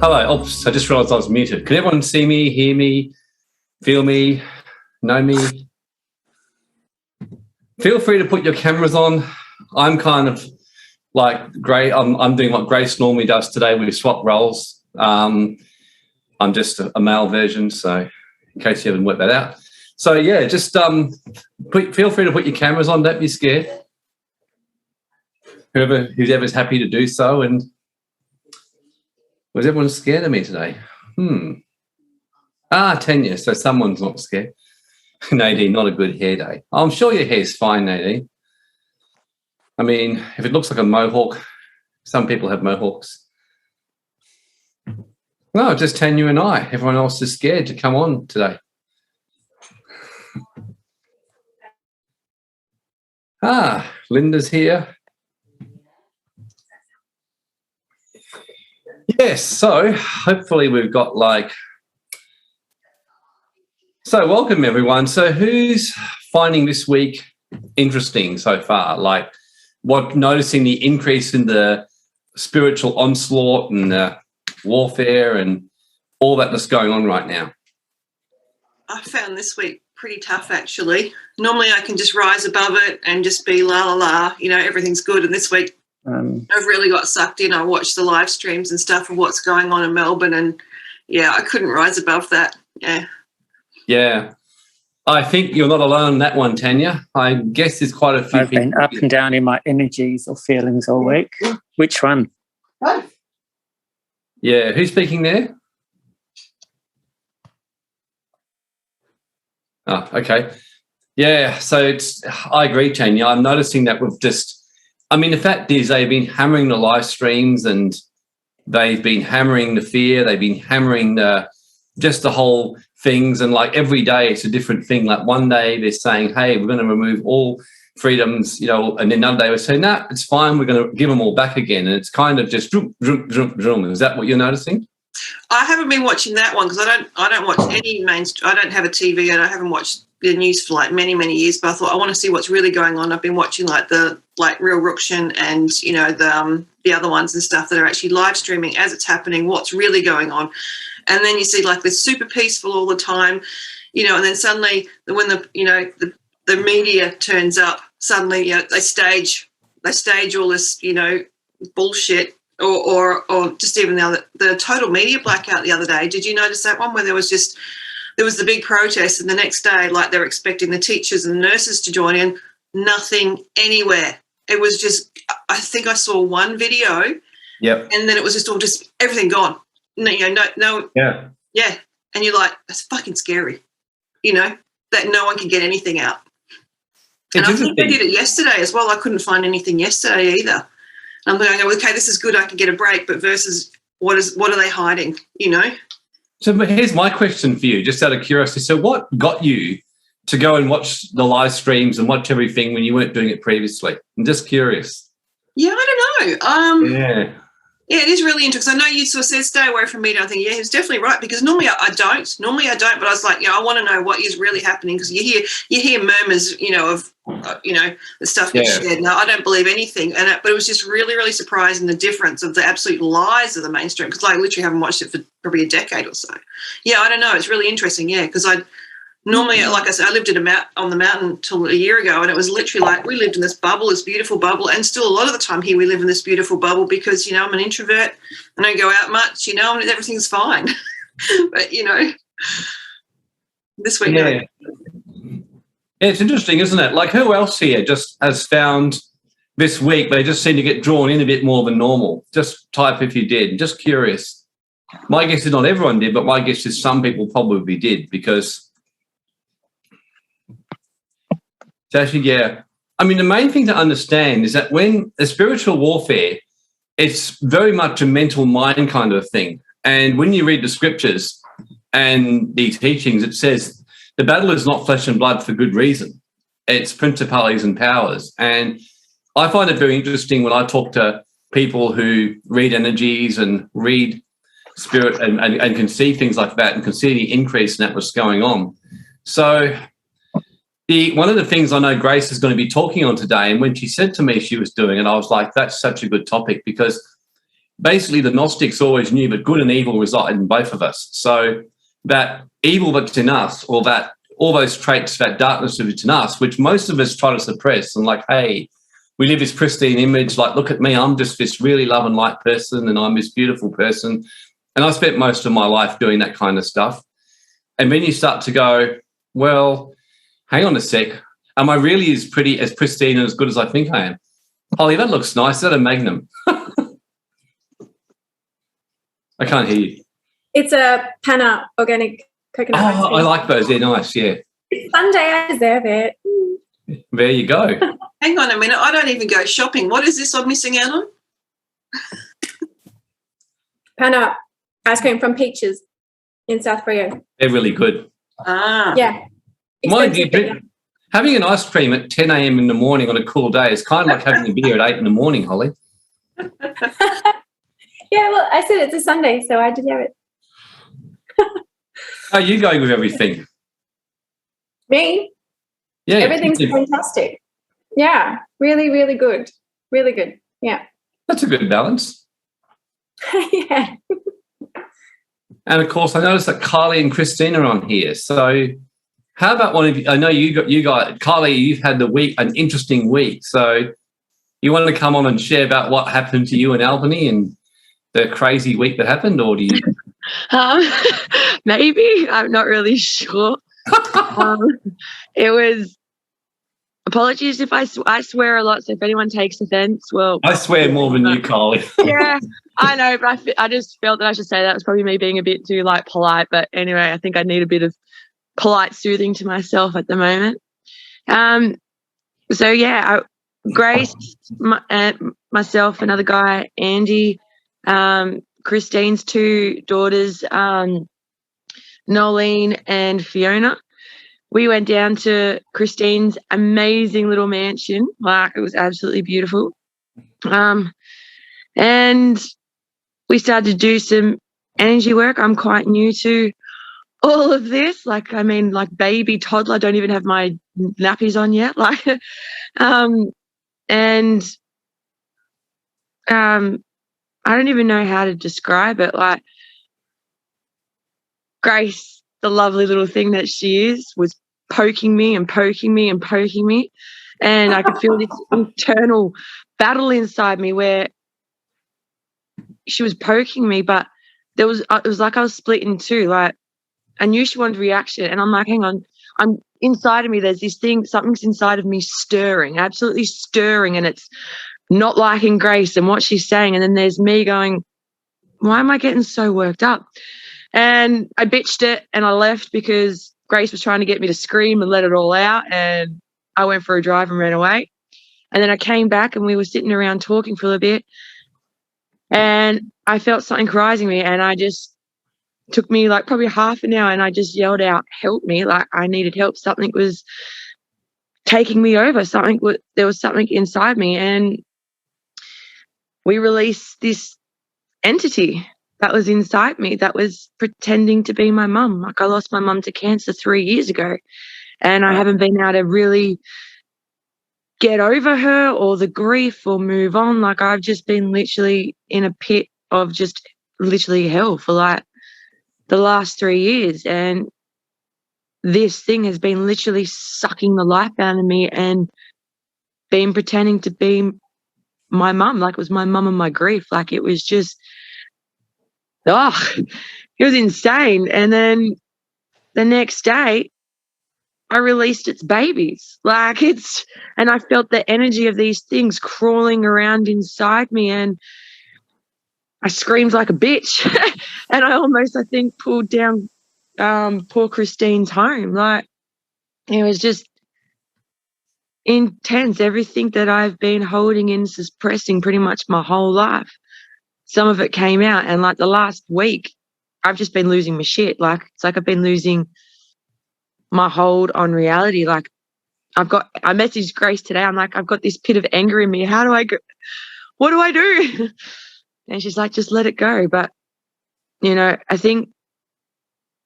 Hello. Oops, I just realised I was muted. Can everyone see me, hear me, feel me, know me? Feel free to put your cameras on. I'm kind of like I'm doing what Grace normally does today. We swap roles. I'm just a male version, so in case you haven't worked that out. So yeah, just feel free to put your cameras on. Don't be scared. Whoever's happy to do so. And was everyone scared of me today? Tanya. So someone's not scared. Nadine, not a good hair day. I'm sure your hair's fine, Nadine. I mean, if it looks like a mohawk, some people have mohawks. No, just Tanya and I. Everyone else is scared to come on today. Linda's here. Yes, so hopefully we've got So welcome everyone. So who's finding this week interesting so far? Like noticing the increase in the spiritual onslaught and the warfare and all that that's going on right now? I found this week pretty tough, actually. Normally I can just rise above it and just be la la la, everything's good. And this week I've really got sucked in. I watched the live streams and stuff of what's going on in Melbourne, and I couldn't rise above that. Yeah. I think you're not alone in that one, Tanya. I guess there's quite a few I've been up and down in my energies or feelings all week. Which one? Both. Yeah. Who's speaking there? Oh, okay. Yeah. So I agree, Tanya. I'm noticing that the fact is they've been hammering the live streams and they've been hammering the fear. They've been hammering just the whole things, and like every day it's a different thing. Like one day they're saying, hey, we're going to remove all freedoms, and then another day we're saying, nah, it's fine, we're going to give them all back again. And it's kind of just drum. Is that what you're noticing? I haven't been watching that one because I don't watch any I don't have a TV and I haven't watched the news for many, many years, but I thought I want to see what's really going on. I've been watching the Real Rukshan and the other ones and stuff that are actually live streaming as it's happening, what's really going on. And then you see they're super peaceful all the time, and then suddenly when the media turns up, suddenly they stage all this bullshit, or just even the total media blackout the other day. Did you notice that one where there was the big protest, and the next day they're expecting the teachers and the nurses to join in? Nothing anywhere. It was just, I think I saw one video. Yep. And then it was just everything gone. No. Yeah. And you're like, that's fucking scary, that no one can get anything out. And I think they did it yesterday as well. I couldn't find anything yesterday either. And I'm going, okay, this is good, I can get a break, but versus what are they hiding, So here's my question for you, just out of curiosity. So what got you to go and watch the live streams and watch everything when you weren't doing it previously? I'm just curious. Yeah, I don't know. Yeah, it is really interesting. I know you sort of said stay away from media. I think, he's definitely right, because normally I don't. But I was like, I want to know what is really happening, because you hear murmurs, of the stuff gets shared. No, I don't believe anything. But it was just really, really surprising the difference of the absolute lies of the mainstream, because I literally haven't watched it for probably a decade or so. Yeah, I don't know. It's really interesting. Yeah, because normally, like I said, I lived on the mountain till a year ago, and it was literally we lived in this bubble, this beautiful bubble, and still a lot of the time here we live in this beautiful bubble because, I'm an introvert, I don't go out much, and everything's fine. But, this week, yeah. It's interesting, isn't it? Like, who else here just has found this week they just seem to get drawn in a bit more than normal? Just type if you did. Just curious. My guess is not everyone did, but my guess is some people probably did, because... So actually, yeah. I mean, the main thing to understand is that when a spiritual warfare, it's very much a mental mind kind of thing. And when you read the scriptures and the teachings, it says the battle is not flesh and blood for good reason. It's principalities and powers. And I find it very interesting when I talk to people who read energies and read spirit and can see things like that and can see the increase in that what's going on. So... one of the things I know Grace is going to be talking on today, and when she said to me she was doing it, I was like, that's such a good topic, because basically the Gnostics always knew that good and evil reside in both of us. So that evil that's in us, or that all those traits, that darkness that's in us, which most of us try to suppress, and like, hey, we live this pristine image, like, look at me, I'm just this really love and light person, and I'm this beautiful person. And I spent most of my life doing that kind of stuff. And then you start to go, well, hang on a sec, am I really as pristine and as good as I think I am? Holly, that looks nice. Is that a Magnum? I can't hear you. It's a Panna organic coconut ice cream. I like those. They're nice, yeah. It's Sunday, I deserve it. There you go. Hang on a minute. I don't even go shopping. What is this I'm missing out on? Panna ice cream from Peaches in South Frio. They're really good. Ah. Yeah. Mind you, having an ice cream at 10 a.m. in the morning on a cool day is kind of like having a beer at 8 in the morning, Holly. Yeah, well, I said it's a Sunday, so I deserve it. How are you going with everything? Me? Yeah. Everything's fantastic. Yeah, really, really good. Really good. Yeah. That's a good balance. Yeah. And, of course, I noticed that Kylie and Christine are on here. So how about one of you? I know you got Kylie, you've had an interesting week. So you want to come on and share about what happened to you in Albany and the crazy week that happened, or do you? Maybe. I'm not really sure. It was, apologies if I swear a lot, so if anyone takes offence, well. I swear more than you, Kylie. Yeah, I know, but I just felt that I should say that. It was probably me being a bit too, polite, but anyway, I think I need a bit of polite soothing to myself at the moment. So, yeah, Grace, myself, another guy, Andy, Christine's two daughters, Nolene and Fiona. We went down to Christine's amazing little mansion. It was absolutely beautiful. And we started to do some energy work. I'm quite new to all of this. Baby toddler, don't even have my nappies on yet. I don't even know how to describe it. Grace, the lovely little thing that she is, was poking me and poking me and poking me. And I could feel this internal battle inside me where she was poking me, but it was like I was split in two. I knew she wanted reaction, and I'm like, hang on, I'm inside of me, there's this thing, something's inside of me stirring, absolutely stirring, and it's not liking Grace and what she's saying. And then there's me going, why am I getting so worked up? And I bitched it and I left because Grace was trying to get me to scream and let it all out. And I went for a drive and ran away. And then I came back and we were sitting around talking for a bit. And I felt something rising me, and I just took me probably half an hour, and I just yelled out, help me. I needed help. Something was taking me over. There was something inside me, and we released this entity that was inside me that was pretending to be my mum. I lost my mum to cancer 3 years ago, and I haven't been able to really get over her or the grief or move on. I've just been literally in a pit of just literally hell for the last 3 years. And this thing has been literally sucking the life out of me and been pretending to be my mum. It was my mum and my grief. It was just, it was insane. And then the next day, I released its babies. And I felt the energy of these things crawling around inside me, and I screamed like a bitch. And I almost, I think, pulled down poor Christine's home. It was just intense. Everything that I've been holding and suppressing pretty much my whole life, some of it came out. And the last week, I've just been losing my shit. It's like I've been losing my hold on reality. I messaged Grace today. I'm like, I've got this pit of anger in me. How do I go? What do I do? And she's like, just let it go. But, I think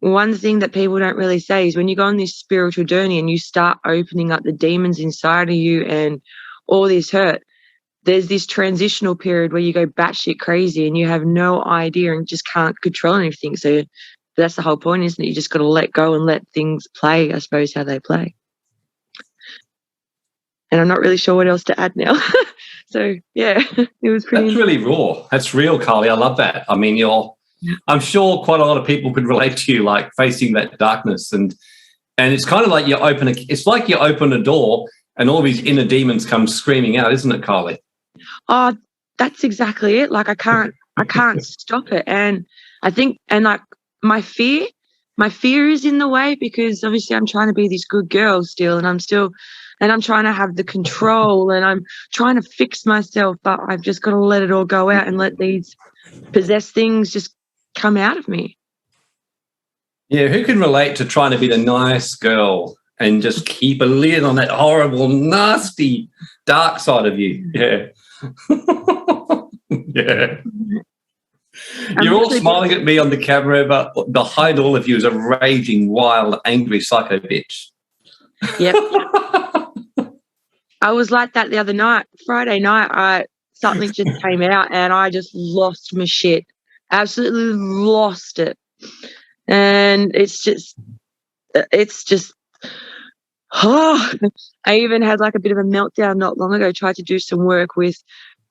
one thing that people don't really say is when you go on this spiritual journey and you start opening up the demons inside of you and all this hurt, there's this transitional period where you go batshit crazy and you have no idea and just can't control anything. So that's the whole point, isn't it? You just got to let go and let things play, I suppose, how they play. And I'm not really sure what else to add now. So, yeah, it was pretty... That's really raw. That's real, Carly. I love that. I mean, I'm sure quite a lot of people could relate to you, like facing that darkness. And it's kind of like it's like you open a door and all these inner demons come screaming out, isn't it, Carly? Oh, that's exactly it. Like I can't stop it. And I think, and like my fear is in the way, because obviously I'm trying to be this good girl still, and I'm trying to have the control, and I'm trying to fix myself, but I've just got to let it all go out and let these possessed things just come out of me. Yeah, who can relate to trying to be the nice girl and just keep a lid on that horrible, nasty, dark side of you? Yeah. Yeah. You're all smiling at me on the camera, but behind all of you is a raging, wild, angry psycho bitch. Yep. I was like that the other night, Friday night. Something just came out and I just lost my shit. Absolutely lost it. And it's just I even had like a bit of a meltdown not long ago. Tried to do some work with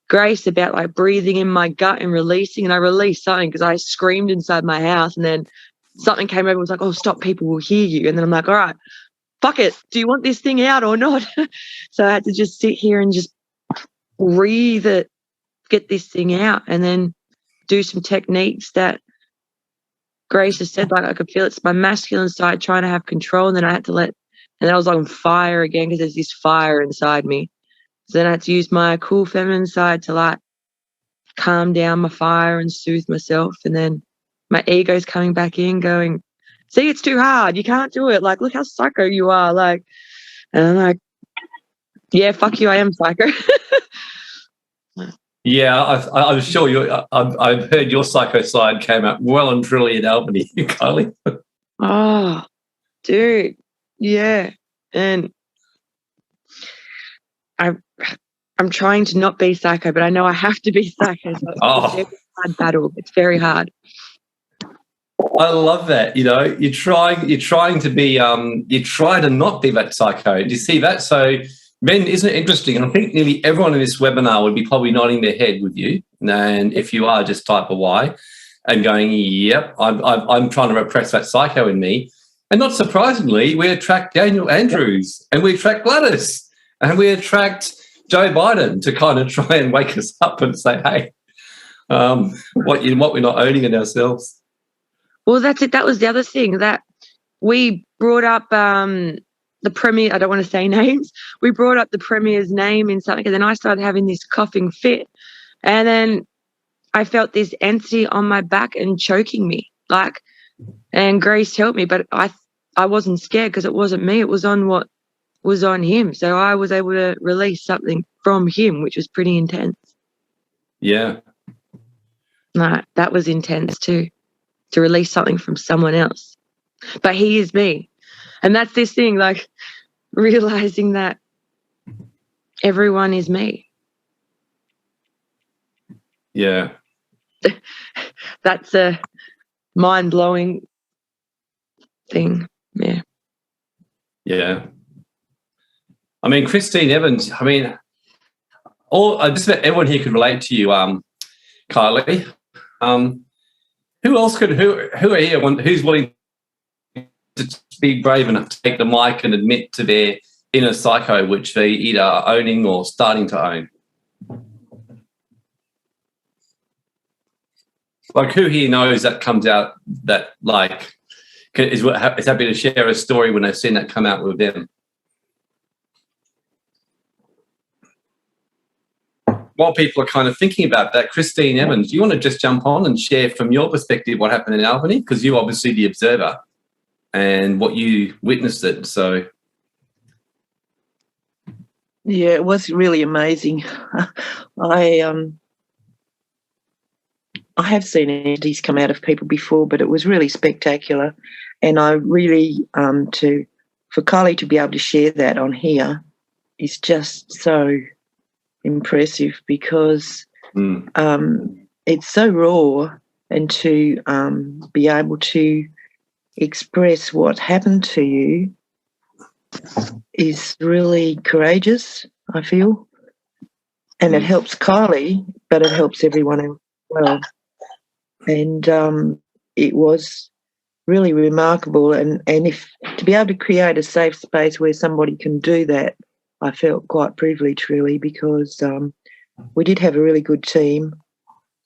Grace about like breathing in my gut and releasing, and I released something because I screamed inside my house, and then something came over and was like, oh, stop, people will hear you. And then I'm like, all right, fuck it, do you want this thing out or not? So I had to just sit here and just breathe it, get this thing out, and then do some techniques that Grace has said, like I could feel it's my masculine side trying to have control, and then I had to and then I was on fire again because there's this fire inside me. So then I had to use my cool feminine side to like calm down my fire and soothe myself. And then my ego's coming back in going, see, it's too hard. You can't do it. Like, look how psycho you are. Like, and I'm like, yeah, fuck you. I am psycho. Yeah, I'm sure I've heard your psycho side came out well and truly in Albany, Carly. Oh, dude. Yeah. And I'm trying to not be psycho, but I know I have to be psycho. So it's a very hard battle. It's very hard. I love that. You know, you're trying to be you try to not be that psycho. Do you see that? So Ben, isn't it interesting? And I think nearly everyone in this webinar would be probably nodding their head with you. And if you are, just type a Y and going, yep, I'm trying to repress that psycho in me. And not surprisingly, we attract Daniel Andrews and we attract Gladys and we attract Joe Biden to kind of try and wake us up and say, hey, what we're not owning in ourselves. Well, that's it. That was the other thing that we brought up the Premier. I don't want to say names. We brought up the Premier's name in something, and then I started having this coughing fit. And then I felt this entity on my back and choking me, like, and Grace helped me, but I wasn't scared because it wasn't me. It was on what was on him. So I was able to release something from him, which was pretty intense. Yeah. No, that was intense too, to release something from someone else. But he is me. And that's this thing, like realizing that everyone is me. Yeah. That's a mind-blowing thing. Yeah. Yeah. I mean, Christine Evans, I mean, just about everyone here could relate to you, Kylie. Who else could, who are here, who's willing to be brave enough to take the mic and admit to their inner psycho, which they either are owning or starting to own? Like, who here knows that comes out that, like, is happy to share a story when they've seen that come out with them? While people are kind of thinking about that, Christine Evans, do you want to just jump on and share from your perspective what happened in Albany? Because you're obviously the observer and what you witnessed it. So, yeah, it was really amazing. I have seen entities come out of people before, but it was really spectacular. And I really, for Kylie to be able to share that on here is just so impressive because Mm. it's so raw, and to be able to express what happened to you is really courageous, I feel. And it helps Kylie, but it helps everyone else as well. And it was really remarkable. And if to be able to create a safe space where somebody can do that, I felt quite privileged, really, because we did have a really good team,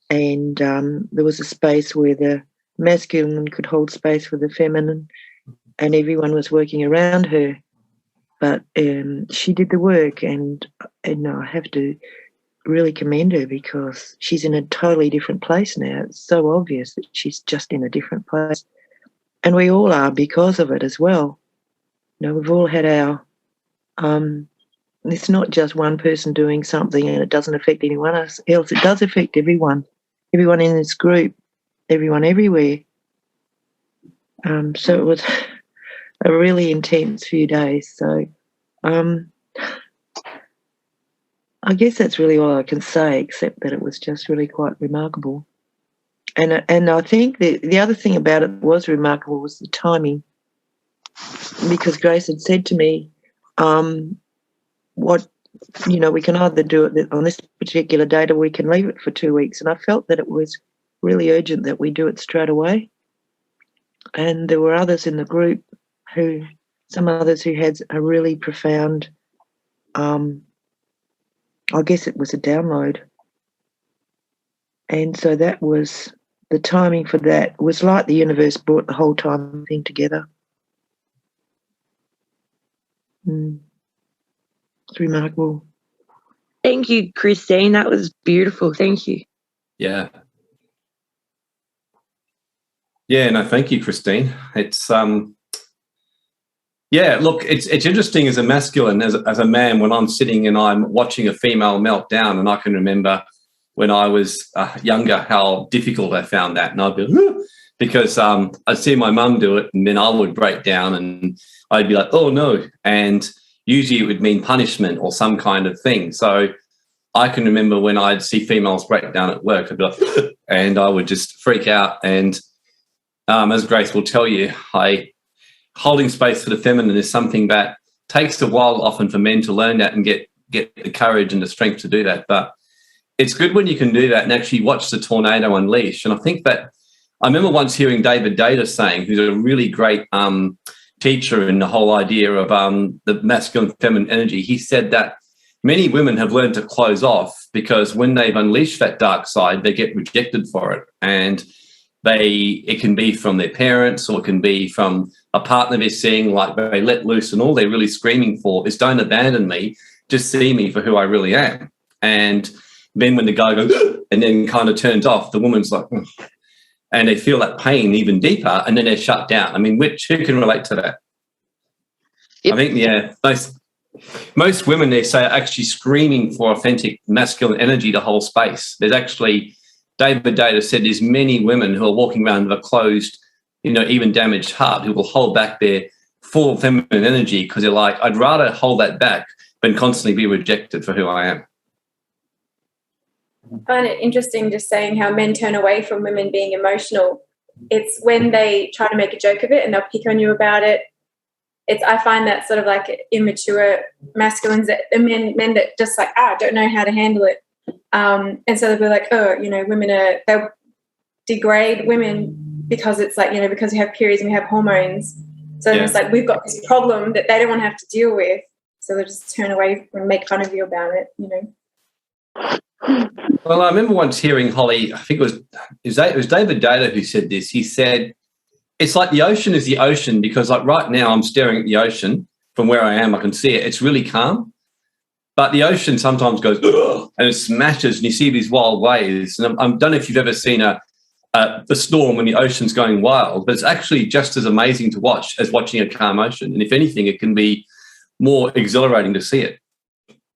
and there was a space where the masculine could hold space for the feminine, and everyone was working around her. But she did the work, and I have to really commend her because she's in a totally different place now. It's so obvious that she's just in a different place. And we all are because of it as well. We've all had our, it's not just one person doing something and it doesn't affect anyone else. It does affect everyone in this group, everyone everywhere. So it was a really intense few days. So I guess that's really all I can say, except that it was just really quite remarkable. And I think the other thing about it was remarkable was the timing, because Grace had said to me, we can either do it on this particular date or we can leave it for 2 weeks. And I felt that it was really urgent that we do it straight away. And there were others in the group some others who had a really profound, I guess it was a download. And so that was, the timing for that was like the universe brought the whole time thing together. It's remarkable. Thank you, Christine. That was beautiful. Thank you. Yeah. Yeah, no, thank you, Christine. It's look, it's interesting as a masculine, as a man, when I'm sitting and I'm watching a female melt down, and I can remember when I was younger how difficult I found that, and I'd be because I'd see my mum do it, and then I would break down, and I'd be like, oh no, and usually it would mean punishment or some kind of thing. So I can remember when I'd see females break down at work, I'd be like, and I would just freak out. And as Grace will tell you, holding space for the feminine is something that takes a while often for men to learn that and get the courage and the strength to do that. But it's good when you can do that and actually watch the tornado unleash. And I think that I remember once hearing David Data saying, who's a really great teacher in the whole idea of the masculine feminine energy. He said that many women have learned to close off because when they've unleashed that dark side, they get rejected for it. And it can be from their parents, or it can be from a partner they're seeing, like they let loose, and all they're really screaming for is don't abandon me, just see me for who I really am. And then when the guy goes and then kind of turns off, the woman's like, and they feel that pain even deeper, and then they're shut down. I mean, who can relate to that? Yep. I think, most women, they say, are actually screaming for authentic masculine energy to hold space. There's actually, David Data said, there's many women who are walking around with a closed, even damaged heart, who will hold back their full feminine energy because they're like, I'd rather hold that back than constantly be rejected for who I am. I find it interesting just saying how men turn away from women being emotional. It's when they try to make a joke of it and they'll pick on you about it. I find that sort of like immature masculines, that men that just like, don't know how to handle it. And so they'll be like, they'll degrade women because it's like, because we have periods and we have hormones. So it's like, we've got this problem that they don't want to have to deal with. So they'll just turn away and make fun of you about it, Well, I remember once hearing Holly, I think it was David Data who said this. He said, it's like the ocean is the ocean because like right now I'm staring at the ocean from where I am. I can see it. It's really calm. But the ocean sometimes goes and it smashes and you see these wild waves. And I don't know if you've ever seen the storm when the ocean's going wild, but it's actually just as amazing to watch as watching a calm ocean. And if anything, it can be more exhilarating to see it.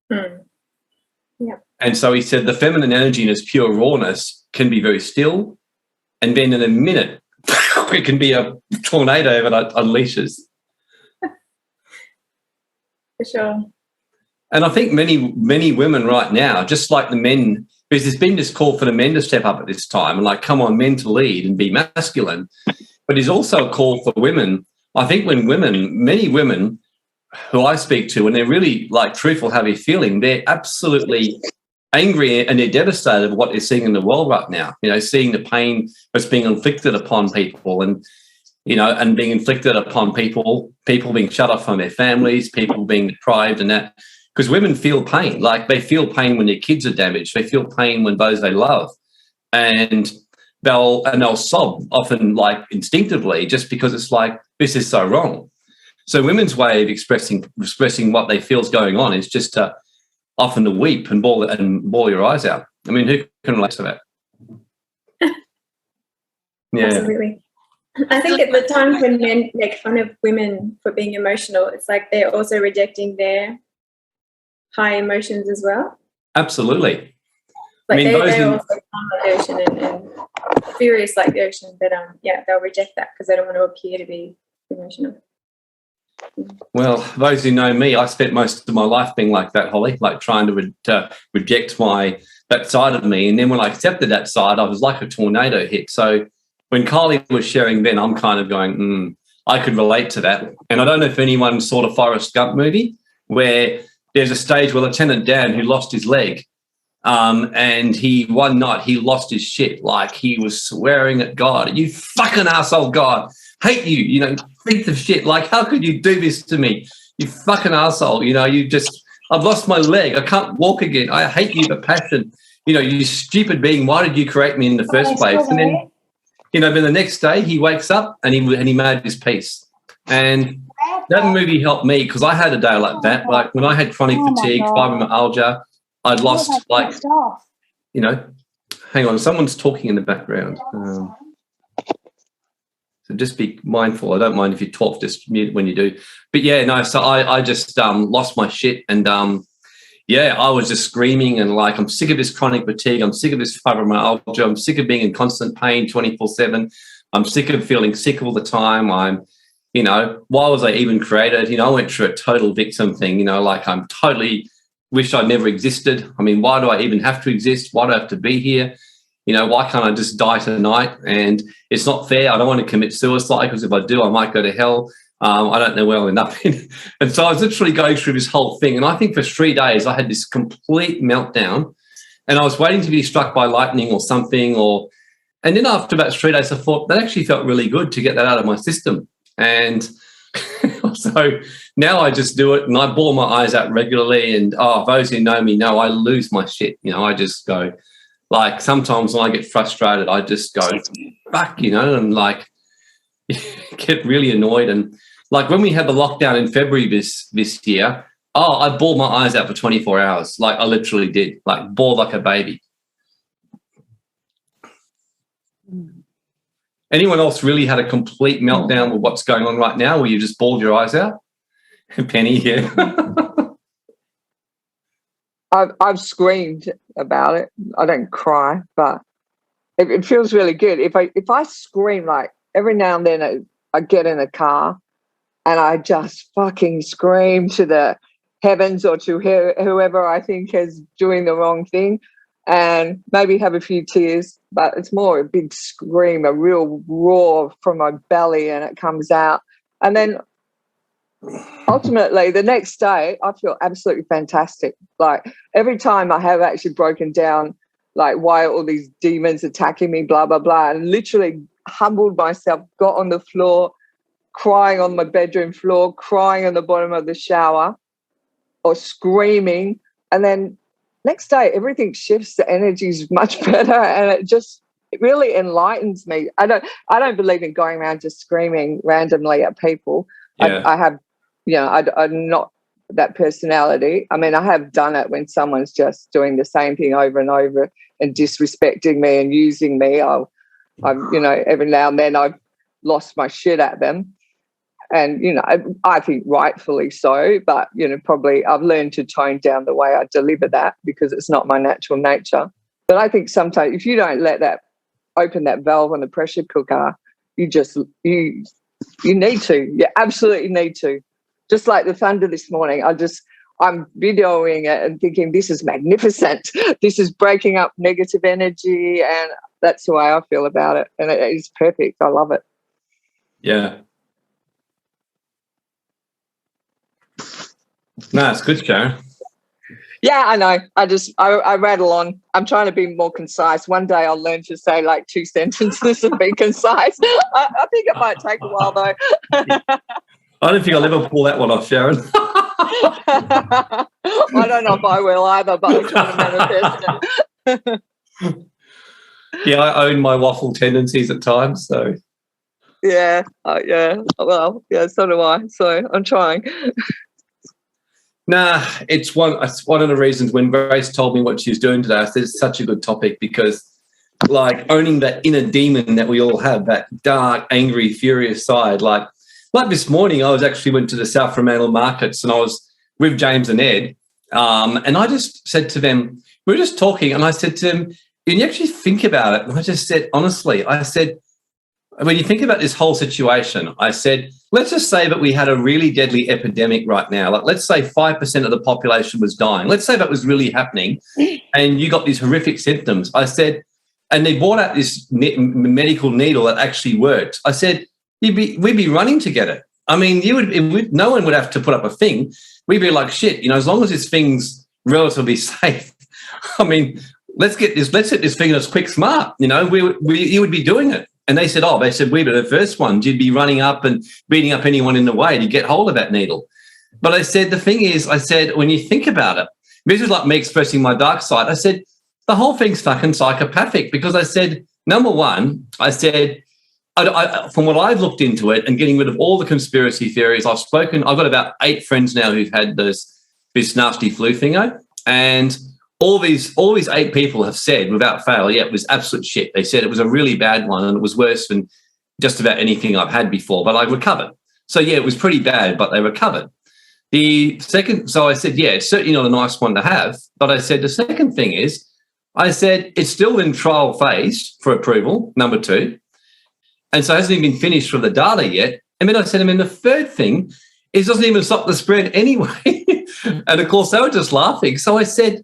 Yeah. And so he said the feminine energy in its pure rawness can be very still. And then in a minute, it can be a tornado that unleashes. For sure. And I think many women right now, just like the men, because there's been this call for the men to step up at this time and like, come on, men to lead and be masculine. But there's also a call for women. I think many women who I speak to, when they're really like truthful, how they're feeling, they're absolutely angry and they're devastated with what they're seeing in the world right now. You know, seeing the pain that's being inflicted upon people and, you know, and being inflicted upon people being shut off from their families, people being deprived and that. Because women feel pain. Like they feel pain when their kids are damaged. They feel pain when those they love. And they'll sob often like instinctively just because it's like, this is so wrong. So women's way of expressing what they feel is going on is just to often to weep and bawl your eyes out. I mean, who can relate to that? Yeah. Absolutely. I think at the times when men make fun of women for being emotional, it's like they're also rejecting their high emotions as well. Absolutely. Like I mean, they're also calm like the ocean and furious like the ocean, but they'll reject that because they don't want to appear to be emotional. Well, those who know me, I spent most of my life being like that, Holly, like trying to reject that side of me. And then when I accepted that side, I was like a tornado hit. So when Kylie was sharing then, I'm kind of going, I could relate to that. And I don't know if anyone saw the Forrest Gump movie where there's a stage where Lieutenant Dan, who lost his leg, and one night he lost his shit. Like he was swearing at God, you fucking asshole, God, hate you, you know, piece of shit. Like, how could you do this to me? You fucking asshole. You know, I've lost my leg. I can't walk again. I hate you, the passion. You know, you stupid being. Why did you create me in the first place? And then, you know, then the next day he wakes up and he made his peace. And that movie helped me because I had a day like that. Like when I had chronic fatigue, fibromyalgia, I'd lost you know, hang on, someone's talking in the background. So just be mindful. I don't mind if you talk, just mute when you do. But yeah, no, so I just lost my shit and I was just screaming and like, I'm sick of this chronic fatigue. I'm sick of this fibromyalgia. I'm sick of being in constant pain 24/7. I'm sick of feeling sick all the time. You know, why was I even created? You know, I went through a total victim thing, you know, like I'm totally wish I never existed. I mean, why do I even have to exist? Why do I have to be here? You know, why can't I just die tonight? And it's not fair. I don't want to commit suicide because if I do, I might go to hell. I don't know where I'll end up in. And so I was literally going through this whole thing. And I think for 3 days, I had this complete meltdown and I was waiting to be struck by lightning or something. And then after about 3 days, I thought that actually felt really good to get that out of my system. And so now I just do it and I bawl my eyes out regularly. And those who know me know I lose my shit. You know, I just go, like sometimes when I get frustrated, I just go, fuck, you know, and like get really annoyed. And like when we had the lockdown in February this year, I bawled my eyes out for 24 hours. Like I literally did, like bawled like a baby. Anyone else really had a complete meltdown with what's going on right now where you just bawled your eyes out? Penny, yeah. I've screamed about it. I don't cry, but it feels really good. If I scream, like every now and then I get in a car and I just fucking scream to the heavens or to whoever I think is doing the wrong thing and maybe have a few tears, but it's more a big scream, a real roar from my belly and it comes out. And then ultimately the next day I feel absolutely fantastic. Like every time I have actually broken down, like why are all these demons attacking me, blah, blah, blah, and literally humbled myself, got on the floor, crying on my bedroom floor, crying on the bottom of the shower or screaming. And then next day, everything shifts. The energy is much better, and it really enlightens me. I don't believe in going around just screaming randomly at people. Yeah. I have, you know, I'm not that personality. I mean, I have done it when someone's just doing the same thing over and over and disrespecting me and using me. I've, you know, every now and then I've lost my shit at them. And, you know, I think rightfully so, but, you know, probably I've learned to tone down the way I deliver that because it's not my natural nature. But I think sometimes if you don't let that open that valve on the pressure cooker, you need to. You absolutely need to. Just like the thunder this morning, I'm videoing it and thinking, this is magnificent. This is breaking up negative energy, and that's the way I feel about it. And it is perfect. I love it. Yeah. No, it's good, Sharon. Yeah, I know. I rattle on. I'm trying to be more concise. One day I'll learn to say like 2 sentences and be concise. I think it might take a while though. I don't think I'll ever pull that one off, Sharon. I don't know if I will either, but I'm trying to manifest it. Yeah, I own my waffle tendencies at times, so. Yeah. Well, yeah, so do I. So I'm trying. Nah, it's one of the reasons when Grace told me what she was doing today, I said it's such a good topic because, like, owning that inner demon that we all have, that dark, angry, furious side. Like this morning, I went to the South Fremantle markets and I was with James and Ed, and I just said to them, we were just talking, and I said to them, "Can you actually think about it?" And I just said, honestly, I said, when you think about this whole situation, I said, let's just say that we had a really deadly epidemic right now. Like, let's say 5% of the population was dying. Let's say that was really happening and you got these horrific symptoms. I said, and they brought out this medical needle that actually worked. I said, we'd be running to get it. I mean, no one would have to put up a thing. We'd be like, shit, as long as this thing's relatively safe. I mean, let's hit this thing that's quick smart. You would be doing it. And they said, we were the first ones. You'd be running up and beating up anyone in the way to get hold of that needle. But I said, the thing is, when you think about it, this is like me expressing my dark side. I said, the whole thing's fucking psychopathic because I said, number one, I said, from what I've looked into it and getting rid of all the conspiracy theories, I've got about 8 friends now who've had this nasty flu thingo, and all these 8 people have said without fail, yeah, it was absolute shit. They said it was a really bad one and it was worse than just about anything I've had before, but I recovered. So, yeah, it was pretty bad, but they recovered. So I said, yeah, it's certainly not a nice one to have. But I said the second thing is, I said it's still in trial phase for approval, number 2. And so it hasn't even been finished for the data yet. And then I said, the third thing is it doesn't even stop the spread anyway. And, of course, they were just laughing. So I said,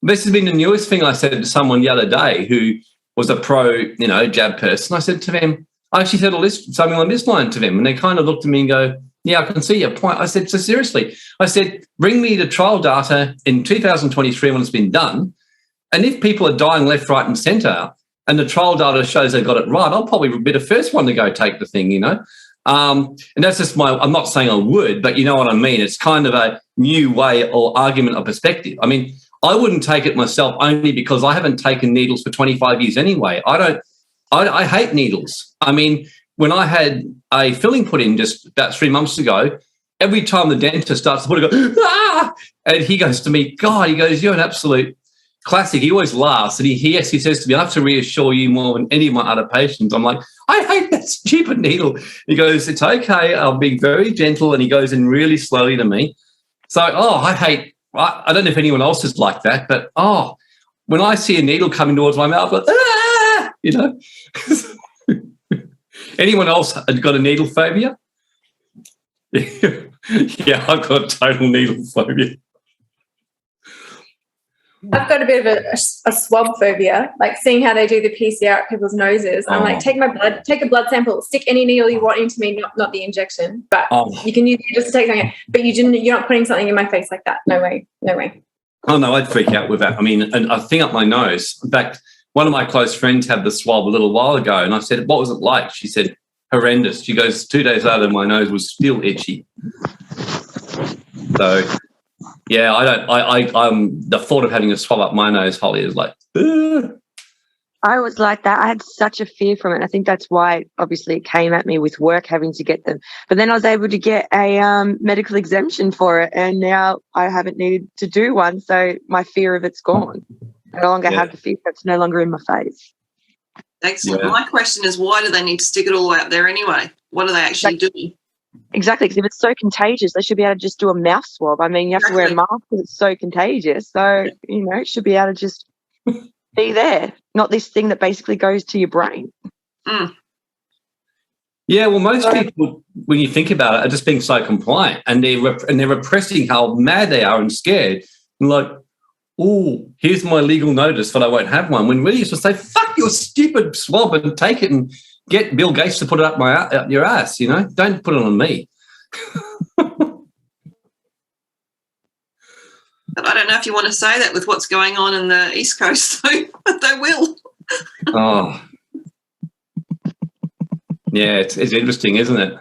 this has been the newest thing I said to someone the other day who was a pro, jab person. I said to them, I actually said something on this line to them, and they kind of looked at me and go, yeah, I can see your point. I said, so seriously, I said, bring me the trial data in 2023 when it's been done, and if people are dying left, right and centre and the trial data shows they got it right, I'll probably be the first one to go take the thing, And that's just I'm not saying I would, but you know what I mean? It's kind of a new way or argument or perspective. I mean, I wouldn't take it myself only because I haven't taken needles for 25 years anyway. I hate needles. I mean, when I had a filling put in just about 3 months ago, every time the dentist starts to put it, I go, ah! And he goes to me, God, he goes, you're an absolute classic. He always laughs. And he actually says to me, I have to reassure you more than any of my other patients. I'm like, I hate that stupid needle. He goes, it's okay. I'll be very gentle. And he goes in really slowly to me. So, I don't know if anyone else is like that, but, when I see a needle coming towards my mouth, I go, Anyone else got a needle phobia? Yeah, I've got total needle phobia. I've got a bit of a swab phobia, like seeing how they do the PCR at people's noses. I'm like, take a blood sample, stick any needle you want into me, not the injection, but you can use it just to take something. But you're not putting something in my face like that. No way. Oh no, I'd freak out with that. I mean, and a thing up my nose. In fact, one of my close friends had the swab a little while ago, and I said, "What was it like?" She said, "Horrendous." She goes, 2 days later, my nose was still itchy. So. Yeah, I'm the thought of having a swab up my nose, Holly, is like, ugh. I was like that. I had such a fear from it. I think that's why, obviously, it came at me with work having to get them. But then I was able to get a medical exemption for it, and now I haven't needed to do one, so my fear of it's gone. I no longer have the fear. It's no longer in my face. Excellent. Yeah. My question is, why do they need to stick it all the way up there anyway? What are they actually doing? Exactly, because if it's so contagious, they should be able to just do a mouth swab. I mean, you have to wear a mask because it's so contagious. So, it should be able to just be there, not this thing that basically goes to your brain. Mm. Yeah, well, most people, when you think about it, are just being so compliant, and they're repressing how mad they are and scared. And like, oh, here's my legal notice, but I won't have one. When really, you should say, "Fuck your stupid swab and take it and get Bill Gates to put it up your ass." You know, don't put it on me. But I don't know if you want to say that with what's going on in the East Coast, so they will. Oh, yeah, it's interesting, isn't it?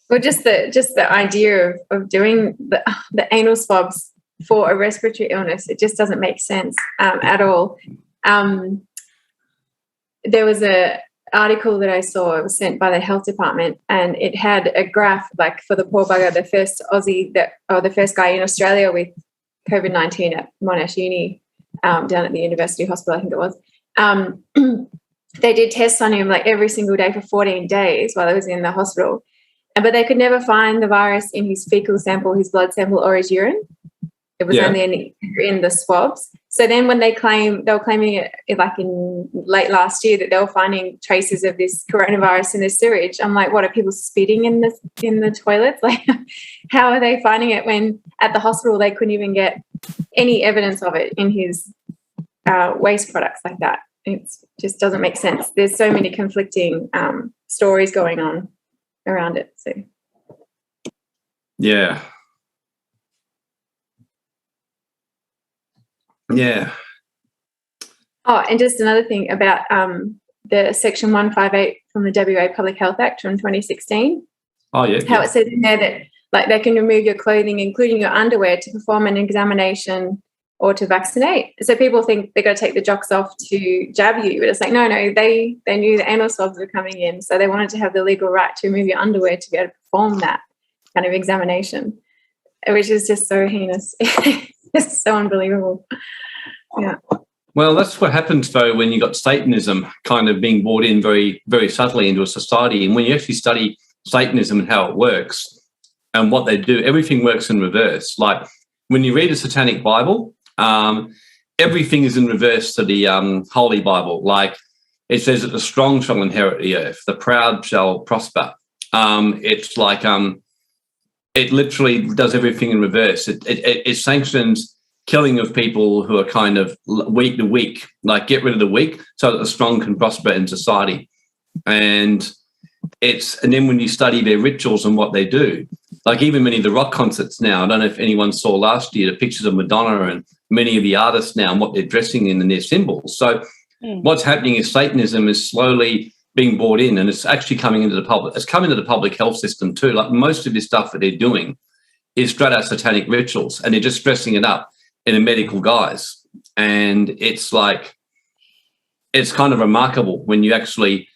Well, just the idea of doing the anal swabs for a respiratory illness, it just doesn't make sense at all. There was a article that I saw, it was sent by the health department, and it had a graph like for the poor bugger, the first Aussie the first guy in Australia with COVID-19 at Monash Uni, down at the University Hospital, I think it was. They did tests on him like every single day for 14 days while he was in the hospital, but they could never find the virus in his fecal sample, his blood sample, or his urine. It was only in the swabs. So then when they were claiming it like in late last year that they were finding traces of this coronavirus in the sewage. I'm like, what, are people spitting in the toilets? Like, how are they finding it when at the hospital they couldn't even get any evidence of it in his waste products like that? It just doesn't make sense. There's so many conflicting stories going on around it. So yeah. Yeah. Oh, and just another thing about the Section 158 from the WA Public Health Act from 2016. Oh, yeah. How it says in there that like they can remove your clothing, including your underwear, to perform an examination or to vaccinate. So people think they're going to take the jocks off to jab you, but it's like, no, they knew the anal swabs were coming in, so they wanted to have the legal right to remove your underwear to be able to perform that kind of examination, which is just so heinous. It's so unbelievable. Yeah. Well, that's what happens, though, when you got Satanism kind of being brought in very, very subtly into a society. And when you actually study Satanism and how it works and what they do, everything works in reverse. Like when you read a Satanic Bible, everything is in reverse to the Holy Bible. Like it says that the strong shall inherit the earth, the proud shall prosper. It's like it literally does everything in reverse. It sanctions killing of people who are kind of weak, like get rid of the weak so that the strong can prosper in society. And then when you study their rituals and what they do, like even many of the rock concerts now, I don't know if anyone saw last year the pictures of Madonna and many of the artists now and what they're dressing in and their symbols. So what's happening is Satanism is slowly being brought in, and it's actually coming into the public. It's coming into the public health system too. Like most of this stuff that they're doing is straight out satanic rituals, and they're just dressing it up in a medical guise. And it's like, it's kind of remarkable when you actually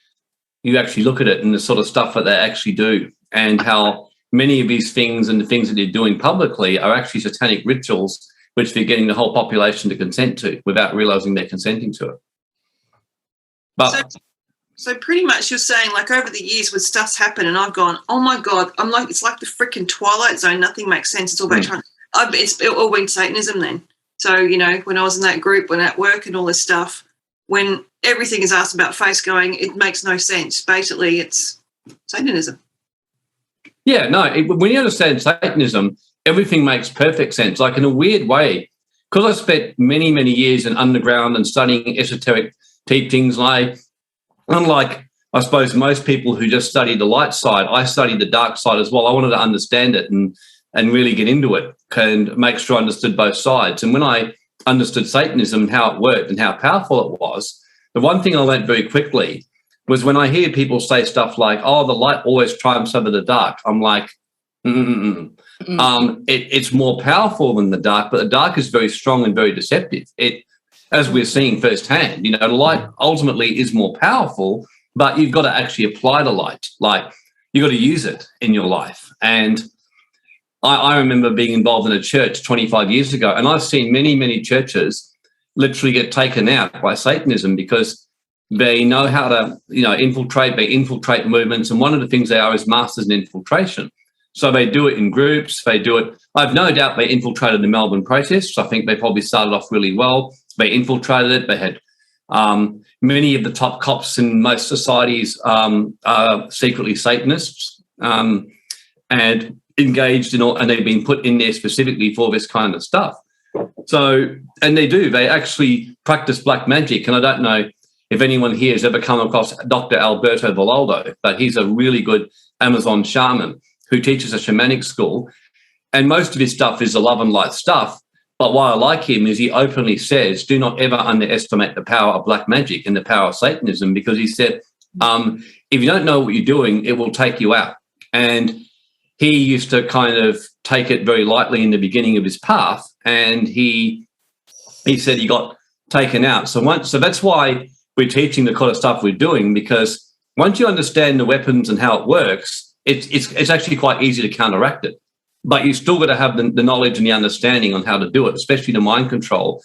look at it and the sort of stuff that they actually do, and how many of these things and the things that they're doing publicly are actually satanic rituals, which they're getting the whole population to consent to without realizing they're consenting to it. But So pretty much you're saying, like, over the years when stuff's happened and I've gone, oh my God, I'm like, it's like the freaking Twilight Zone. Nothing makes sense. It's all about trying. It's all been Satanism then. So, you know, when I was in that group, when at work and all this stuff, when everything is asked about face going, it makes no sense. Basically, it's Satanism. Yeah, no, when you understand Satanism, everything makes perfect sense. Like in a weird way, because I spent many, many years in underground and studying esoteric teachings, unlike, I suppose, most people who just study the light side, I studied the dark side as well. I wanted to understand it and really get into it and make sure I understood both sides. And when I understood Satanism and how it worked and how powerful it was, the one thing I learned very quickly was when I hear people say stuff like, oh, the light always triumphs over the dark, I'm like, it's more powerful than the dark, but the dark is very strong and very deceptive. As we're seeing firsthand, you know, the light ultimately is more powerful, but you've got to actually apply the light. Like, you've got to use it in your life. And I remember being involved in a church 25 years ago, and I've seen many, many churches literally get taken out by Satanism because they know how to, you know, infiltrate. They infiltrate movements, and one of the things they are is masters in infiltration. So they do it in groups. They do it. I've no doubt they infiltrated the Melbourne protests. I think they probably started off really well. They infiltrated it. They had Many of the top cops in most societies are secretly Satanists and engaged in all, and they've been put in there specifically for this kind of stuff. So, and they actually practice black magic. And I don't know if anyone here has ever come across Dr. Alberto Villoldo, but he's a really good Amazon shaman who teaches a shamanic school. And most of his stuff is the love and light stuff. But why I like him is he openly says, do not ever underestimate the power of black magic and the power of Satanism, because he said, if you don't know what you're doing, it will take you out. And he used to kind of take it very lightly in the beginning of his path, and he said he got taken out. So that's why we're teaching the kind of stuff we're doing, because once you understand the weapons and how it works, it's actually quite easy to counteract it. But you still got to have the knowledge and the understanding on how to do it, especially the mind control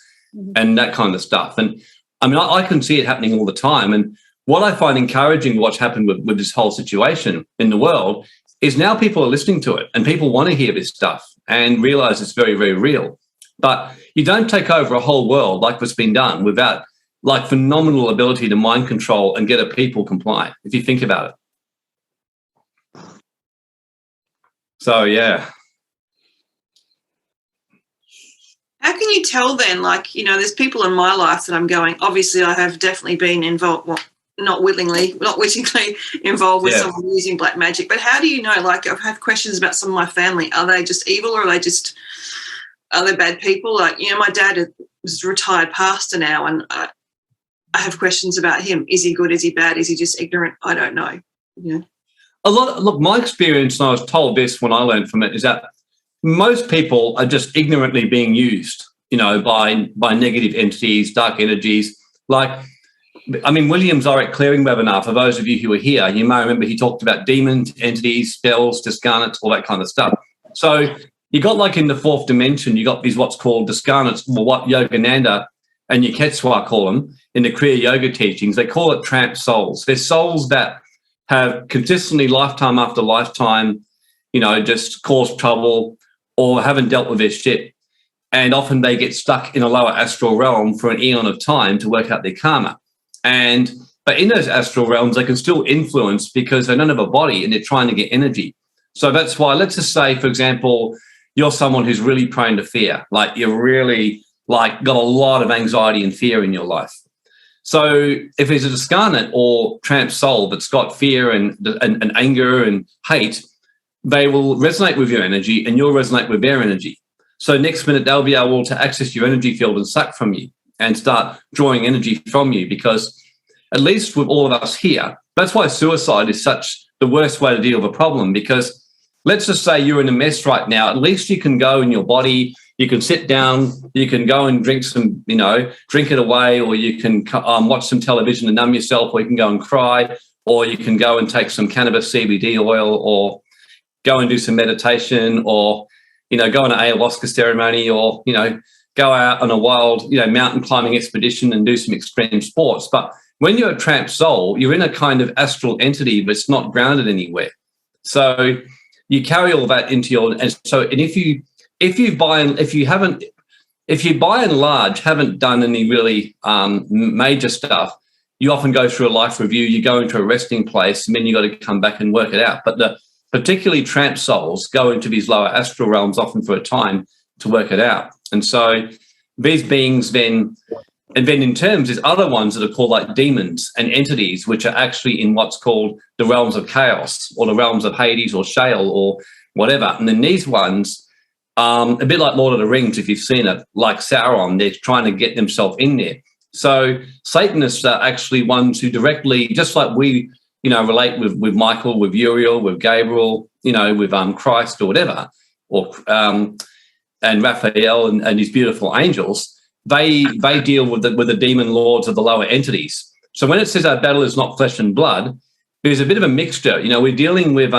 and that kind of stuff. And I mean, I can see it happening all the time. And what I find encouraging, what's happened with this whole situation in the world, is now people are listening to it and people want to hear this stuff and realize it's very, very real. But you don't take over a whole world like what's been done without like phenomenal ability to mind control and get a people compliant, if you think about it. So, yeah. How can you tell then, like, you know, there's people in my life that I'm going, obviously I have definitely been involved, well, not wittingly involved with someone using black magic, but how do you know, like, I've had questions about some of my family, are they just evil or are they bad people? Like, you know, my dad is a retired pastor now, and I have questions about him. Is he good? Is he bad? Is he just ignorant? I don't know. Yeah. Look, my experience, and I was told this when I learned from it, is that most people are just ignorantly being used, you know, by negative entities, dark energies. Like, I mean, William's Auric Clearing webinar, for those of you who were here, you may remember he talked about demons, entities, spells, discarnates, all that kind of stuff. So you got, like, in the fourth dimension, you got these what's called discarnates, or what Yoga Nanda and Yuketswa call them in the Kriya Yoga teachings. They call it tramp souls. They're souls that have consistently, lifetime after lifetime, you know, just caused trouble or haven't dealt with their shit. And often they get stuck in a lower astral realm for an eon of time to work out their karma. But in those astral realms, they can still influence because they don't have a body and they're trying to get energy. So that's why, let's just say, for example, you're someone who's really prone to fear, like you're really like got a lot of anxiety and fear in your life. So if there's a discarnate or tramp soul that's got fear and anger and hate, they will resonate with your energy and you'll resonate with their energy. So next minute, they'll be able to access your energy field and suck from you and start drawing energy from you, because at least with all of us here, that's why suicide is such the worst way to deal with a problem, because let's just say you're in a mess right now. At least you can go in your body, you can sit down, you can go and drink some, you know, drink it away, or you can watch some television and numb yourself, or you can go and cry, or you can go and take some cannabis CBD oil, or go and do some meditation, or, you know, go on an ayahuasca ceremony, or, you know, go out on a wild, you know, mountain climbing expedition and do some extreme sports. But when you're a tramp soul, you're in a kind of astral entity, but it's not grounded anywhere. So you carry all that into your, and if you by and large haven't done any really major stuff, you often go through a life review, you go into a resting place, and then you got to come back and work it out. But the particularly tramp souls go into these lower astral realms often for a time to work it out. And so these beings then in terms, there's other ones that are called like demons and entities, which are actually in what's called the realms of chaos, or the realms of Hades or Sheol or whatever. And then these ones, a bit like Lord of the Rings, if you've seen it, like Sauron, they're trying to get themselves in there. So Satanists are actually ones who directly, just like we, you know, relate with Michael, with Uriel, with Gabriel, you know, with Christ or whatever, or and Raphael and his beautiful angels. They deal with the demon lords of the lower entities. So when it says our battle is not flesh and blood, there's a bit of a mixture. You know, we're dealing with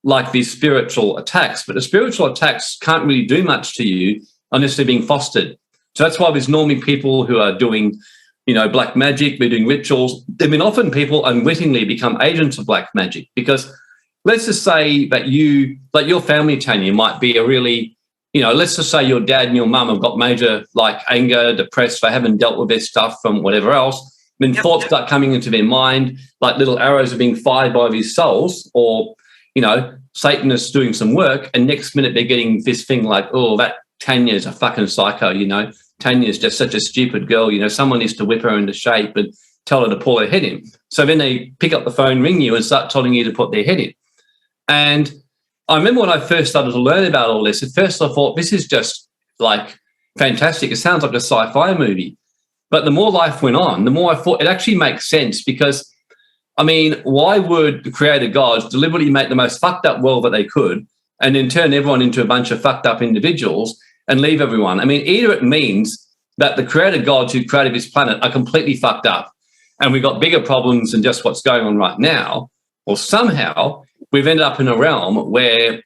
like these spiritual attacks, but the spiritual attacks can't really do much to you unless they're being fostered. So that's why there's normally people who are doing, you know, black magic, they're doing rituals. I mean, often people unwittingly become agents of black magic, because let's just say that you, like your family, Tanya, might be a really let's just say your dad and your mum have got major like anger, depressed, they haven't dealt with their stuff from whatever else. When thoughts start coming into their mind, like little arrows are being fired by these souls, or, Satan is doing some work, and next minute they're getting this thing like, oh, that Tanya's a fucking psycho, Tanya's just such a stupid girl, someone needs to whip her into shape and tell her to pull her head in. So then they pick up the phone, ring you, and start telling you to put their head in. And I remember when I first started to learn about all this, at first I thought, this is just like fantastic. It sounds like a sci-fi movie. But the more life went on, the more I thought it actually makes sense, because, why would the creator gods deliberately make the most fucked up world that they could and then turn everyone into a bunch of fucked up individuals and leave everyone? Either it means that the creator gods who created this planet are completely fucked up and we've got bigger problems than just what's going on right now, or somehow we've ended up in a realm where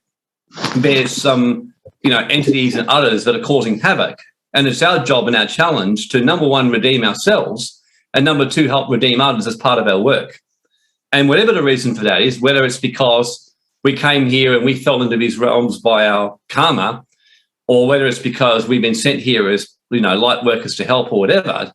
there's some, entities and others that are causing havoc. And it's our job and our challenge to, number one, redeem ourselves, and number two, help redeem others as part of our work. And whatever the reason for that is, whether it's because we came here and we fell into these realms by our karma, or whether it's because we've been sent here as, light workers to help or whatever,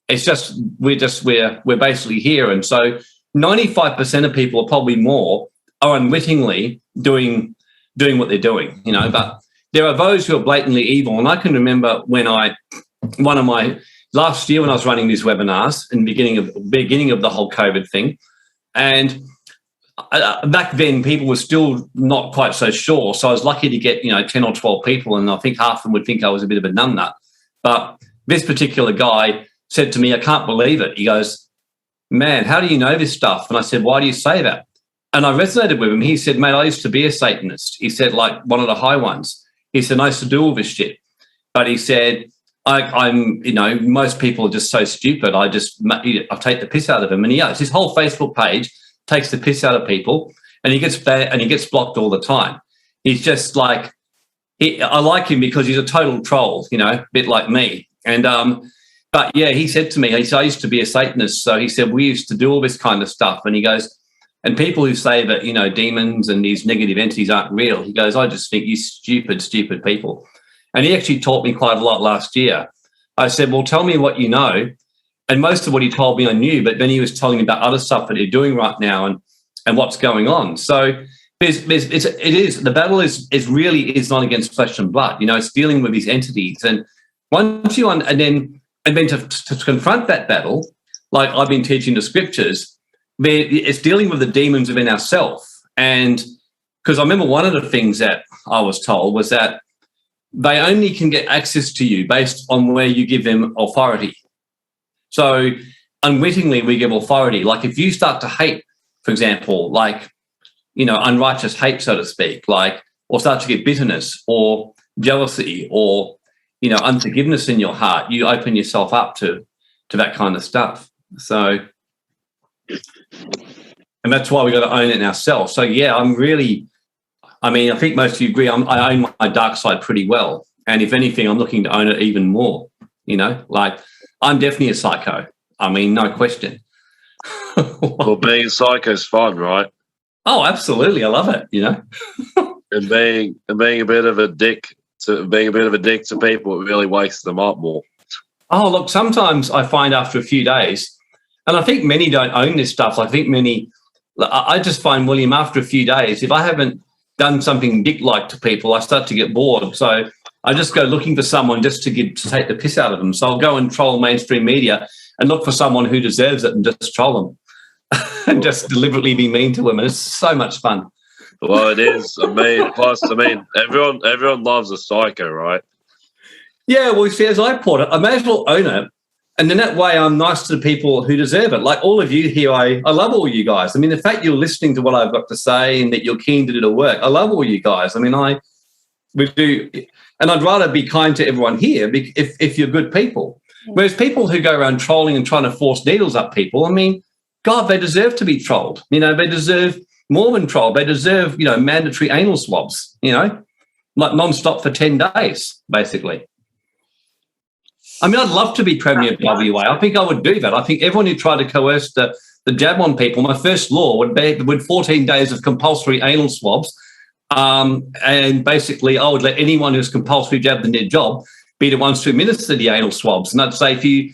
it's just, we're basically here. And so 95% of people, or probably more, are unwittingly doing what they're doing, but there are those who are blatantly evil. And I can remember when last year when I was running these webinars in the beginning of the whole COVID thing, and back then people were still not quite so sure. So I was lucky to get, 10 or 12 people, and I think half of them would think I was a bit of a numbnut. But this particular guy said to me, I can't believe it. He goes, man, how do you know this stuff? And I said, why do you say that? And I resonated with him. He said, mate, I used to be a Satanist. He said, like one of the high ones. He said, I used to do all this shit. But he said, I'm, most people are just so stupid. I take the piss out of him. And it's his whole Facebook page takes the piss out of people, and he gets blocked all the time. He's just like, I like him because he's a total troll, a bit like me. And, but yeah, he said to me, I used to be a Satanist. So he said, we used to do all this kind of stuff. And he goes, and people who say that, demons and these negative entities aren't real, he goes, I just think you stupid people. And he actually taught me quite a lot last year. I said, well, tell me what you know. And most of what he told me I knew, but then he was telling me about other stuff that he's doing right now and what's going on. So the battle is really not against flesh and blood. It's dealing with these entities. And once you and then to confront that battle, like I've been teaching the scriptures, it's dealing with the demons within ourselves. And because I remember one of the things that I was told was that they only can get access to you based on where you give them authority. So unwittingly, we give authority. Like if you start to hate, for example, like, unrighteous hate, so to speak, or start to get bitterness or jealousy or, unforgiveness in your heart, you open yourself up to that kind of stuff. So, and that's why we got to own it in ourselves. So, yeah, I think most of you agree, I own my dark side pretty well. And if anything, I'm looking to own it even more, I'm definitely a psycho. No question. Well, being a psycho is fun, right? Oh, absolutely. I love it, And being a bit of a dick to people, it really wakes them up more. Oh, look, sometimes I find after a few days, and I think many don't own this stuff. I just find, William, after a few days, if I haven't done something dick-like to people, I start to get bored. So I just go looking for someone just to take the piss out of them. So I'll go and troll mainstream media and look for someone who deserves it and just troll them and just deliberately be mean to them. And it's so much fun. Well, it is. Everyone loves a psycho, right? Yeah, well, see, as I put it, I may as well own it. And in that way, I'm nice to the people who deserve it. Like all of you here, I love all you guys. The fact you're listening to what I've got to say and that you're keen to do the work, I love all you guys. We do, and I'd rather be kind to everyone here if you're good people. Whereas people who go around trolling and trying to force needles up people, God, they deserve to be trolled. They deserve more than trolled. They deserve, mandatory anal swabs, like non-stop for 10 days, basically. I'd love to be Premier of WA. I think I would do that. I think everyone who tried to coerce the jab on people, my first law would 14 days of compulsory anal swabs And basically, I would let anyone who's compulsory jabbed in their job be the ones to administer the anal swabs. And I'd say, if you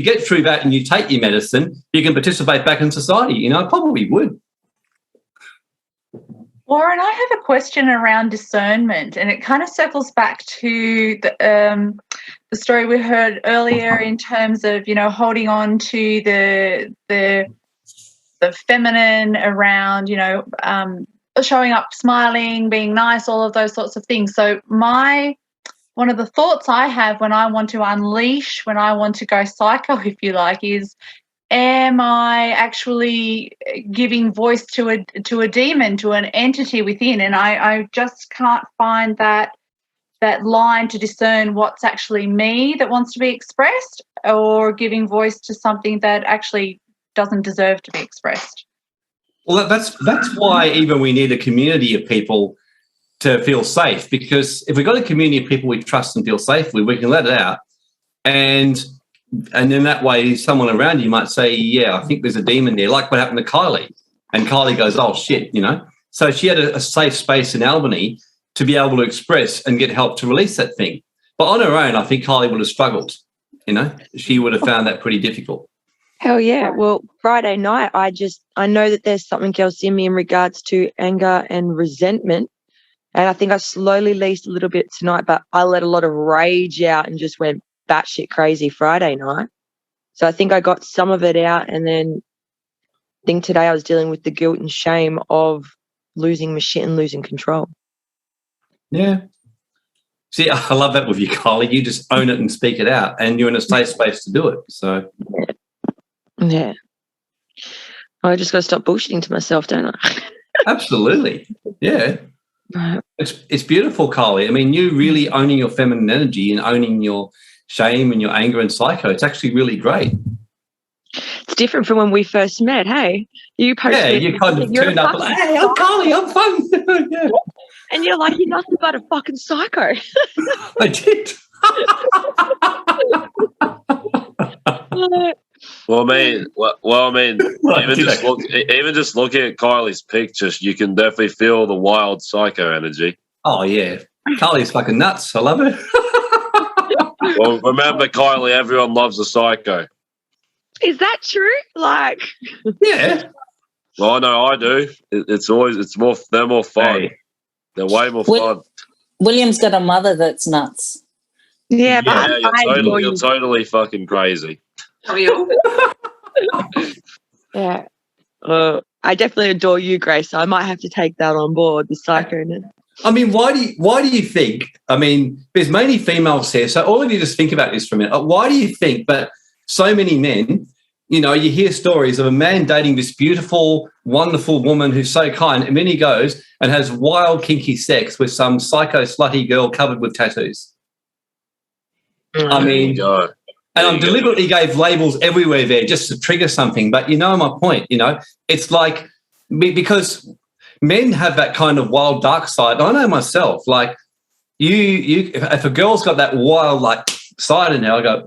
get through that and you take your medicine, you can participate back in society. You know, I probably would. Warren, I have a question around discernment, and it kind of circles back to the story we heard earlier in terms of, you know, holding on to the feminine around, you know, showing up, smiling, being nice, all of those sorts of things. So one of the thoughts I have when I want to unleash, when I want to go psycho, if you like, is, am I actually giving voice to a demon, to an entity within? And I just can't find that line to discern what's actually me that wants to be expressed, or giving voice to something that actually doesn't deserve to be expressed. Well, that's why even we need a community of people to feel safe, because if we've got a community of people we trust and feel safe with, we can let it out. And in that way, someone around you might say, yeah, I think there's a demon there, like what happened to Kylie. And Kylie goes, oh, shit, you know. So she had a safe space in Albany to be able to express and get help to release that thing. But on her own, I think Kylie would have struggled, you know. She would have found that pretty difficult. Hell yeah. Well, Friday night, I know that there's something else in me in regards to anger and resentment. And I think I slowly released a little bit tonight, but I let a lot of rage out and just went batshit crazy Friday night. So I think I got some of it out, and then I think today I was dealing with the guilt and shame of losing my shit and losing control. Yeah. See, I love that with you, Kylie. You just own it and speak it out, and you're in a safe space to do it. So yeah. I just got to stop bullshitting to myself, don't I? Absolutely. Yeah. Right. It's beautiful, Kylie. I mean, you really owning your feminine energy and owning your shame and your anger and psycho. It's actually really great. It's different from when we first met. Hey, you posted. Yeah, you kind of turned up like, hey, I'm Kylie, I'm fun. Yeah. And you're like, you're nothing but a fucking psycho. I did. Well, I mean, even just looking at Kylie's pictures, you can definitely feel the wild psycho energy. Oh yeah, Kylie's fucking nuts. I love her. Well, remember, Kylie, everyone loves a psycho. Is that true? Like, yeah. Well, I know I do. They're more fun. Hey. They're way more fun. William's got a mother that's nuts. Yeah, you're totally fucking crazy. Yeah. I definitely adore you, Grace. So I might have to take that on board, the psycho-ness. I mean, why do you think? I mean, there's mainly females here, so all of you just think about this for a minute. Why do you think that so many men, you know, you hear stories of a man dating this beautiful, wonderful woman who's so kind, and then he goes and has wild, kinky sex with some psycho, slutty girl covered with tattoos? I mean, and I deliberately gave labels everywhere there just to trigger something, but you know my point, you know? It's like, because men have that kind of wild, dark side. I know myself, like, if a girl's got that wild, like, side in there, I go,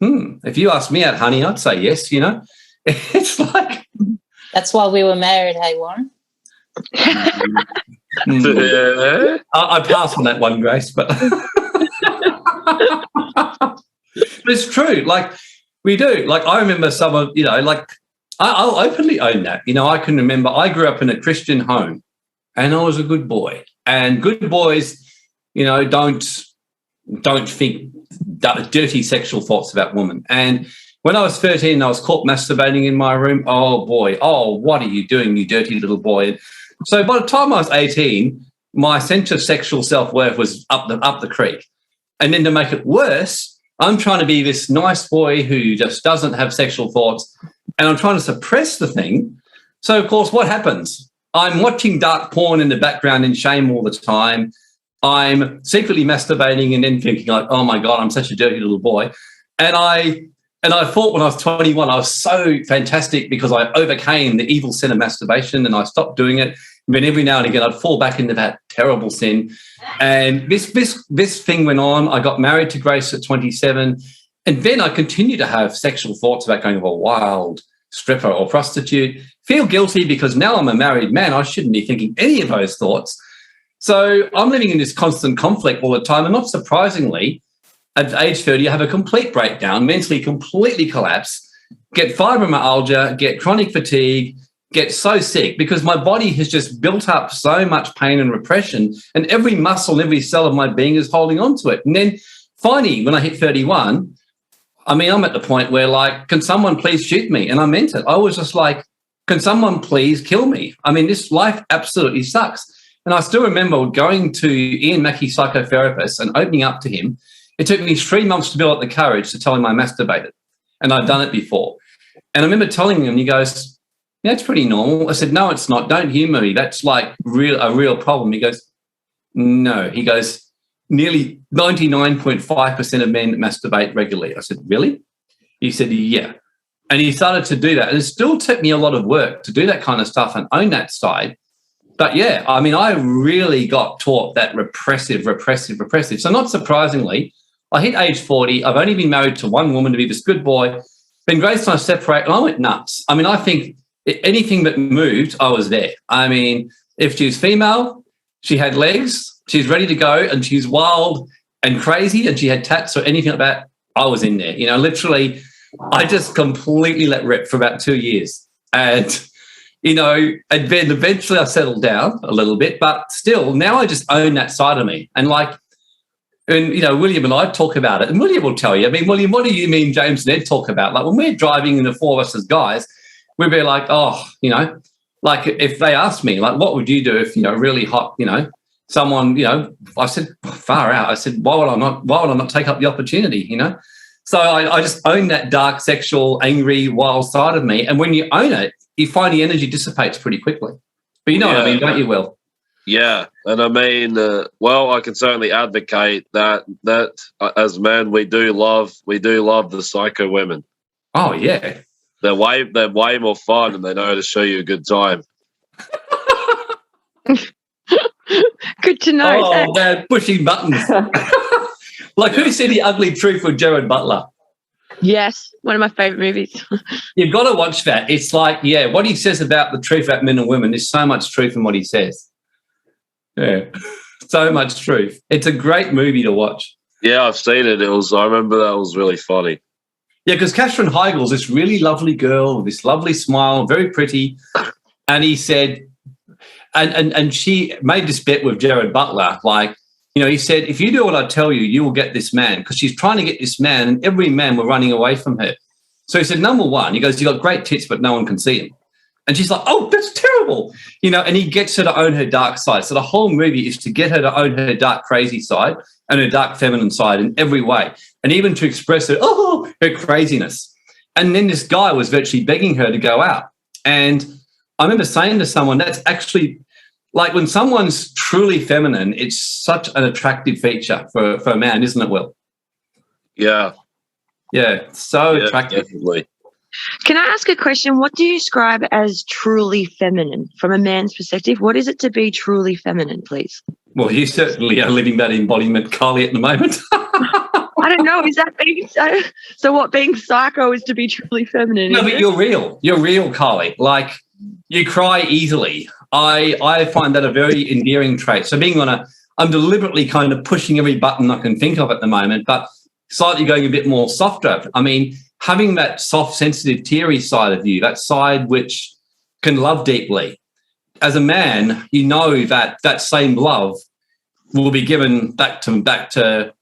ooh, if you ask me out, honey, I'd say yes, you know? It's like... That's why we were married, hey, Warren? I pass on that one, Grace, but... But it's true. Like, we do. Like, I remember some of, you know, like, I'll openly own that. You know, I can remember I grew up in a Christian home and I was a good boy. And good boys, you know, don't think dirty sexual thoughts about women. And when I was 13, I was caught masturbating in my room. Oh, boy. Oh, what are you doing, you dirty little boy? So by the time I was 18, my sense of sexual self-worth was up the creek. And then to make it worse, I'm trying to be this nice boy who just doesn't have sexual thoughts, and I'm trying to suppress the thing. So, of course, what happens? I'm watching dark porn in the background in shame all the time. I'm secretly masturbating and then thinking, like, oh, my God, I'm such a dirty little boy. And I thought when I was 21, I was so fantastic because I overcame the evil sin of masturbation and I stopped doing it. And then every now and again, I'd fall back into that terrible sin. And this thing went on. I got married to Grace at 27. And then I continued to have sexual thoughts about going, oh, wild, stripper or prostitute, feel guilty because now I'm a married man. I shouldn't be thinking any of those thoughts. So I'm living in this constant conflict all the time. And not surprisingly, at age 30, I have a complete breakdown, mentally completely collapse, get fibromyalgia, get chronic fatigue, get so sick because my body has just built up so much pain and repression, and every muscle and every cell of my being is holding on to it. And then finally, when I hit 31, I mean, I'm at the point where, like, can someone please shoot me? And I meant it. I was just like, can someone please kill me? I mean, this life absolutely sucks. And I still remember going to Ian Mackey's psychotherapist and opening up to him. It took me 3 months to build up the courage to tell him I masturbated, and I'd done it before. And I remember telling him, he goes, yeah, it's pretty normal. I said, no, it's not. Don't humour me. That's like a real problem. He goes, no. He goes, nearly 99.5% of men masturbate regularly. I said, really? He said, yeah. And he started to do that. And it still took me a lot of work to do that kind of stuff and own that side. But yeah, I mean, I really got taught that repressive. So not surprisingly, I hit age 40. I've only been married to one woman to be this good boy. Then Grace and I separate, and I went nuts. I mean, I think anything that moved, I was there. I mean, if she was female, she had legs, she's ready to go, and she's wild and crazy, and she had tats or anything like that, I was in there. You know, literally, I just completely let rip for about 2 years. And, you know, and then eventually I settled down a little bit, but still, now I just own that side of me. And like, and, you know, William and I talk about it, and William will tell you. I mean, William, what do you mean James and Ed talk about? Like, when we're driving in the four of us as guys, we'd be like, oh, you know, like if they asked me, like, what would you do if, you know, really hot, you know, someone, you know, I said, far out. I said, why would I not take up the opportunity, you know? So I just own that dark, sexual, angry, wild side of me. And when you own it, you find the energy dissipates pretty quickly. But you know what I mean, don't you, Will? Yeah, and I mean, well, I can certainly advocate that as men, we do love the psycho women. Oh yeah, they're way more fun, and they know how to show you a good time. Good to know. Oh, they're pushing buttons. Like, who said The Ugly Truth with Gerard Butler? Yes, one of my favourite movies. You've got to watch that. It's like, yeah, what he says about the truth about men and women, there's so much truth in what he says. Yeah, so much truth. It's a great movie to watch. Yeah, I've seen it. I remember that was really funny. Yeah, because Katherine Heigl's this really lovely girl with this lovely smile, very pretty. And he said, and she made this bet with Gerard Butler, like, you know, he said, if you do what I tell you, you will get this man, because she's trying to get this man, and every man were running away from her. So he said, number one, he goes, you got great tits, but no one can see them. And she's like, oh, that's terrible. You know, and he gets her to own her dark side. So the whole movie is to get her to own her dark, crazy side and her dark feminine side in every way, and even to express her craziness. And then this guy was virtually begging her to go out. And I remember saying to someone, that's actually, like, when someone's truly feminine, it's such an attractive feature for a man, isn't it, Will? Yeah. Yeah, so attractive. Definitely. Can I ask a question? What do you describe as truly feminine from a man's perspective? What is it to be truly feminine, please? Well, you certainly are living that embodiment, Kylie, at the moment. I don't know. Is that being so? So what, being psycho is to be truly feminine? No, but you're real. You're real, Kylie. Like, you cry easily. I find that a very endearing trait. So I'm deliberately kind of pushing every button I can think of at the moment, but slightly going a bit more softer. I mean, having that soft, sensitive, teary side of you, that side which can love deeply. As a man, you know that same love will be given back to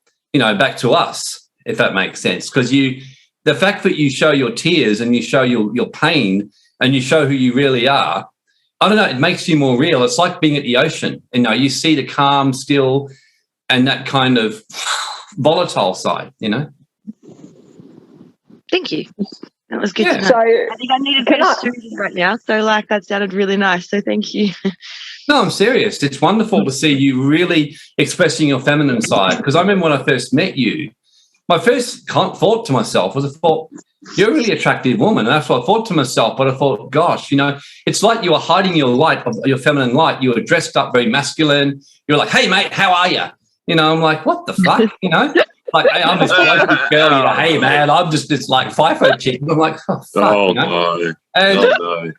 us, if that makes sense. Because the fact that you show your tears and you show your pain and you show who you really are, I don't know, it makes you more real. It's like being at the ocean. You know, you see the calm, still, and that kind of volatile side, you know. Thank you. That was good to know. So, I think I need a bit of soothing right now. So, like, that sounded really nice. So thank you. No, I'm serious. It's wonderful to see you really expressing your feminine side. Because I remember when I first met you, my first thought to myself was, I thought, you're a really attractive woman. And that's what I thought to myself. But I thought, gosh, you know, it's like you were hiding your light, of your feminine light. You were dressed up very masculine. You're like, hey, mate, how are you? You know, I'm like, what the fuck, you know? Like, hey, I'm this bloke girl, you know, hey, man, I'm just this, like, FIFO chick. I'm like, oh, fuck, Oh, you know? no. And, Oh,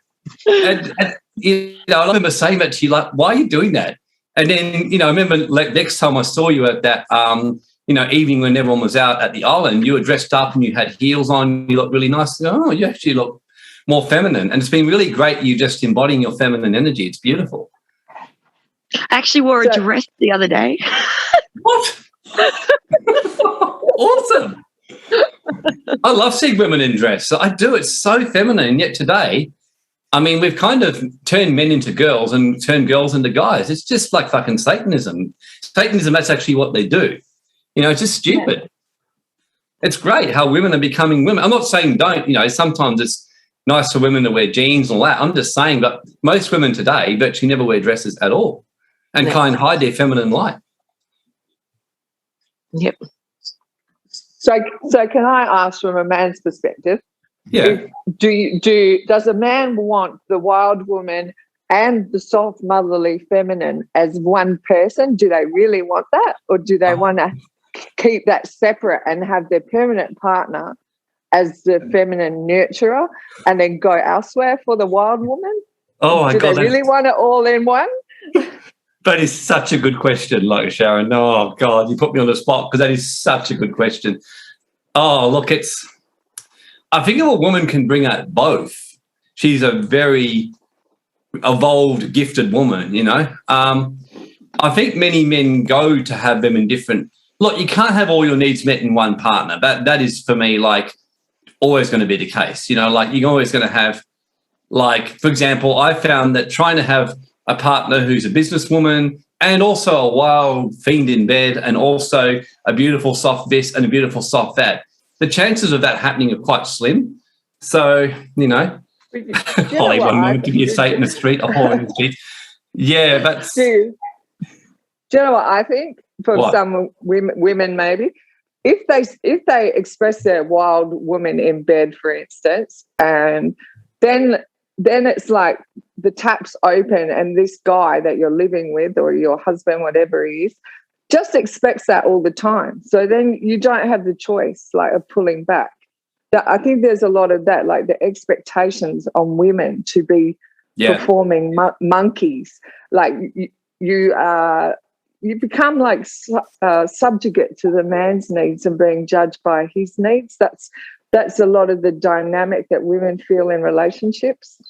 no. and, you know, I remember saying that to you, like, why are you doing that? And then, you know, I remember next time I saw you at that, you know, evening when everyone was out at the island, you were dressed up and you had heels on, you looked really nice. Oh, you actually look more feminine. And it's been really great, you just embodying your feminine energy. It's beautiful. I actually wore a dress the other day. What? Awesome. I love seeing women in dress. I do. It's so feminine. And yet today, I mean, we've kind of turned men into girls and turned girls into guys. It's just like fucking Satanism. Satanism, that's actually what they do. You know, it's just stupid. Yeah. It's great how women are becoming women. I'm not saying don't, you know, sometimes it's nice for women to wear jeans and all that. I'm just saying that most women today virtually never wear dresses at all and kind of hide their feminine light. Yep. So can I ask from a man's perspective? Yeah. Does a man want the wild woman and the soft motherly feminine as one person? Do they really want that, or do they want to keep that separate and have their permanent partner as the feminine nurturer and then go elsewhere for the wild woman? Oh my God! Do they really want it all in one? That is such a good question, like Sharon. Oh God, you put me on the spot because that is such a good question. Oh, look, I think if a woman can bring out both, she's a very evolved, gifted woman, you know. I think many men go to have them in different. Look, you can't have all your needs met in one partner. That is, for me, like always going to be the case. You know, like you're always going to have, like, for example, I found that trying to have a partner who's a businesswoman and also a wild fiend in bed and also a beautiful soft this and a beautiful soft that, the chances of that happening are quite slim. So, you know, Holly, one moment to be a Satanist street, a whore in the street. Yeah, that's... Do you know what I think? For some women maybe, if they express their wild woman in bed, for instance, and then it's like the tap's open and this guy that you're living with or your husband, whatever he is, just expects that all the time. So then you don't have the choice, like, of pulling back. I think there's a lot of that, like the expectations on women to be performing monkeys. Like you become like subjugate to the man's needs and being judged by his needs. That's a lot of the dynamic that women feel in relationships.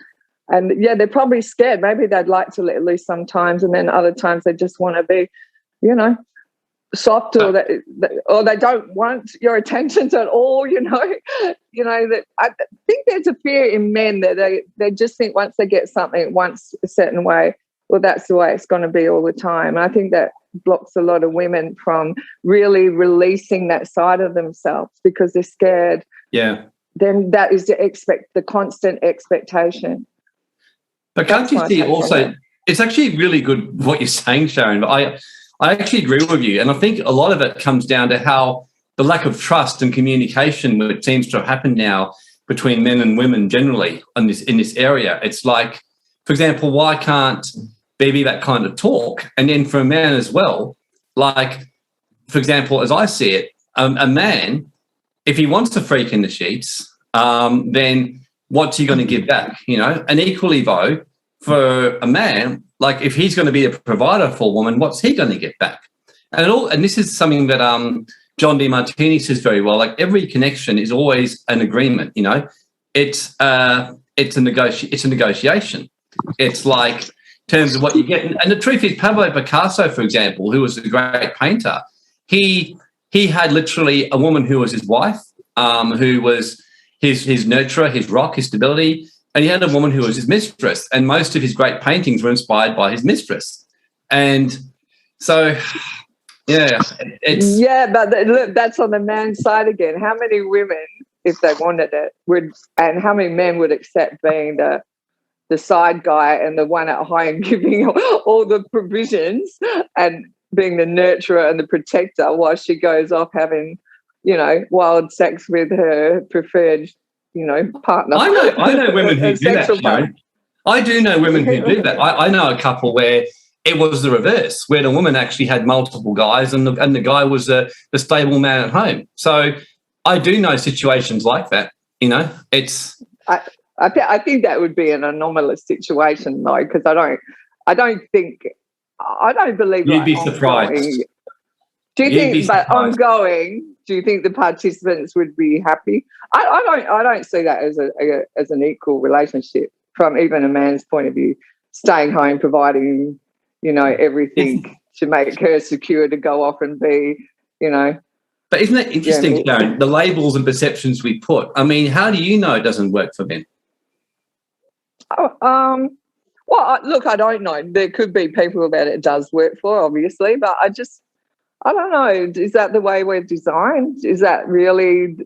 And yeah, they're probably scared. Maybe they'd like to let loose sometimes, and then other times they just want to be, you know, soft, or they don't want your attentions at all. You know, that I think there's a fear in men that they just think once they get something once a certain way, well, that's the way it's going to be all the time. And I think that blocks a lot of women from really releasing that side of themselves because they're scared. Yeah. Then that is the constant expectation. But can't you see also, it's actually really good what you're saying, Sharon, but I actually agree with you. And I think a lot of it comes down to how the lack of trust and communication which seems to have happened now between men and women generally in this area. It's like, for example, why can't there be that kind of talk? And then for a man as well, like, for example, as I see it, a man, if he wants to freak in the sheets, then what's he going to give back, you know? And equally, though, for a man, like if he's going to be a provider for a woman, what's he going to get back? And this is something that John DeMartini says very well, like every connection is always an agreement, you know? It's a negotiation. It's like in terms of what you get. And the truth is, Pablo Picasso, for example, who was a great painter, he had literally a woman who was his wife, who was his nurturer, his rock, his stability, and he had a woman who was his mistress. And most of his great paintings were inspired by his mistress. And so, yeah, it's... Yeah, but look, that's on the man's side again. How many women, if they wanted it, and how many men would accept being the side guy and the one at home giving all the provisions and being the nurturer and the protector while she goes off having, you know, wild sex with her preferred, you know, partner. I know women who do that, Sharon. I do know women who do that. I know a couple where it was the reverse, where the woman actually had multiple guys and the guy was the stable man at home. So I do know situations like that, you know. It's I think that would be an anomalous situation, though, because I don't believe you'd be ongoing. surprised. Do you think the participants would be happy? I don't see that as an equal relationship from even a man's point of view. Staying home, providing, you know, everything to make her secure to go off and be, you know. But isn't that interesting, Sharon, the labels and perceptions we put? I mean, how do you know it doesn't work for men? Well, look, I don't know. There could be people that it does work for, obviously, but I don't know. Is that the way we're designed? Is that really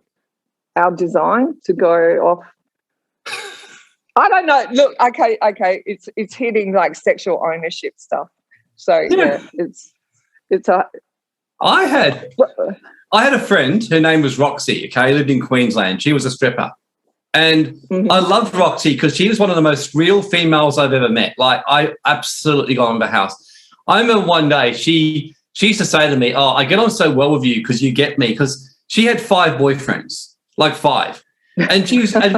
our design to go off? I don't know. Look, okay. It's hitting like sexual ownership stuff. So yeah it's I had a friend. Her name was Roxy. Okay, lived in Queensland. She was a stripper. And I loved Roxy because she was one of the most real females I've ever met. Like, I absolutely got on the house. I remember one day she used to say to me, "Oh, I get on so well with you because you get me." Because she had 5 boyfriends, like 5. And she was, and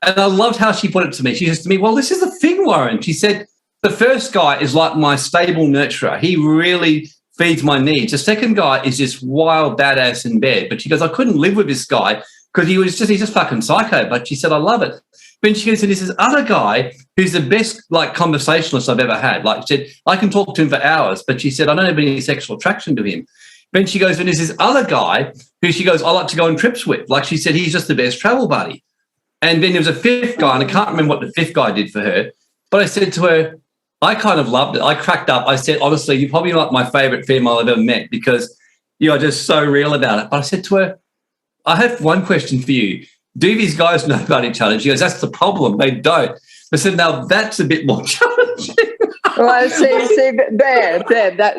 I loved how she put it to me. She says to me, "Well, this is the thing, Warren." She said, "The first guy is like my stable nurturer. He really feeds my needs. The second guy is just wild badass in bed." But she goes, "I couldn't live with this guy because he's just fucking psycho." But she said, "I love it." Then she goes, "And there's this other guy who's the best like conversationalist I've ever had." Like she said, "I can talk to him for hours," but she said, "I don't have any sexual attraction to him." Then she goes, "And there's this other guy who," she goes, "I like to go on trips with." Like she said, "He's just the best travel buddy." And then there was a 5th guy, and I can't remember what the 5th guy did for her. But I said to her, I kind of loved it. I cracked up. I said, "Honestly, you're probably like my favourite female I've ever met because you are just so real about it." But I said to her, "I have one question for you. Do these guys know about each other?" She goes, "That's the problem. They don't." I said, "Now that's a bit more challenging." Well, see, there, that's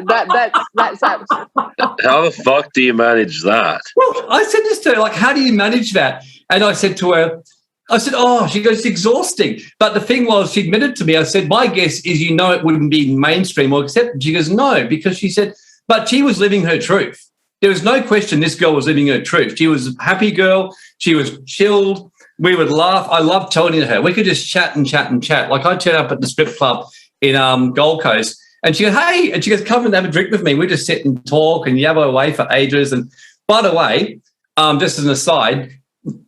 How the fuck do you manage that? Well, I said this to her, like, how do you manage that? And I said to her, "Oh," she goes, "It's exhausting." But the thing was, she admitted to me, I said, "My guess is you know it wouldn't be mainstream or accepted." She goes, "No," because she said, but she was living her truth. There was no question this girl was living her truth. She was a happy girl. She was chilled. We would laugh. I loved talking to her. We could just chat and chat and chat. Like, I'd turn up at the strip club in Gold Coast and she goes, "Hey," and she goes, "Come and have a drink with me." We just sit and talk and yabber away for ages. And by the way, just as an aside,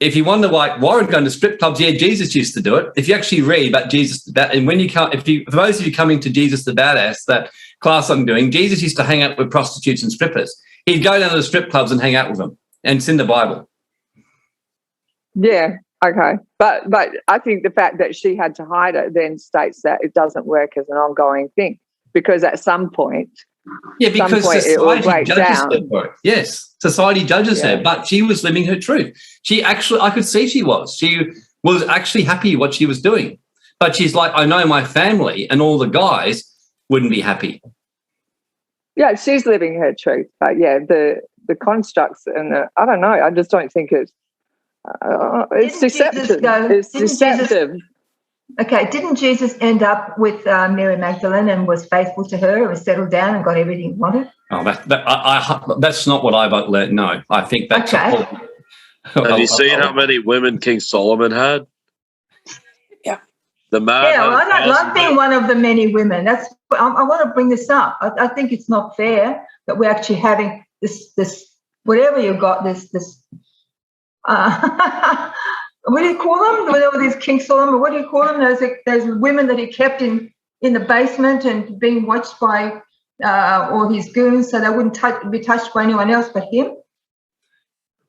if you wonder why Warren going to strip clubs, yeah, Jesus used to do it. If you actually read about Jesus, and when you come, for those of you coming to Jesus the Badass, that class I'm doing, Jesus used to hang out with prostitutes and strippers. He'd go down to the strip clubs and hang out with them, and it's in the Bible. Yeah, okay. But I think the fact that she had to hide it then states that it doesn't work as an ongoing thing because at some point, because society judges her for it. Yes, society judges Yeah. her, but she was living her truth. She actually, I could see she was actually happy what she was doing. But she's like, "I know my family and all the guys wouldn't be happy." Yeah, she's living her truth. But yeah, the constructs and I don't know. I just don't think it's deceptive. It's deceptive. Didn't Jesus end up with Mary Magdalene and was faithful to her and was settled down and got everything he wanted? Oh, that's not what I've learned. No, I think that's Okay. Have you seen how many women King Solomon had? Yeah. The man. Yeah, well, I don't like being one of the many women. I want to bring this up. I think it's not fair that we're actually having this whatever you've got, this what do you call them? Whatever these King Solomon, what do you call them? Those women that he kept in the basement and being watched by all his goons so they wouldn't be touched by anyone else but him.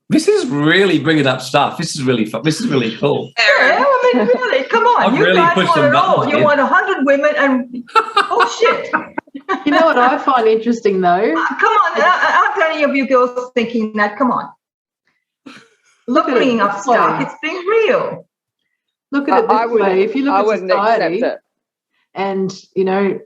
This is really bringing up stuff. This is really fun. This is really cool. Yeah, I mean, really, come on. I've You really guys pushed want them it all. buttons, You yeah. want 100 women and bullshit. You know what I find interesting though? Come on, aren't any of you girls thinking that? Come on. Look, bringing up stuff. It's being real. Look at it this way. If you look at society, accept it. and you know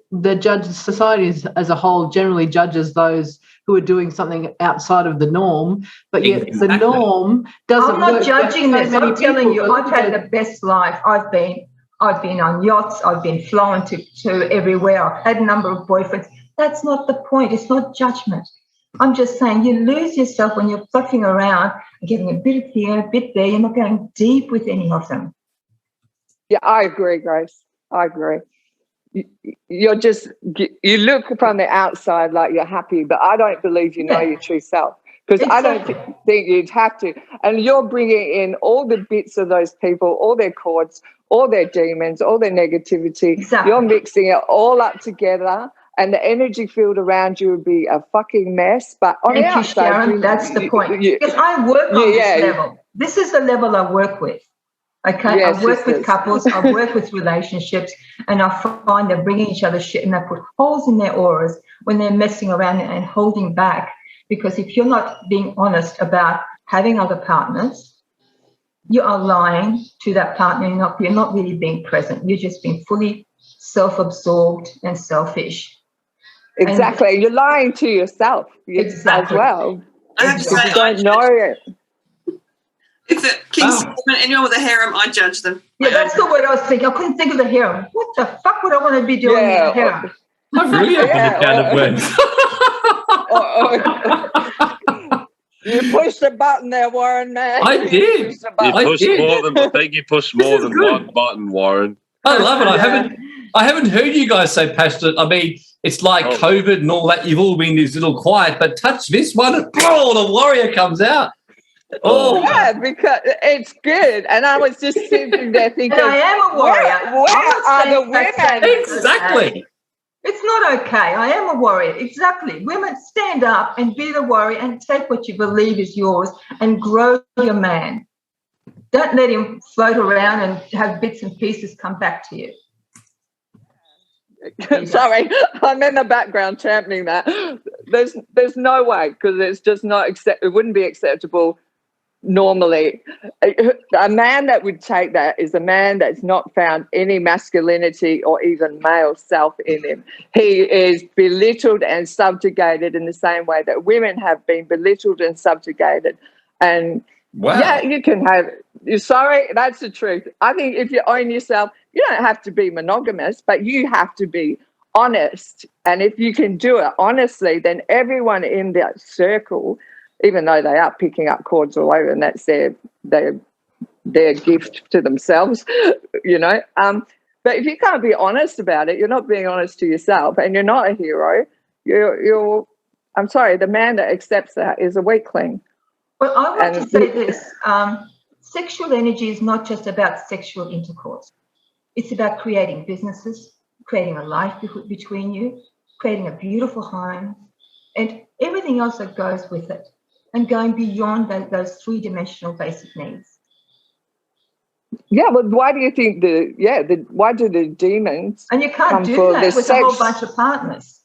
society as a whole generally judges those who are doing something outside of the norm, but yet the norm doesn't. I'm not work. judging So this. many I'm telling people you, I've had the best life. I've been I've been on yachts. I've been flown to everywhere. I've had a number of boyfriends. That's not the point. It's not judgment. I'm just saying you lose yourself when you're fluffing around, getting a bit here, a bit there. You're not going deep with any of them. Yeah, I agree, Grace. I agree. You look from the outside like you're happy, but I don't believe you know your true self, because Exactly. I don't think you'd have to. And you're bringing in all the bits of those people, all their cords, all their demons, all their negativity. Exactly. You're mixing it all up together, and the energy field around you would be a fucking mess. But on the Thank you, outside, Sharon. That's the point. Because I work on this level. This is the level I work with. Okay, Yes, I work with sisters. couples, I work with relationships, and I find they're bringing each other shit, and they put holes in their auras when they're messing around and holding back. Because if you're not being honest about having other partners, you are lying to that partner. You're not really being present. You're just being fully self-absorbed and selfish. Exactly. And you're lying to yourself Exactly. as well. I have to say, You don't know it. If the king's anyone with a harem, I judge them. Yeah, that's the word I was thinking. I couldn't think of the harem. What the fuck would I want to be doing in the harem? I've really opened a can of worms. You pushed the button there, Warren, man. I did. I think you pushed more than one button, Warren. I love it. I haven't heard you guys so passionate. I mean, it's like COVID and all that. You've all been this little quiet, but touch this one and the warrior comes out. Oh yeah, because it's good. And I was just sitting there thinking, and I am a warrior. Where are the women? Exactly. It's not okay. I am a warrior. Exactly. Women, stand up and be the warrior and take what you believe is yours and grow your man. Don't let him float around and have bits and pieces come back to you. Sorry, I'm in the background championing that. There's no way, because it's just not it wouldn't be acceptable normally. A man that would take that is a man that's not found any masculinity or even male self in him. He is belittled and subjugated in the same way that women have been belittled and subjugated. And yeah, you can have. Sorry, that's the truth. I think if you own yourself, you don't have to be monogamous, but you have to be honest. And if you can do it honestly, then everyone in that circle, even though they are picking up cords all over, and that's their gift to themselves, you know. But if you can't be honest about it, you're not being honest to yourself, and you're not a hero. You're. I'm sorry, the man that accepts that is a weakling. Well, I want to say this. Sexual energy is not just about sexual intercourse. It's about creating businesses, creating a life between you, creating a beautiful home, and everything else that goes with it, and going beyond those three-dimensional basic needs. Yeah, well, why do you think why do the demons and you can't come do for that with a whole sex? bunch of partners?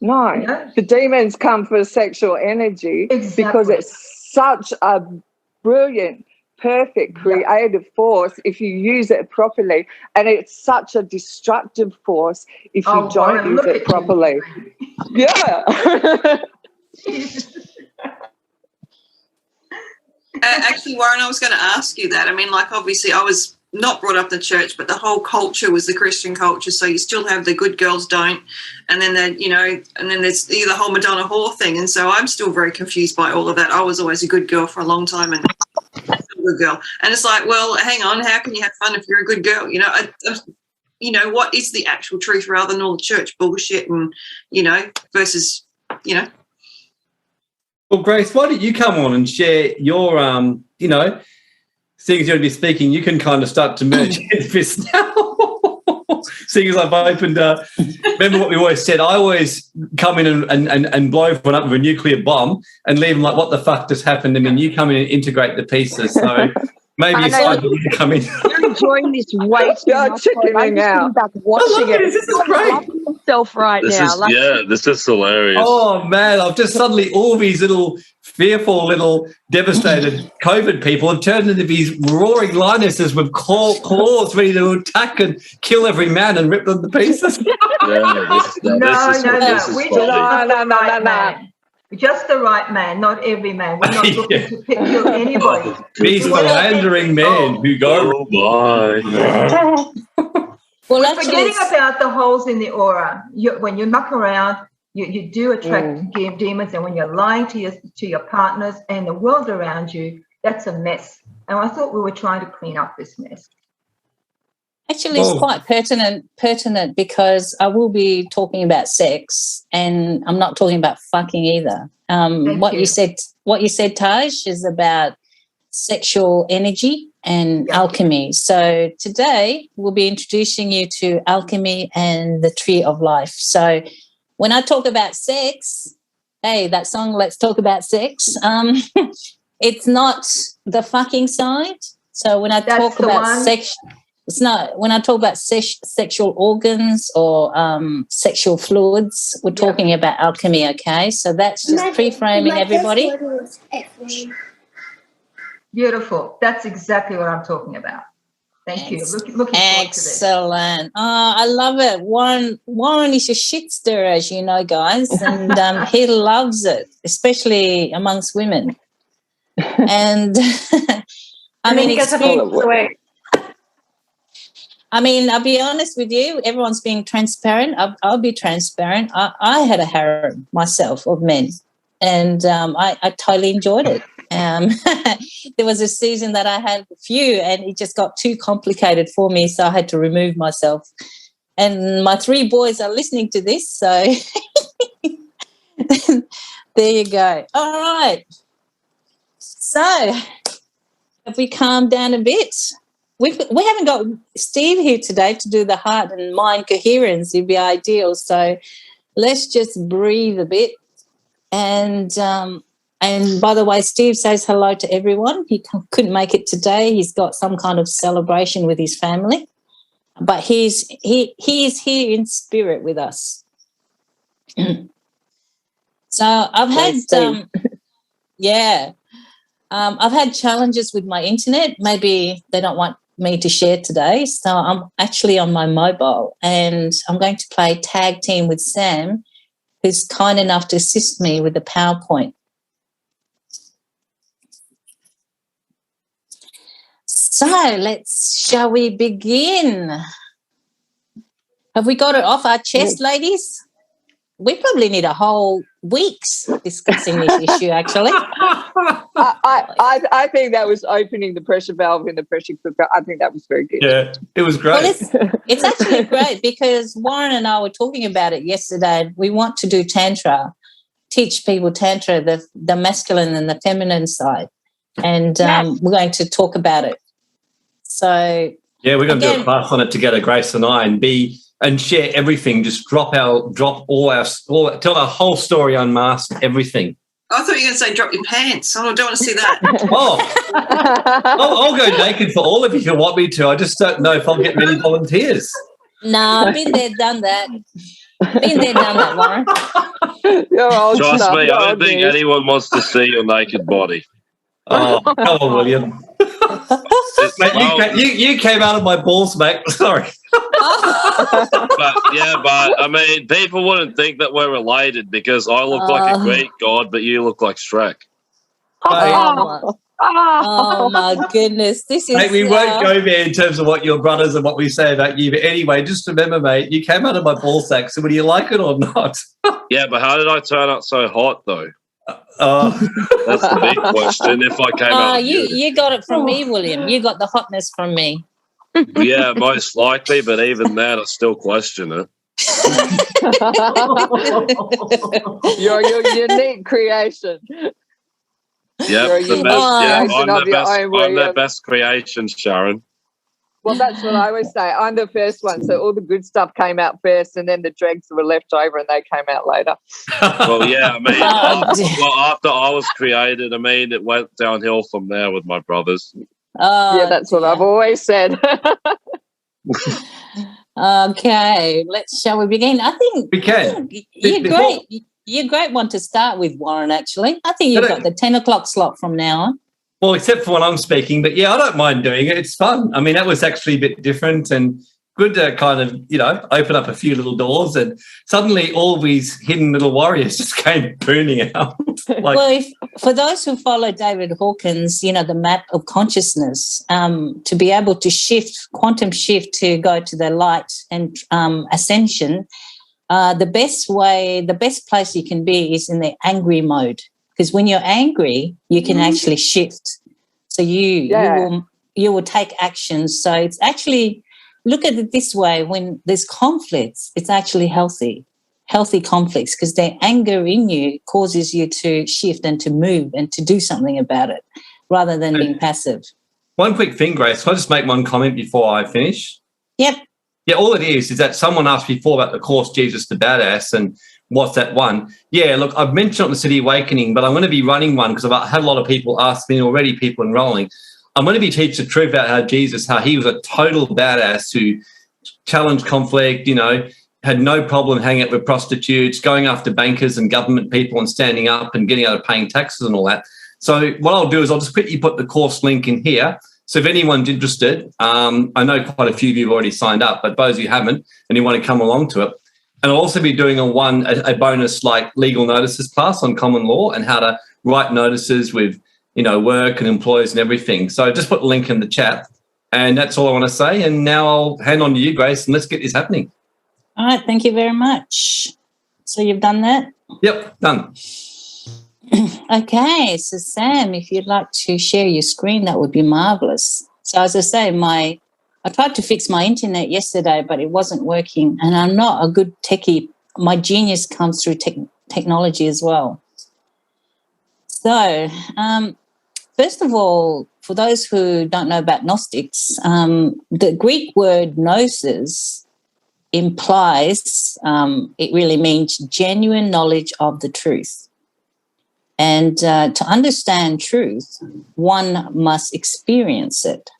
No, You know? the demons come for sexual energy because it's such a brilliant, perfect, creative force if you use it properly, and it's such a destructive force if you don't use it properly. Yeah. Actually, Warren, I was going to ask you that. I mean, like, obviously, I was not brought up in the church, but the whole culture was the Christian culture. So you still have the good girls don't, and then and then there's the whole Madonna whore thing. And so I'm still very confused by all of that. I was always a good girl for a long time, and I'm still a good girl. And it's like, well, hang on, how can you have fun if you're a good girl? You know, what is the actual truth rather than all the church bullshit and versus. Well, Grace, why don't you come on and share your, seeing as you're going to be speaking, you can kind of start to merge into this now. Seeing as I've opened, remember what we always said, I always come in and blow everyone up with a nuclear bomb and leave them like, what the fuck just happened? I mean, you come in and integrate the pieces. So maybe it's time for you to come in. You're enjoying this way too much. I'm just sitting back watching it. This is great. Myself right now. This is hilarious. Oh man, I've just suddenly all these little fearful, little devastated COVID people have turned into these roaring lionesses with claws ready to attack and kill every man and rip them to pieces. No. Just the right man, not every man. We're not looking to kill anybody. These philandering men who go. Oh, bye. Well, We're actually, forgetting about the holes in the aura. When you muck around, you do attract demons, and when you're lying to your partners and the world around you, that's a mess. And I thought we were trying to clean up this mess. actually, it's quite pertinent because I will be talking about sex, and I'm not talking about fucking either. What you said, Taj, is about sexual energy and alchemy. So today we'll be introducing you to alchemy and the tree of life. So when I talk about sex, hey, that song, Let's Talk About Sex, it's not the fucking side. So when I talk about sex, it's not, when I talk about sexual organs or sexual fluids, we're talking about alchemy, okay? So that's just pre-framing everybody. Beautiful. That's exactly what I'm talking about. Thank you. Looking forward to this. Excellent. Oh, I love it. Warren is a shit stirrer, as you know, guys, and he loves it, especially amongst women. And I mean, I'll be honest with you. Everyone's being transparent. I'll be transparent. I had a harem myself of men, and I totally enjoyed it. There was a season that I had a few, and it just got too complicated for me, so I had to remove myself. And my 3 boys are listening to this, so there you go. All right. So, if we calm down a bit, we haven't got Steve here today to do the heart and mind coherence. It'd be ideal. So, let's just breathe a bit. And by the way, Steve says hello to everyone. He couldn't make it today. He's got some kind of celebration with his family, but he is here in spirit with us. So I've had I've had challenges with my internet. Maybe they don't want me to share today. So I'm actually on my mobile, and I'm going to play tag team with Sam, who's kind enough to assist me with the PowerPoint. So shall we begin? Have we got it off our chest, ladies? We probably need a whole week's discussing this issue, actually. I think that was opening the pressure valve in the pressure cooker. I think that was very good. Yeah, it was great. Well, it's actually great because Warren and I were talking about it yesterday. We want to do Tantra, teach people Tantra, the masculine and the feminine side. And we're going to talk about it. So yeah, we're going to do a class on it together, Grace and I, and share everything. Just drop all tell our whole story, unmask everything. I thought you were going to say drop your pants. I don't want to see that. I'll go naked for all of you if you want me to. I just don't know if I'll get many volunteers. No, been there, done that. Warren. Trust me, I don't think anyone wants to see your naked body. Oh, come on, William. Mate, you came out of my balls, mate. Sorry. but I mean, people wouldn't think that we're related because I look like a Greek god, but you look like Shrek. Oh my goodness. This is mate, we won't go there in terms of what your brothers and what we say about you. But anyway, just remember, mate, you came out of my ball sack, so whether you like it or not. Yeah, but how did I turn out so hot though? That's the big question. If I came out, you got it from me, William. You got the hotness from me. Yeah, most likely, but even that, I still question it. You're your unique creation. Yeah, I'm the best creation, Sharon. Well, that's what I always say. I'm the first one, so all the good stuff came out first, and then the dregs were left over, and they came out later. Well, yeah, I mean, after I was created, I mean, it went downhill from there with my brothers. Yeah, that's what I've always said. Okay, shall we begin? I think we can. You're a great one to start with, Warren, actually. I think you've got the 10 o'clock slot from now on. Well, except for when I'm speaking, but yeah, I don't mind doing it. It's fun. I mean, that was actually a bit different and good to kind of, open up a few little doors, and suddenly all these hidden little warriors just came booning out. Well, for those who follow David Hawkins, you know, the map of consciousness, to be able to shift, quantum shift, to go to the light and ascension, the best place you can be is in the angry mode. Because when you're angry, you can actually shift. So you will take action. So it's actually, look at it this way, when there's conflicts, it's actually healthy conflicts, because the anger in you causes you to shift and to move and to do something about it rather than being passive. One quick thing, Grace, can I just make one comment before I finish? Yep. Yeah, all it is that someone asked before about the course Jesus the Badass and what's that one. Yeah, look, I've mentioned on the City Awakening, but I'm going to be running one because I've had a lot of people ask me already, people enrolling. I'm going to be teaching the truth about how he was a total badass who challenged conflict, you know, had no problem hanging out with prostitutes, going after bankers and government people and standing up and getting out of paying taxes and all that. So what I'll do is I'll just quickly put the course link in here. So if anyone's interested, I know quite a few of you have already signed up, but those who haven't and you want to come along to it, and I'll also be doing a bonus like legal notices class on common law and how to write notices with, you know, work and employers and everything. So just put the link in the chat, and that's all I want to say. And now I'll hand on to you, Grace, and let's get this happening. All right, thank you very much. So you've done that? Yep, done. Okay, so Sam, if you'd like to share your screen, that would be marvellous. So as I say, I tried to fix my internet yesterday, but it wasn't working, and I'm not a good techie. My genius comes through technology as well. So first of all, for those who don't know about Gnostics, the Greek word gnosis implies, it really means genuine knowledge of the truth. And to understand truth, one must experience it.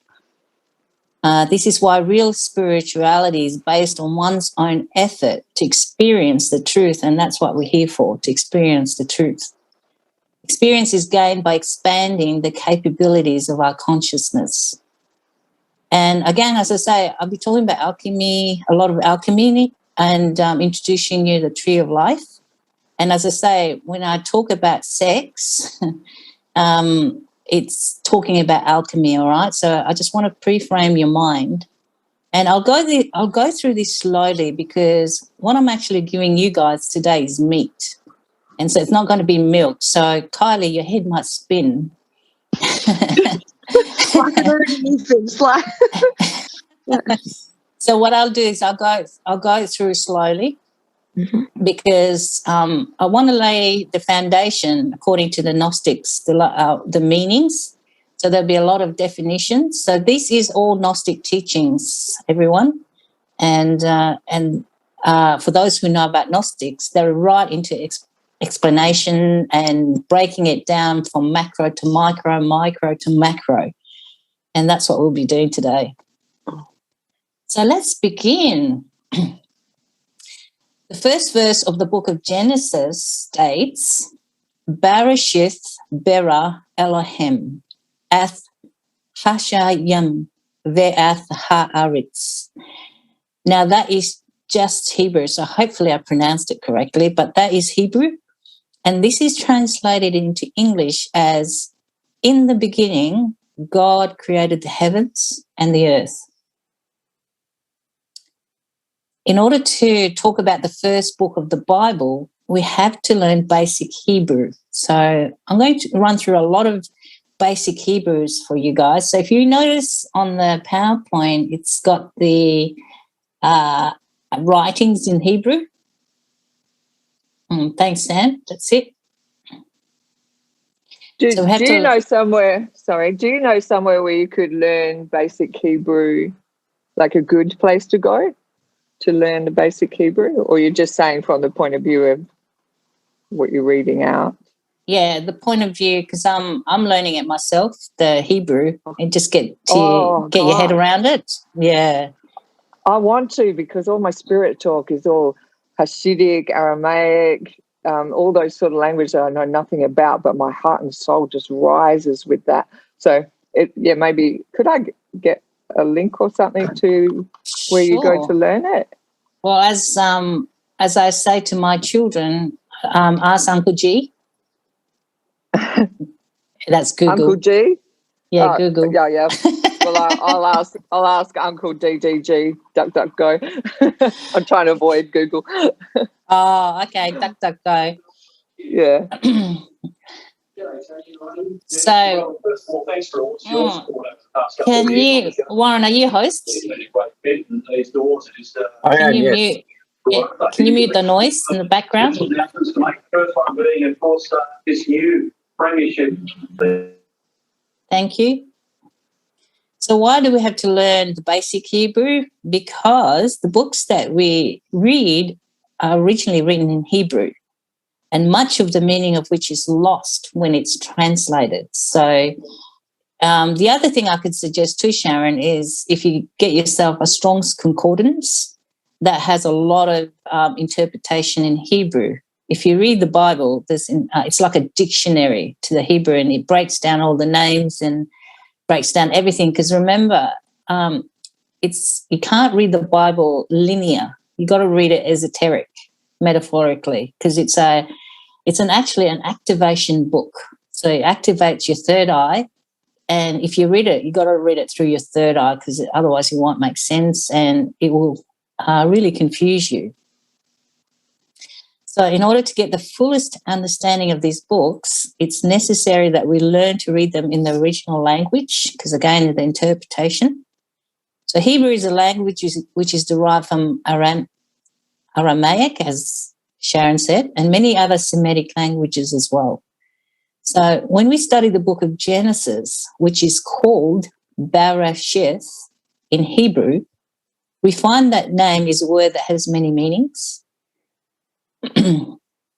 This is why real spirituality is based on one's own effort to experience the truth, and that's what we're here for, to experience the truth. Experience is gained by expanding the capabilities of our consciousness. And again, as I say, I'll be talking about alchemy, a lot of alchemy, and introducing you to the tree of life. And as I say, when I talk about sex, it's talking about alchemy, all right? So I just want to pre-frame your mind. And I'll go through this slowly, because what I'm actually giving you guys today is meat. And so it's not going to be milk. So, Kylie, your head might spin. So what I'll do is I'll go through slowly, because I want to lay the foundation according to the Gnostics, the meanings. So there'll be a lot of definitions. So this is all Gnostic teachings, everyone. And for those who know about Gnostics, they're right into explanation and breaking it down from macro to micro, micro to macro. And that's what we'll be doing today. So let's begin. The first verse of the book of Genesis states, Bereshith bara Elohim, ath hashayim ve'ath haaretz. Now that is just Hebrew, so hopefully I pronounced it correctly, but that is Hebrew. And this is translated into English as, in the beginning, God created the heavens and the earth. In order to talk about the first book of the Bible, we have to learn basic Hebrew. So I'm going to run through a lot of basic Hebrews for you guys. So if you notice on the PowerPoint, it's got the writings in Hebrew. Thanks, Sam. That's it. Do you know somewhere where you could learn basic Hebrew, like a good place to go to learn the basic Hebrew? Or you're just saying from the point of view of what you're reading out? Yeah, the point of view, because I'm learning it myself, the Hebrew, and just get your head around it. Yeah. I want to, because all my spirit talk is all Hasidic, Aramaic, all those sort of languages I know nothing about, but my heart and soul just rises with that. So, maybe could I get a link or something to where you go to learn it? Well, as I say to my children, ask Uncle G. That's Google. Uncle G? Yeah, Google. Yeah. Well, I'll ask Uncle DDG, DuckDuckGo. I'm trying to avoid Google. Oh, okay, DuckDuckGo. Yeah. So, can you, Warren, are you host? Can you mute? Yeah, can you mute the noise in the background? Thank you. So why do we have to learn the basic Hebrew? Because the books that we read are originally written in Hebrew, and much of the meaning of which is lost when it's translated. So the other thing I could suggest too, Sharon, is if you get yourself a Strong's Concordance that has a lot of interpretation in Hebrew. If you read the Bible, it's like a dictionary to the Hebrew, and it breaks down all the names and breaks down everything. Because remember, you can't read the Bible linear. You got to read it esoteric, metaphorically, because it's actually an activation book. So it activates your third eye, and if you read it, you got to read it through your third eye, because otherwise it won't make sense and it will really confuse you. So in order to get the fullest understanding of these books, it's necessary that we learn to read them in the original language, because, again, the interpretation. So Hebrew is a language which is derived from Aramaic, as Sharon said, and many other Semitic languages as well. So when we study the book of Genesis, which is called Bereshith in Hebrew, we find that name is a word that has many meanings.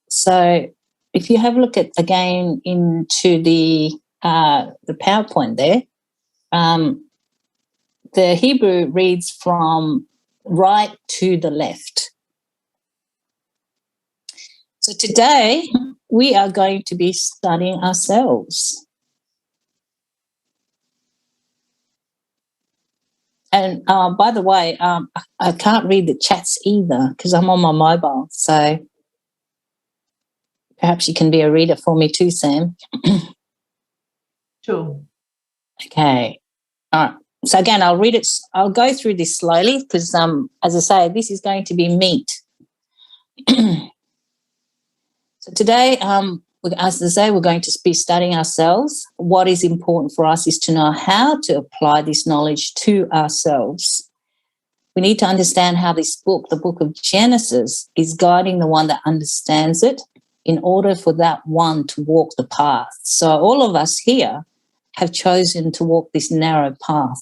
So if you have a look again into the PowerPoint there, the Hebrew reads from right to the left. So today we are going to be studying ourselves. And by the way, I can't read the chats either because I'm on my mobile. So perhaps you can be a reader for me too, Sam. Sure. Okay. All right. So again, I'll read it. I'll go through this slowly because, as I say, this is going to be meat. So today, as I say, we're going to be studying ourselves. What is important for us is to know how to apply this knowledge to ourselves. We need to understand how this book, the book of Genesis, is guiding the one that understands it in order for that one to walk the path. So all of us here have chosen to walk this narrow path.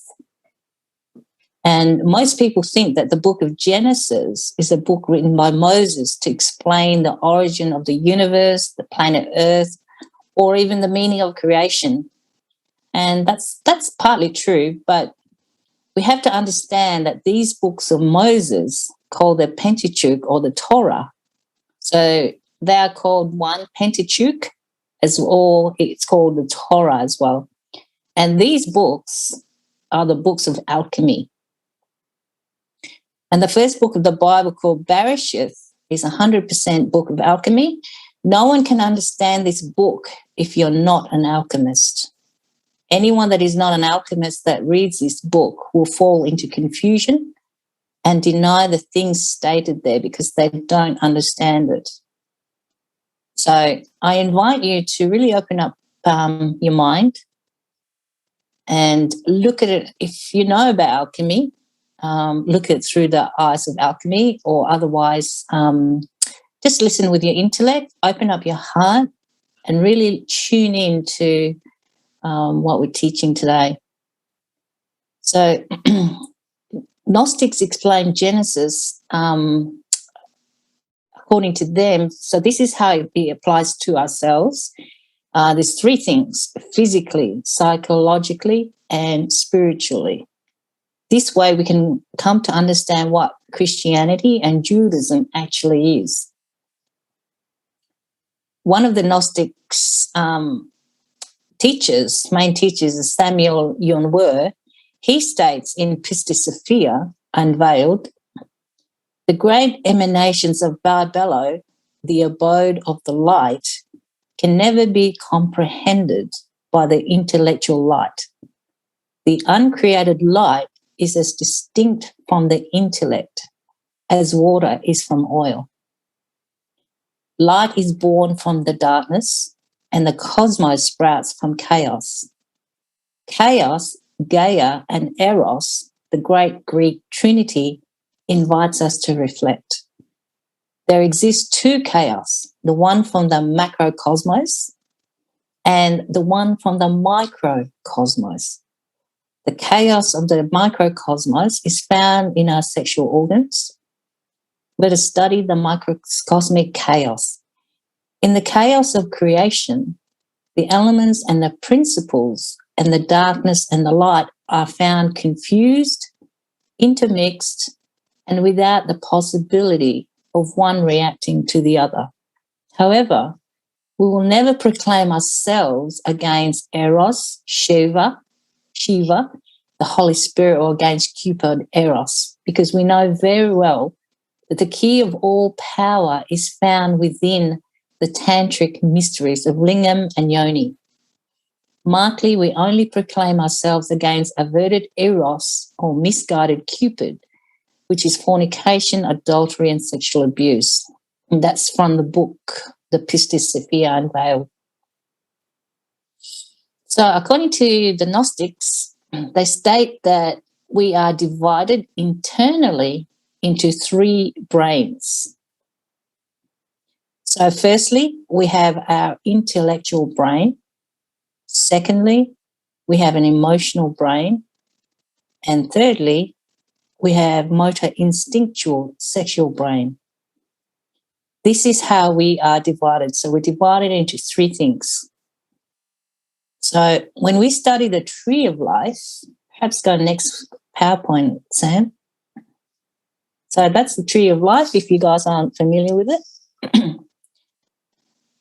And most people think that the book of Genesis is a book written by Moses to explain the origin of the universe, the planet Earth, or even the meaning of creation. And that's partly true, but we have to understand that these books of Moses, called the Pentateuch or the Torah, so they are called one Pentateuch, or it's called the Torah as well. And these books are the books of alchemy. And the first book of the Bible, called Bereshith, is 100% book of alchemy. No one can understand this book if you're not an alchemist. Anyone that is not an alchemist that reads this book will fall into confusion and deny the things stated there because they don't understand it. So I invite you to really open up your mind and look at it. If you know about alchemy, look at it through the eyes of alchemy, or otherwise just listen with your intellect, open up your heart, and really tune in to what we're teaching today. So Gnostics explain Genesis according to them. So this is how it applies to ourselves. There's three things: physically, psychologically, and spiritually. This way we can come to understand what Christianity and Judaism actually is. One of the Gnostics main teachers is Samuel Yunwer. He states in Pistis Sophia Unveiled, the great emanations of Barbello, the abode of the light, can never be comprehended by the intellectual light. The uncreated light is as distinct from the intellect as water is from oil. Light is born from the darkness, and the cosmos sprouts from chaos. Chaos, Gaia, and Eros, the great Greek trinity, invites us to reflect. There exists two chaos, the one from the macrocosmos and the one from the microcosmos. The chaos of the microcosmos is found in our sexual organs. Let us study the microcosmic chaos. In the chaos of creation, the elements and the principles and the darkness and the light are found confused, intermixed, and without the possibility of one reacting to the other. However, we will never proclaim ourselves against Eros, Shiva, the Holy Spirit, or against Cupid, Eros, because we know very well that the key of all power is found within the tantric mysteries of lingam and yoni. Markly, we only proclaim ourselves against averted Eros or misguided Cupid, which is fornication, adultery, and sexual abuse. And that's from the book, The Pistis Sophia Unveiled. So according to the Gnostics, they state that we are divided internally into three brains. So firstly, we have our intellectual brain. Secondly, we have an emotional brain. And thirdly, we have motor instinctual sexual brain. This is how we are divided. So we're divided into three things. So when we study the tree of life, perhaps go next PowerPoint, Sam. So that's the tree of life, if you guys aren't familiar with it.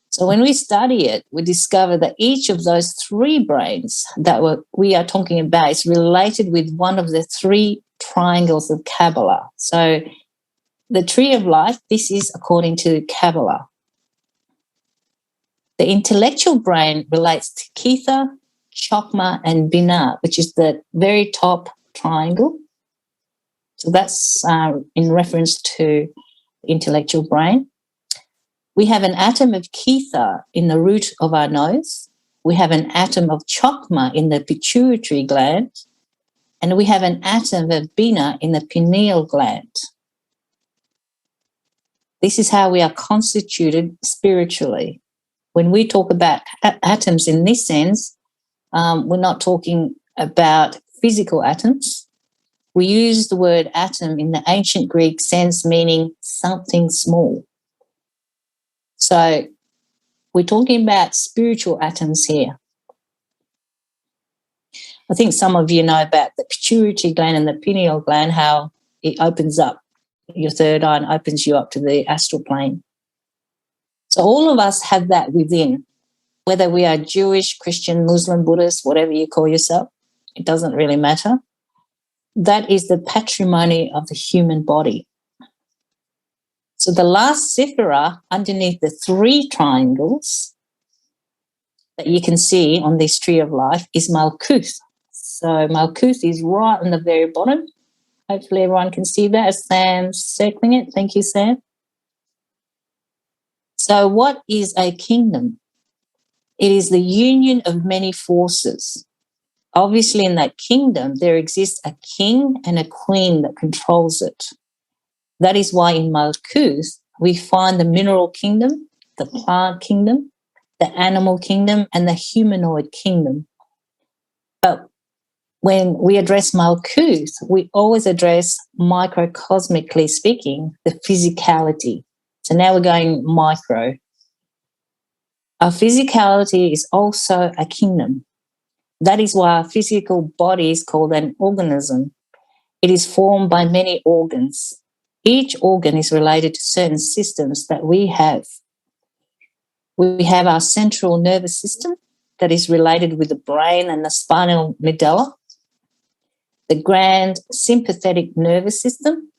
So when we study it, we discover that each of those three brains that we are talking about is related with one of the three triangles of Kabbalah. So the tree of life, this is according to Kabbalah. The intellectual brain relates to Ketha, Chokma, and Binah, which is the very top triangle. So that's in reference to the intellectual brain. We have an atom of Ketha in the root of our nose. We have an atom of Chokma in the pituitary gland. And we have an atom of Binah in the pineal gland. This is how we are constituted spiritually. When we talk about atoms in this sense, we're not talking about physical atoms. We use the word atom in the ancient Greek sense, meaning something small. So we're talking about spiritual atoms here. I think some of you know about the pituitary gland and the pineal gland, how it opens up your third eye and opens you up to the astral plane. So all of us have that within, whether we are Jewish, Christian, Muslim, Buddhist, whatever you call yourself, it doesn't really matter. That is the patrimony of the human body. So the last sephirah underneath the three triangles that you can see on this tree of life is Malkuth. So Malkuth is right on the very bottom. Hopefully everyone can see that as Sam's circling it. Thank you, Sam. So what is a kingdom? It is the union of many forces. Obviously, in that kingdom, there exists a king and a queen that controls it. That is why in Malkuth, we find the mineral kingdom, the plant kingdom, the animal kingdom, and the humanoid kingdom. But when we address Malkuth, we always address, microcosmically speaking, the physicality. So now we're going micro. Our physicality is also a kingdom. That is why our physical body is called an organism. It is formed by many organs. Each organ is related to certain systems that we have. We have our central nervous system that is related with the brain and the spinal medulla, the grand sympathetic nervous system,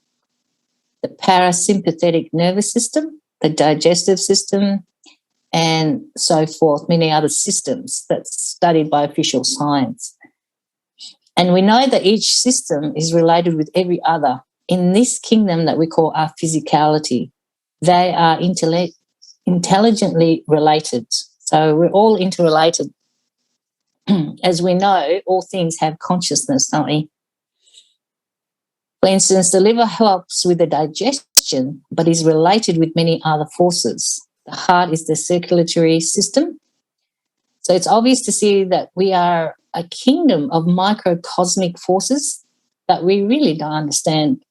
the parasympathetic nervous system, the digestive system, and so forth, many other systems that's studied by official science. And we know that each system is related with every other. In this kingdom that we call our physicality, they are intelligently related. So we're all interrelated. As we know, all things have consciousness, don't we? For instance, the liver helps with the digestion, but is related with many other forces. The heart is the circulatory system. So it's obvious to see that we are a kingdom of microcosmic forces that we really don't understand.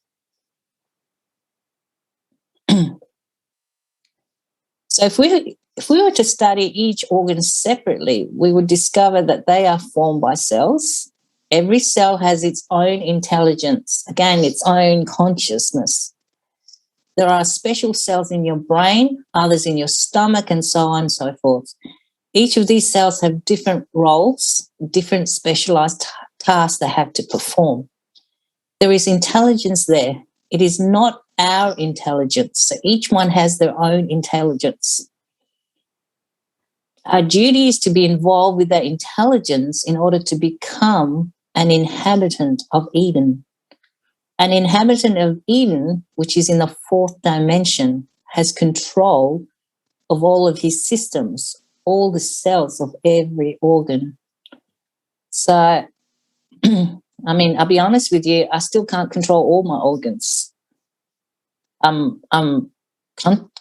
So if we were to study each organ separately, we would discover that they are formed by cells. Every cell has its own intelligence, again, its own consciousness. There are special cells in your brain, others in your stomach, and so on and so forth. Each of these cells have different roles, different specialized tasks they have to perform. There is intelligence there. It is not our intelligence. So each one has their own intelligence. Our duty is to be involved with that intelligence in order to become an inhabitant of Eden. An inhabitant of Eden, which is in the fourth dimension, has control of all of his systems, all the cells of every organ. So, I mean, I'll be honest with you, I still can't control all my organs. I'm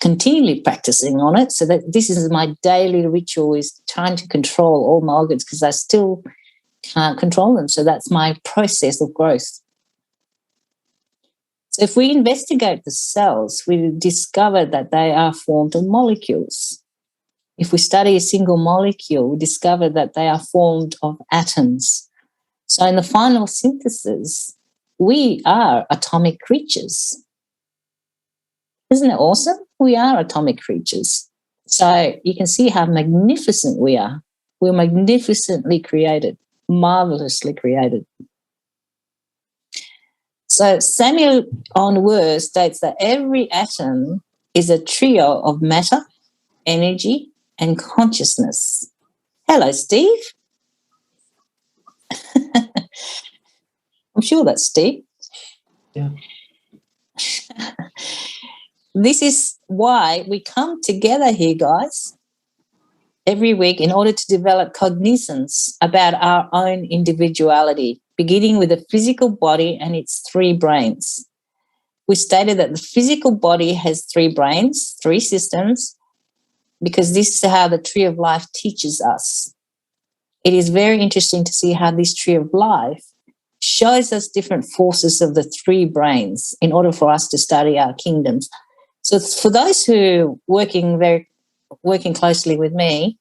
continually practicing on it, so that this is my daily ritual, is trying to control all my organs, because I still can't control them. So that's my process of growth. So if we investigate the cells, we discover that they are formed of molecules. If we study a single molecule, we discover that they are formed of atoms. So in the final synthesis, we are atomic creatures. Isn't it awesome? We are atomic creatures. So you can see how magnificent we are. We're magnificently created, marvelously created. So Samuel Onwur states that every atom is a trio of matter, energy, and consciousness. Hello, Steve. I'm sure that's Steve. Yeah. This is why we come together here, guys, every week in order to develop cognizance about our own individuality, beginning with the physical body and its three brains. We stated that the physical body has three brains, three systems, because this is how the tree of life teaches us. It is very interesting to see how this tree of life shows us different forces of the three brains in order for us to study our kingdoms. So for those who are working closely with me,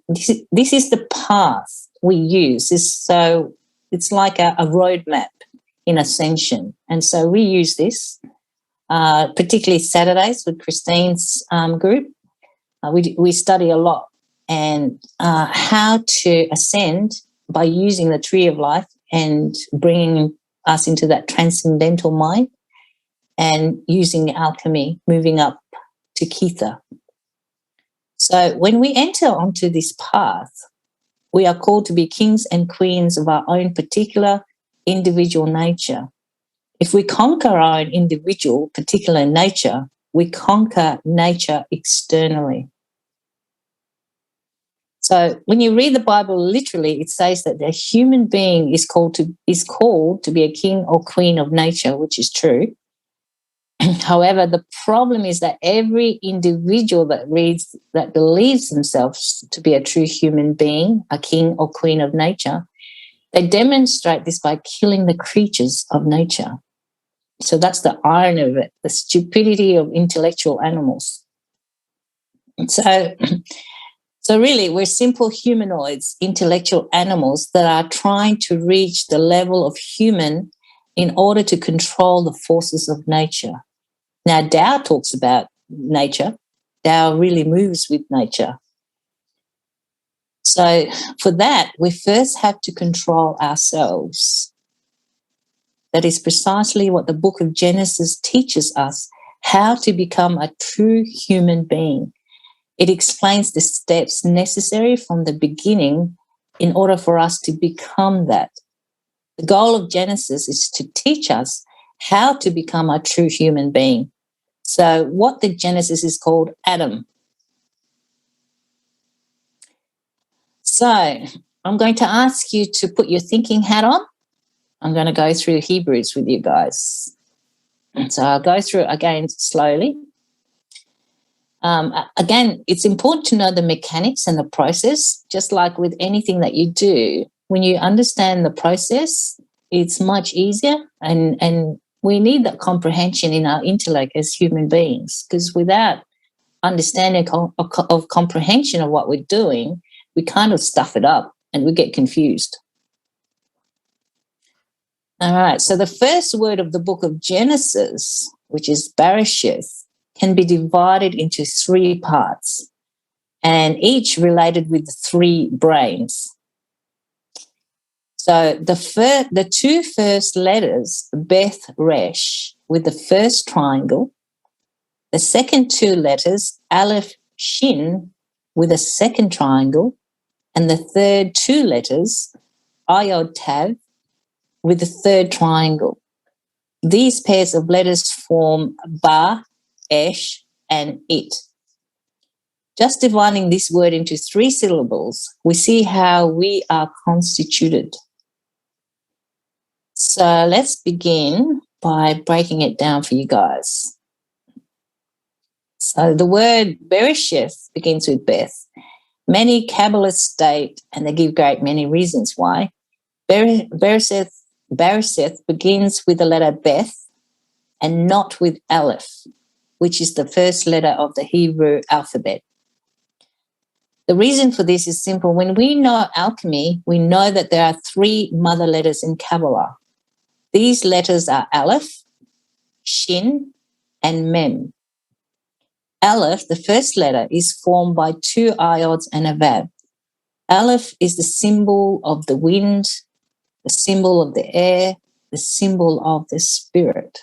this is the path we use. So it's like a roadmap in ascension. And so we use this, particularly Saturdays with Christine's group. We study a lot, and how to ascend by using the tree of life and bringing us into that transcendental mind, and using alchemy, moving up to Kether. So when we enter onto this path, we are called to be kings and queens of our own particular individual nature. If we conquer our own individual particular nature, we conquer nature externally. So when you read the Bible literally, it says that the human being is called to be a king or queen of nature, which is true. However, the problem is that every individual that believes themselves to be a true human being, a king or queen of nature, they demonstrate this by killing the creatures of nature. So that's the irony of it, the stupidity of intellectual animals. So really, we're simple humanoids, intellectual animals that are trying to reach the level of human in order to control the forces of nature. Now, Tao talks about nature. Tao really moves with nature. So for that, we first have to control ourselves. That is precisely what the book of Genesis teaches us, how to become a true human being. It explains the steps necessary from the beginning in order for us to become that. The goal of Genesis is to teach us how to become a true human being. So what the Genesis is called Adam. So I'm going to ask you to put your thinking hat on. I'm going to go through Hebrews with you guys. So I'll go through it again slowly. Again, it's important to know the mechanics and the process, just like with anything that you do. When you understand the process, it's much easier, and we need that comprehension in our intellect as human beings, because without understanding of comprehension of what we're doing, we kind of stuff it up and we get confused. All right, so the first word of the book of Genesis, which is Bereshith, can be divided into 3 parts, and each related with 3 brains. So the 2 first letters, Beth Resh, with the first triangle, the second 2 letters, Aleph Shin, with a second triangle, and the third 2 letters, Ayod Tav, with the third triangle. These pairs of letters form Ba, Esh, and It. Just dividing this word into 3 syllables, we see how we are constituted. So let's begin by breaking it down for you guys. So the word Bereshith begins with Beth. Many Kabbalists state, and they give great many reasons why, Bereshith begins with the letter Beth and not with Aleph, which is the first letter of the Hebrew alphabet. The reason for this is simple. When we know alchemy, we know that there are 3 mother letters in Kabbalah. These letters are Aleph, Shin, and Mem. Aleph, the first letter, is formed by 2 iods and a vav. Aleph is the symbol of the wind, the symbol of the air, the symbol of the spirit.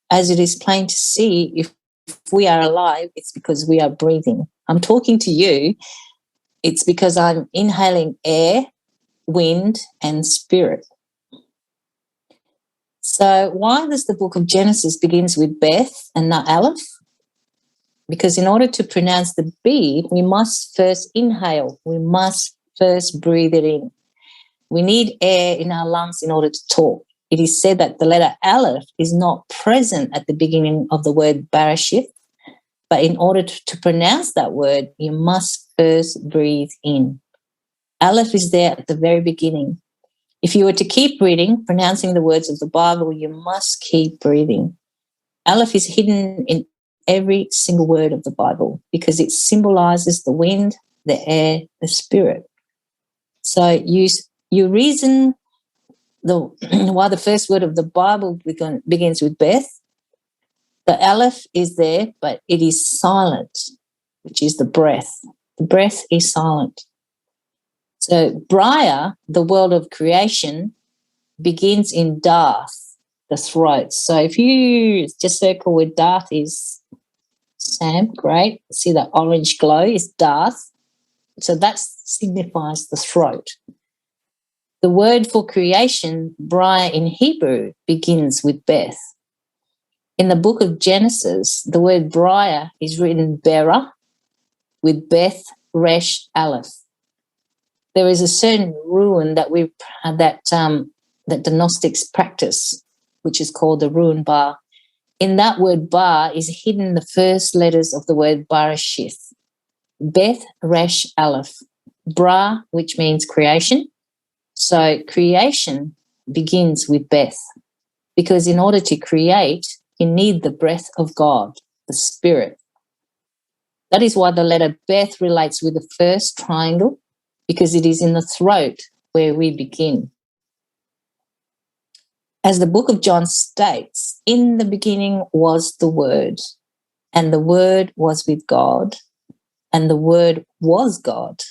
As it is plain to see, if we are alive, it's because we are breathing. I'm talking to you, it's because I'm inhaling air, wind, and spirit. So why does the book of Genesis begins with Beth and not Aleph? Because in order to pronounce the B, we must first inhale. We must first breathe it in. We need air in our lungs in order to talk. It is said that the letter Aleph is not present at the beginning of the word Bereshith, but in order to pronounce that word, you must first breathe in. Aleph is there at the very beginning. If you were to keep reading, pronouncing the words of the Bible, you must keep breathing. Aleph is hidden in every single word of the Bible because it symbolizes the wind, the air, the spirit. So you reason why the first word of the Bible begins with Beth. The Aleph is there, but it is silent, which is the breath. The breath is silent. So Briar, the world of creation, begins in Darth, the throat. So if you just circle where Darth is, Sam, great. See that orange glow is Darth. So that signifies the throat. The word for creation, Briar in Hebrew, begins with Beth. In the book of Genesis, the word Briar is written Bera with Beth Resh Aleph. There is a certain ruin that the Gnostics practice, which is called the ruin bar. In that word bar is hidden the first letters of the word Bereshith. Beth Resh Aleph. Bra, which means creation. So creation begins with Beth, because in order to create, you need the breath of God, the spirit. That is why the letter Beth relates with the first triangle, because it is in the throat where we begin. As the book of John states, in the beginning was the Word, and the Word was with God, and the Word was God.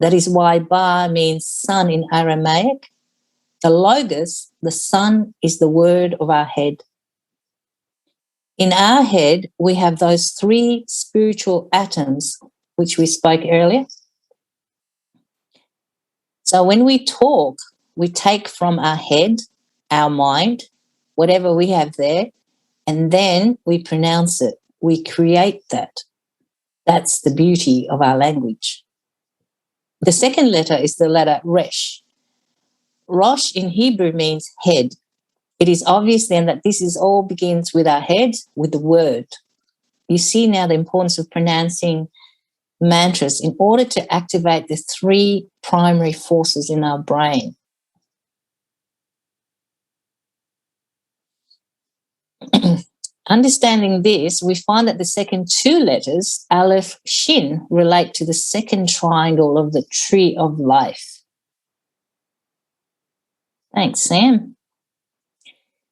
That is why Ba means son in Aramaic. The Logos, the Son, is the word of our head. In our head, we have those 3 spiritual atoms, which we spoke earlier. So when we talk, we take from our head, our mind, whatever we have there, and then we pronounce it. We create that. That's the beauty of our language. The second letter is the letter Resh. Rosh in Hebrew means head. It is obvious then that this is all begins with our head, with the word. You see now the importance of pronouncing mantras in order to activate the 3 primary forces in our brain. Understanding this, we find that the second 2 letters, Aleph, Shin, relate to the second triangle of the tree of life. Thanks, Sam.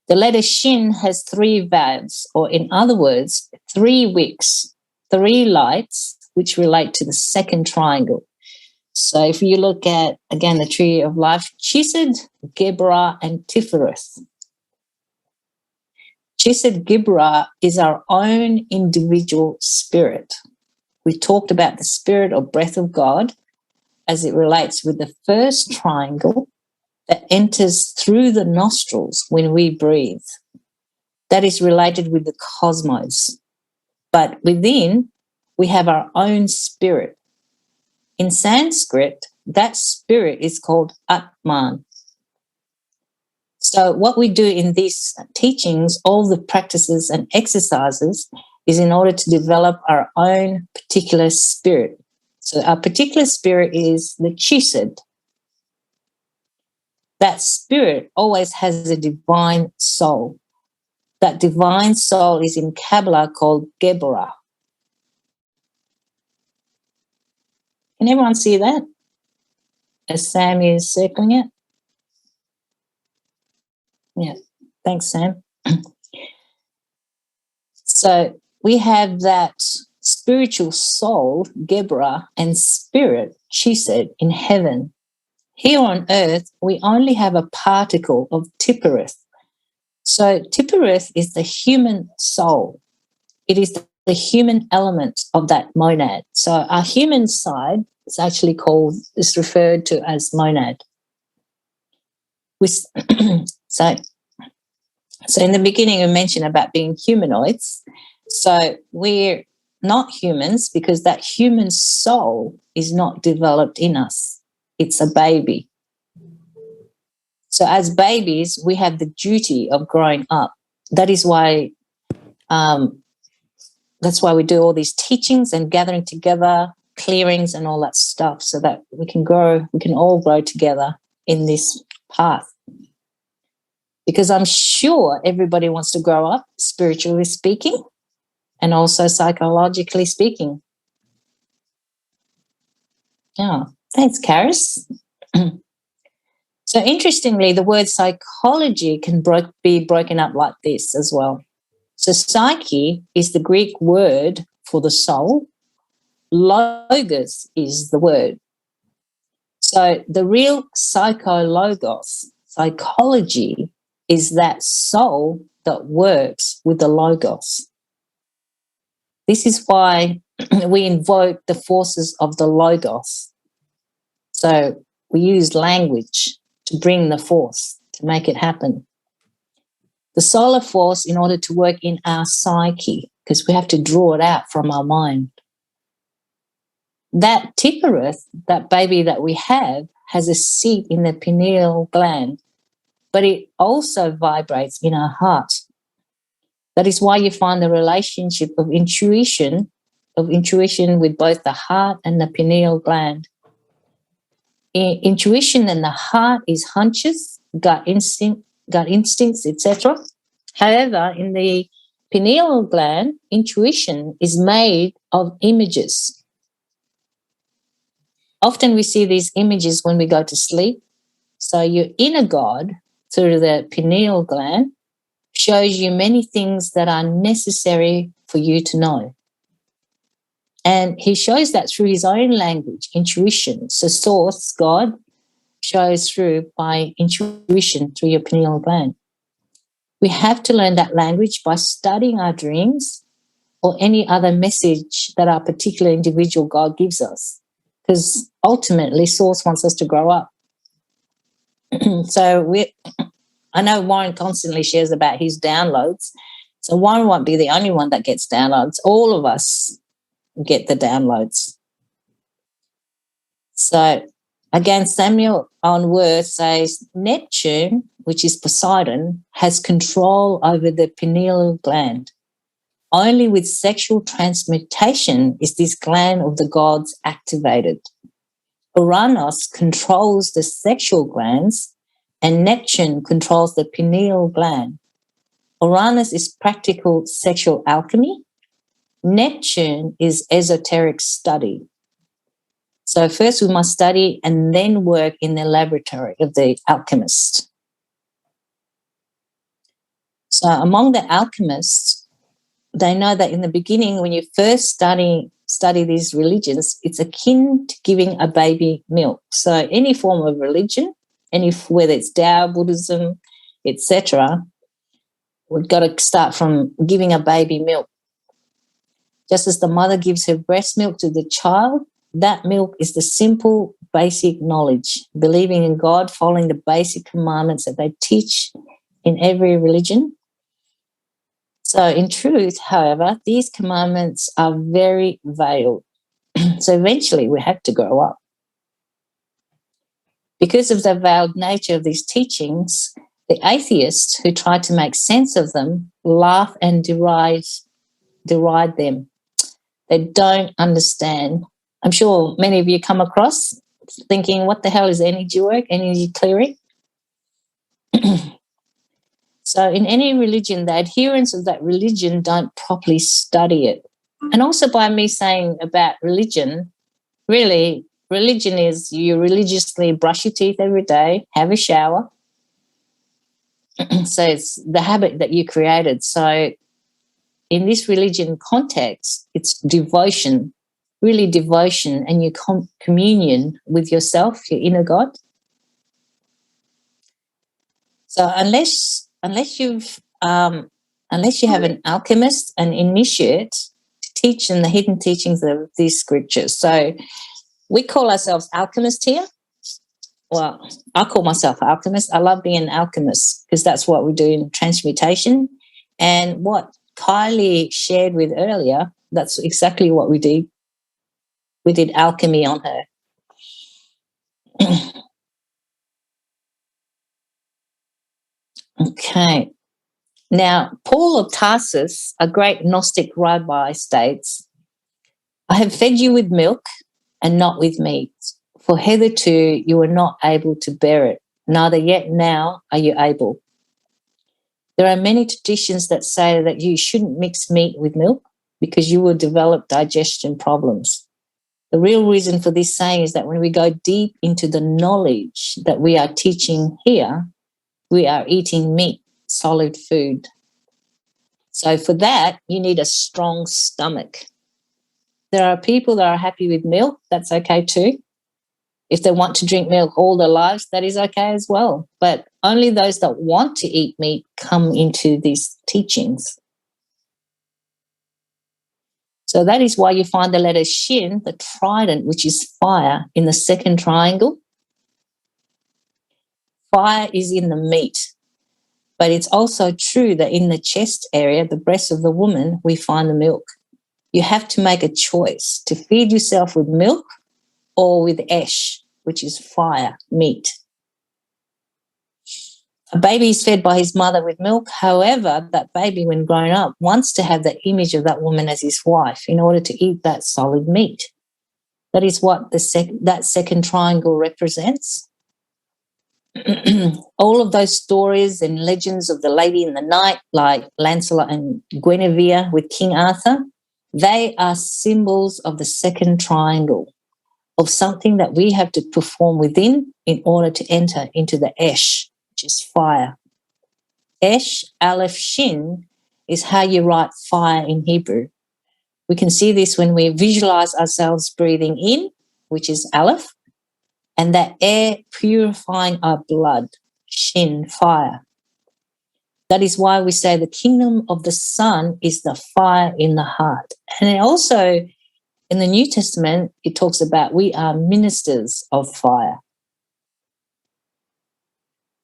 The letter Shin has 3 vowels, or in other words, 3 wicks, 3 lights, which relate to the second triangle. So if you look at, again, the tree of life, Chesed, Geburah, and Tifereth. Chesed Geburah is our own individual spirit. We talked about the spirit or breath of God as it relates with the first triangle that enters through the nostrils when we breathe. That is related with the cosmos. But within, we have our own spirit. In Sanskrit, that spirit is called Atman. So what we do in these teachings, all the practices and exercises, is in order to develop our own particular spirit. So our particular spirit is the Chesed. That spirit always has a divine soul. That divine soul is in Kabbalah called Geburah. Can everyone see that? As Sam is circling it? Yeah, thanks, Sam. So we have that spiritual soul, Geburah, and spirit, Chesed, in heaven. Here on earth, we only have a particle of Tifereth. So Tifereth is the human soul. It is the human element of that monad. So our human side is actually is referred to as monad. So in the beginning, I mentioned about being humanoids. So we're not humans because that human soul is not developed in us. It's a baby. So as babies, we have the duty of growing up. That is why we do all these teachings and gathering together, clearings and all that stuff, so that we can all grow together in this path. Because I'm sure everybody wants to grow up, spiritually speaking, and also psychologically speaking. Yeah, thanks, Karis. So interestingly, the word psychology can be broken up like this as well. So psyche is the Greek word for the soul. Logos is the word. So the real psychologos, psychology, is that soul that works with the logos. This is why we invoke the forces of the logos. So we use language to bring the force, to make it happen. The solar force in order to work in our psyche, because we have to draw it out from our mind. That Tifereth, that baby that we have, has a seat in the pineal gland, but it also vibrates in our heart. That is why you find the relationship of intuition with both the heart and the pineal gland. Intuition in the heart is hunches, gut instincts, etc. However, in the pineal gland, intuition is made of images. Often we see these images when we go to sleep. So your inner God, through the pineal gland, shows you many things that are necessary for you to know. And he shows that through his own language, intuition. So source, God, shows through by intuition through your pineal gland. We have to learn that language by studying our dreams or any other message that our particular individual God gives us, because ultimately Source wants us to grow up. So I know Warren constantly shares about his downloads. So Warren won't be the only one that gets downloads. All of us get the downloads. So again, Samuel on Worth says Neptune, which is Poseidon, has control over the pineal gland. Only with sexual transmutation is this gland of the gods activated. Uranus controls the sexual glands and Neptune controls the pineal gland. Uranus is practical sexual alchemy. Neptune is esoteric study. So first we must study and then work in the laboratory of the alchemist. So among the alchemists, they know that in the beginning, when you first study these religions, it's akin to giving a baby milk. So any form of religion, whether it's Tao, Buddhism, etc., we've got to start from giving a baby milk. Just as the mother gives her breast milk to the child, that milk is the simple, basic knowledge, believing in God, following the basic commandments that they teach in every religion. So in truth, however, these commandments are very veiled. So eventually we have to grow up. Because of the veiled nature of these teachings, the atheists who try to make sense of them laugh and deride them. They don't understand. I'm sure many of you come across thinking, what the hell is energy work, energy clearing? So in any religion, the adherents of that religion don't properly study it. And also by me saying about religion, really, religion is you religiously brush your teeth every day, have a shower. So it's the habit that you created. So in this religion context, it's devotion, really devotion, and your communion with yourself, your inner God. So unless you have an alchemist, an initiate, to teach in the hidden teachings of these scriptures. So we call ourselves alchemists here. Well, I call myself an alchemist. I love being an alchemist because that's what we do in transmutation. And what Kylie shared with earlier, that's exactly what we did. We did alchemy on her. Okay. Now, Paul of Tarsus, a great Gnostic rabbi, states, I have fed you with milk and not with meat, for hitherto you were not able to bear it, neither yet now are you able. There are many traditions that say that you shouldn't mix meat with milk because you will develop digestion problems. The real reason for this saying is that when we go deep into the knowledge that we are teaching here, we are eating meat, solid food. So for that, you need a strong stomach. There are people that are happy with milk. That's okay too. If they want to drink milk all their lives, that is okay as well. But only those that want to eat meat come into these teachings. So that is why you find the letter Shin, the trident, which is fire, in the second triangle. Fire is in the meat. But it's also true that in the chest area, the breast of the woman, we find the milk. You have to make a choice to feed yourself with milk or with esh, which is fire, meat. A baby is fed by his mother with milk. However, that baby, when grown up, wants to have the image of that woman as his wife in order to eat that solid meat. That is what that second triangle represents. All of those stories and legends of the Lady in the Night, like Lancelot and Guinevere with King Arthur, they are symbols of the second triangle, of something that we have to perform within in order to enter into the Esh, which is fire. Esh, Aleph, Shin is how you write fire in Hebrew. We can see this when we visualize ourselves breathing in, which is Aleph, and that air purifying our blood, Shin, fire. That is why we say the kingdom of the sun is the fire in the heart. And then also in the New Testament, it talks about we are ministers of fire.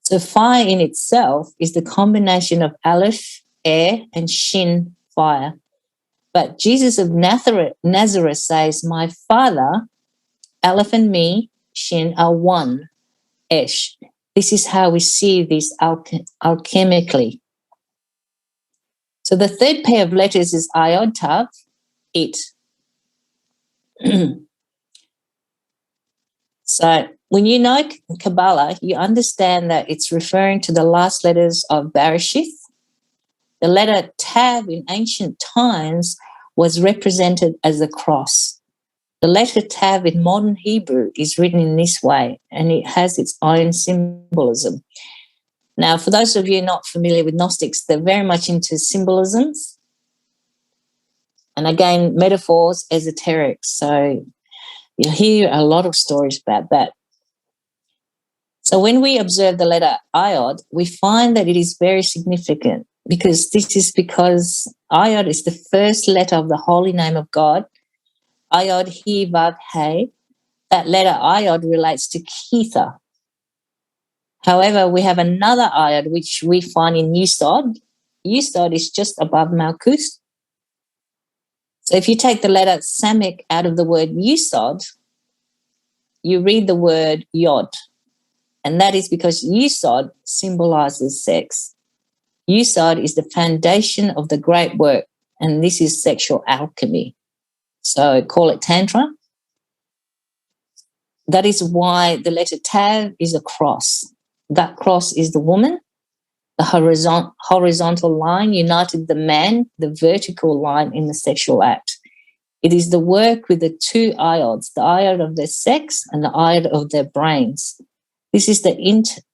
So fire in itself is the combination of Aleph, air, and Shin, fire. But Jesus of Nazareth says, my Father, Aleph and me, Shin, are one, Esh. This is how we see this alchemically. So the third pair of letters is Iod, Tav, it. So when you know Kabbalah, you understand that it's referring to the last letters of Bereshith. The letter Tav in ancient times was represented as a cross. The letter Tav in modern Hebrew is written in this way, and it has its own symbolism. Now, for those of you not familiar with Gnostics, they're very much into symbolisms. And again, metaphors, esoteric. So you'll hear a lot of stories about that. So when we observe the letter Iod, we find that it is very significant because Iod is the first letter of the holy name of God. Iod, He, Vav, He. That letter Iod relates to Ketha. However, we have another Iod which we find in Yesod. Yesod is just above Malkuth. So if you take the letter Samek out of the word Yesod, you read the word Yod. And that is because Yesod symbolizes sex. Yesod is the foundation of the great work, and this is sexual alchemy. So call it Tantra. That is why the letter Tav is a cross. That cross is the woman. The horizontal line united the man, the vertical line in the sexual act. It is the work with the two iods, the iod of their sex and the iod of their brains. This is the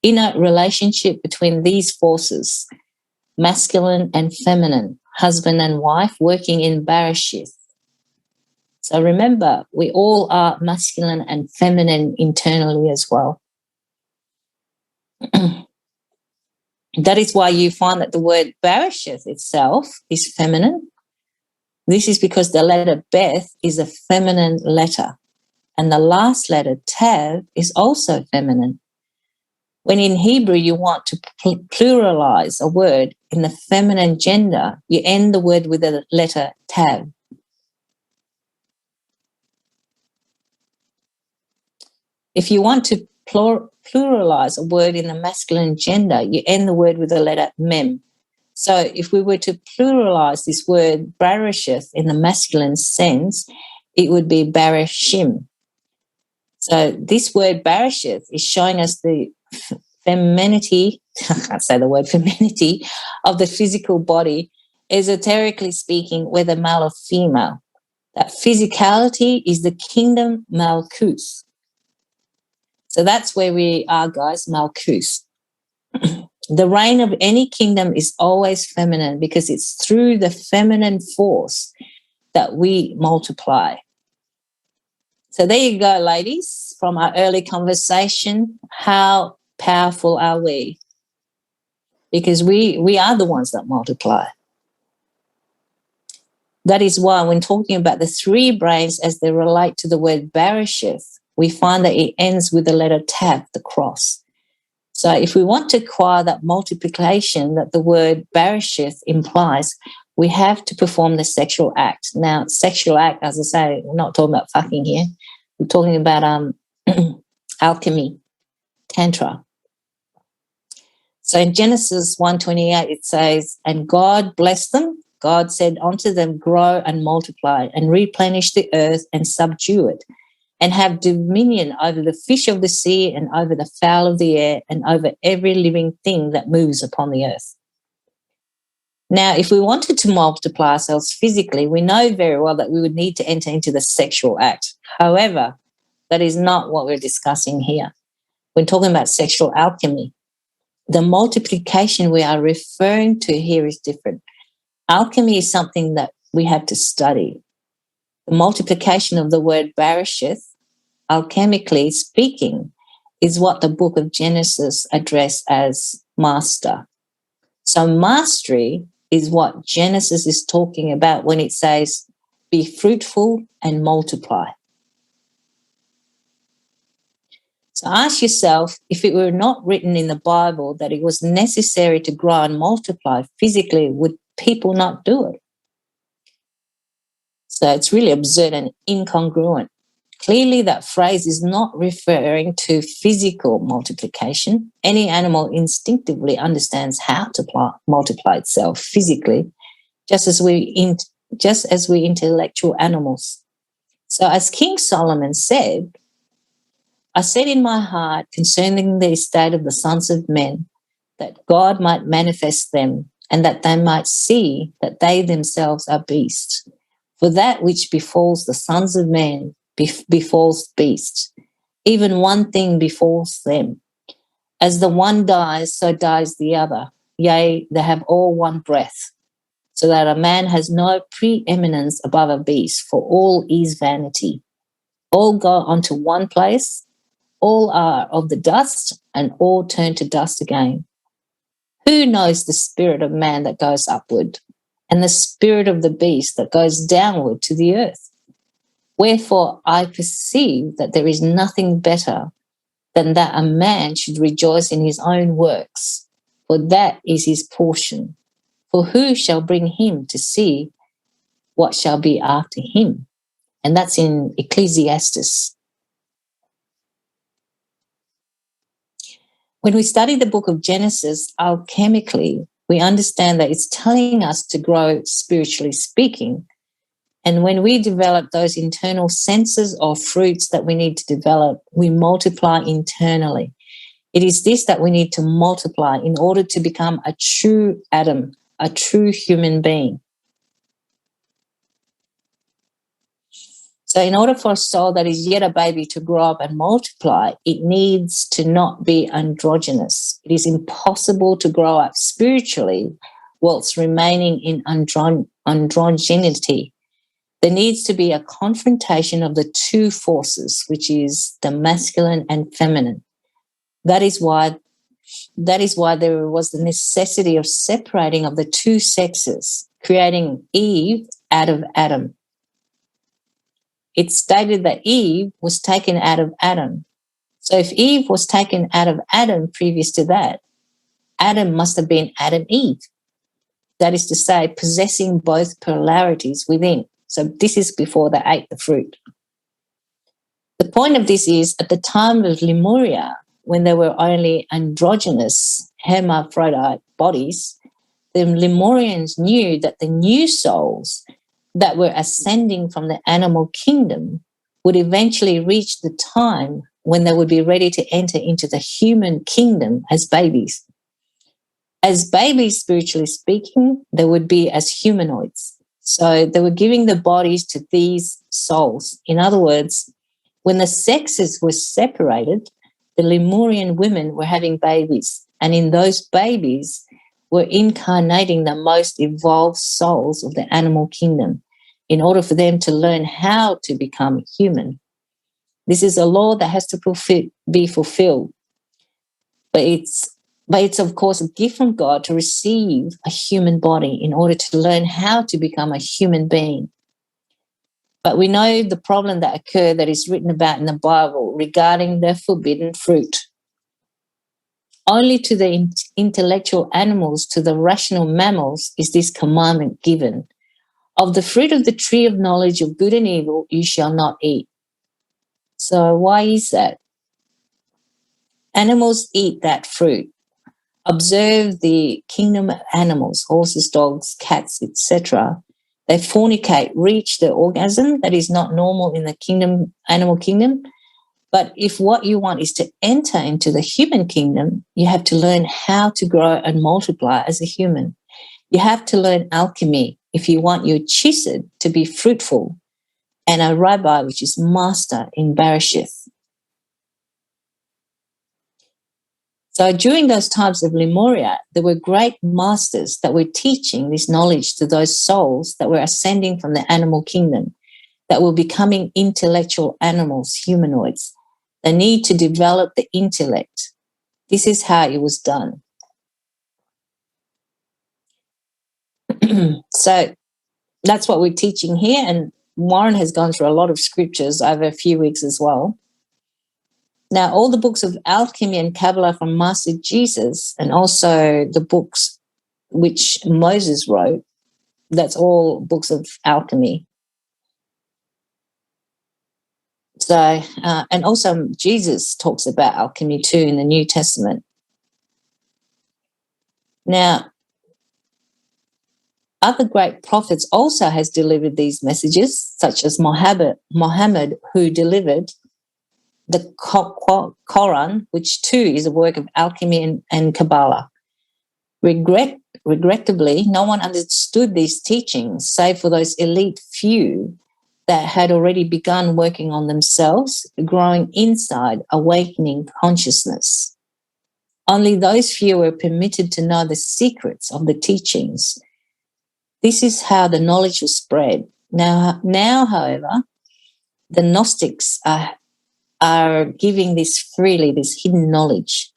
inner relationship between these forces, masculine and feminine, husband and wife working in Bereshith. So remember, we all are masculine and feminine internally as well. That is why you find that the word Bereshith itself is feminine. This is because the letter Beth is a feminine letter, and the last letter Tav is also feminine. When in Hebrew you want to pluralize a word in the feminine gender, you end the word with the letter Tav. If you want to pluralize a word in the masculine gender, you end the word with the letter Mem. So if we were to pluralize this word Bereshith in the masculine sense, it would be Bereshim. So this word Bereshith is showing us the femininity, I can't say the word femininity, of the physical body, esoterically speaking, whether male or female. That physicality is the kingdom Malkuth. So that's where we are, guys, Malkuth. The reign of any kingdom is always feminine because it's through the feminine force that we multiply. So there you go, ladies, from our early conversation. How powerful are we? Because we are the ones that multiply. That is why when talking about the three brains as they relate to the word Bereshith, we find that it ends with the letter Tav, the cross. So if we want to acquire that multiplication that the word Bereshith implies, we have to perform the sexual act. Now, sexual act, as I say, we're not talking about fucking here. We're talking about alchemy, tantra. So in Genesis 1:28, it says, and God blessed them. God said unto them, grow and multiply and replenish the earth and subdue it, and have dominion over the fish of the sea and over the fowl of the air and over every living thing that moves upon the earth. Now, if we wanted to multiply ourselves physically, we know very well that we would need to enter into the sexual act. However, that is not what we're discussing here. We're talking about sexual alchemy. The multiplication we are referring to here is different. Alchemy is something that we have to study. The multiplication of the word Bereshith, alchemically speaking, is what the book of Genesis addressed as master. So mastery is what Genesis is talking about when it says, be fruitful and multiply. So ask yourself, if it were not written in the Bible that it was necessary to grow and multiply physically, would people not do it? So it's really absurd and incongruent. Clearly, that phrase is not referring to physical multiplication. Any animal instinctively understands how to multiply itself physically, just as we intellectual animals. So as King Solomon said, I said in my heart concerning the estate of the sons of men, that God might manifest them, and that they might see that they themselves are beasts. For that which befalls the sons of men befalls beasts. Even one thing befalls them. As the one dies, so dies the other. Yea, they have all one breath. So that a man has no preeminence above a beast, for all is vanity. All go unto one place, all are of the dust, and all turn to dust again. Who knows the spirit of man that goes upward, and the spirit of the beast that goes downward to the earth? Wherefore I perceive that there is nothing better than that a man should rejoice in his own works, for that is his portion. For who shall bring him to see what shall be after him? And that's in Ecclesiastes. When we study the book of Genesis alchemically, we understand that it's telling us to grow spiritually speaking. And when we develop those internal senses or fruits that we need to develop, we multiply internally. It is this that we need to multiply in order to become a true Adam, a true human being. So in order for a soul that is yet a baby to grow up and multiply, it needs to not be androgynous. It is impossible to grow up spiritually whilst remaining in androgyny. There needs to be a confrontation of the two forces, which is the masculine and feminine. That is why there was the necessity of separating of the two sexes, creating Eve out of Adam. It's stated that Eve was taken out of Adam. So if Eve was taken out of Adam previous to that, Adam must have been Adam Eve. That is to say, possessing both polarities within. So this is before they ate the fruit. The point of this is, at the time of Lemuria, when there were only androgynous hermaphrodite bodies, the Lemurians knew that the new souls that were ascending from the animal kingdom would eventually reach the time when they would be ready to enter into the human kingdom as babies. As babies, spiritually speaking, they would be as humanoids. So they were giving the bodies to these souls. In other words, when the sexes were separated, the Lemurian women were having babies, and in those babies were incarnating the most evolved souls of the animal kingdom in order for them to learn how to become human. This is a law that has to be fulfilled. But it's of course a gift from God to receive a human body in order to learn how to become a human being. But we know the problem that occurred that is written about in the Bible regarding the forbidden fruit. Only to the intellectual animals, to the rational mammals, is this commandment given. Of the fruit of the tree of knowledge of good and evil you shall not eat. So why is that? Animals eat that fruit. Observe the kingdom of animals, horses, dogs, cats, etc. They fornicate, reach the orgasm that is not normal in the animal kingdom. But if what you want is to enter into the human kingdom, you have to learn how to grow and multiply as a human. You have to learn alchemy if you want your chisid to be fruitful, and a rabbi, which is master in Bereshith. So during those times of Lemuria, there were great masters that were teaching this knowledge to those souls that were ascending from the animal kingdom, that were becoming intellectual animals, humanoids. They need to develop the intellect. This is how it was done. So that's what we're teaching here. And Warren has gone through a lot of scriptures over a few weeks as well. Now, all the books of alchemy and Kabbalah from Master Jesus, and also the books which Moses wrote, that's all books of alchemy. So, and also Jesus talks about alchemy too in the New Testament. Now, other great prophets also has delivered these messages, such as Muhammad, who delivered the Quran, which too is a work of alchemy and Kabbalah. Regrettably, no one understood these teachings, save for those elite few that had already begun working on themselves, growing inside, awakening consciousness. Only those few were permitted to know the secrets of the teachings. This is how the knowledge was spread. Now, however, the Gnostics are giving this freely, this hidden knowledge,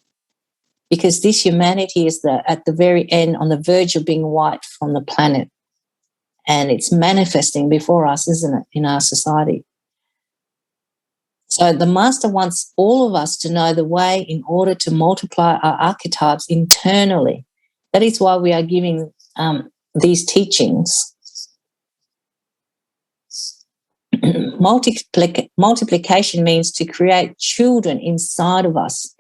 because this humanity is at the very end, on the verge of being wiped from the planet. And it's manifesting before us, isn't it, in our society? So the Master wants all of us to know the way in order to multiply our archetypes internally. That is why we are giving these teachings. Multiplication means to create children inside of us,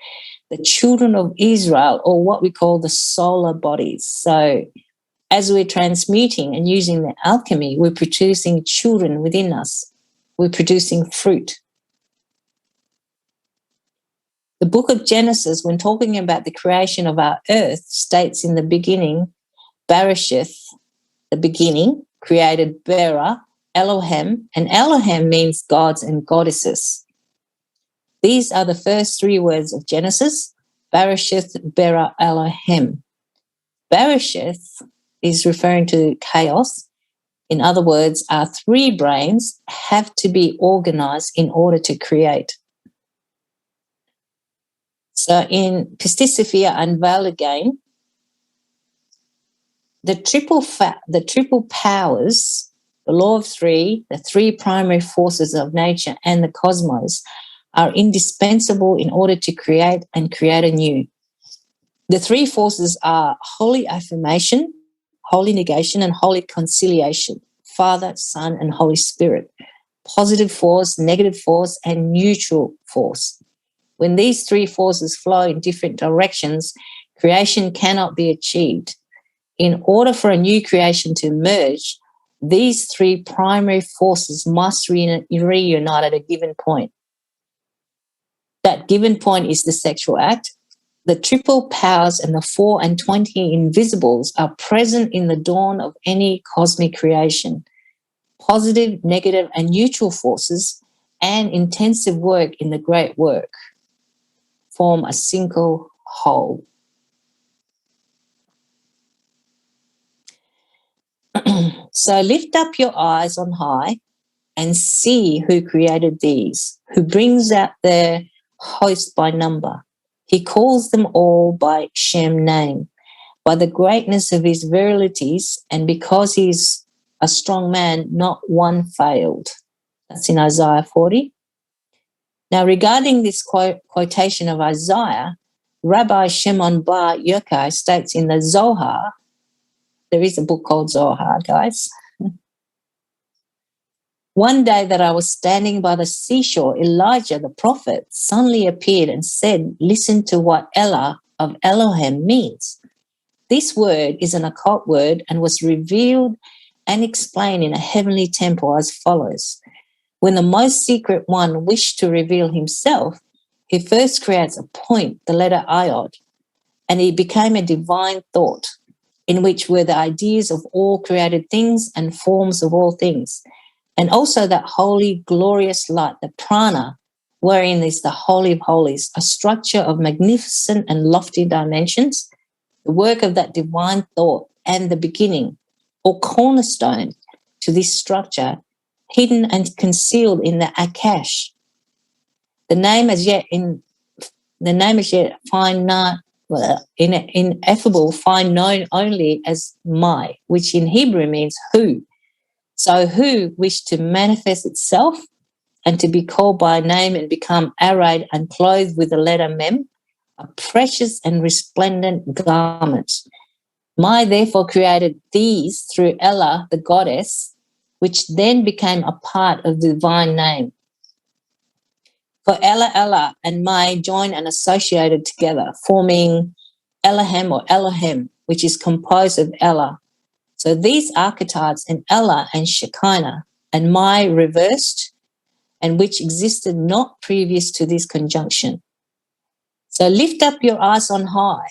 the children of Israel, or what we call the solar bodies. So as we're transmuting and using the alchemy, we're producing children within us. We're producing fruit. The book of Genesis, when talking about the creation of our earth, states in the beginning, Bereshith, the beginning, created Bera, Elohim, and Elohim means gods and goddesses. These are the first three words of Genesis, Bereshith, Bera, Elohim. Bereshith is referring to chaos. In other words, our three brains have to be organized in order to create. So in Pistissophia Unveiled Again, the triple powers, the law of three, the three primary forces of nature and the cosmos are indispensable in order to create and create anew. The three forces are holy affirmation, holy negation, and holy conciliation, Father, Son, and Holy Spirit, positive force, negative force, and neutral force. When these three forces flow in different directions, creation cannot be achieved. In order for a new creation to emerge, these three primary forces must reunite at a given point. That given point is the sexual act. The triple powers and the 4 and 20 invisibles are present in the dawn of any cosmic creation. Positive, negative, and neutral forces and intensive work in the great work form a single whole. So lift up your eyes on high and see who created these, who brings out their host by number. He calls them all by Shem name, by the greatness of his virilities, and because he's a strong man, not one failed. That's in Isaiah 40. Now, regarding this quotation of Isaiah, Rabbi Shimon Bar Yochai states in the Zohar, there is a book called Zohar, guys. One day that I was standing by the seashore, Elijah the prophet suddenly appeared and said, listen to what Elah of Elohim means. This word is an occult word and was revealed and explained in a heavenly temple as follows. When the most secret one wished to reveal himself, he first creates a point, the letter Iod, and it became a divine thought in which were the ideas of all created things and forms of all things. And also that holy, glorious light, the prana, wherein is the Holy of Holies, a structure of magnificent and lofty dimensions, the work of that divine thought and the beginning, or cornerstone to this structure, hidden and concealed in the Akash. The name as yet find not ineffable, find known only as my, which in Hebrew means who. So who wished to manifest itself and to be called by name and become arrayed and clothed with the letter mem, a precious and resplendent garment. My therefore created these through Ella, the goddess, which then became a part of the divine name. For Ella and Mai join and associated together, forming Elohim or Elohim, which is composed of Ella. So these archetypes in Ella and Shekinah and Mai reversed, and which existed not previous to this conjunction. So lift up your eyes on high,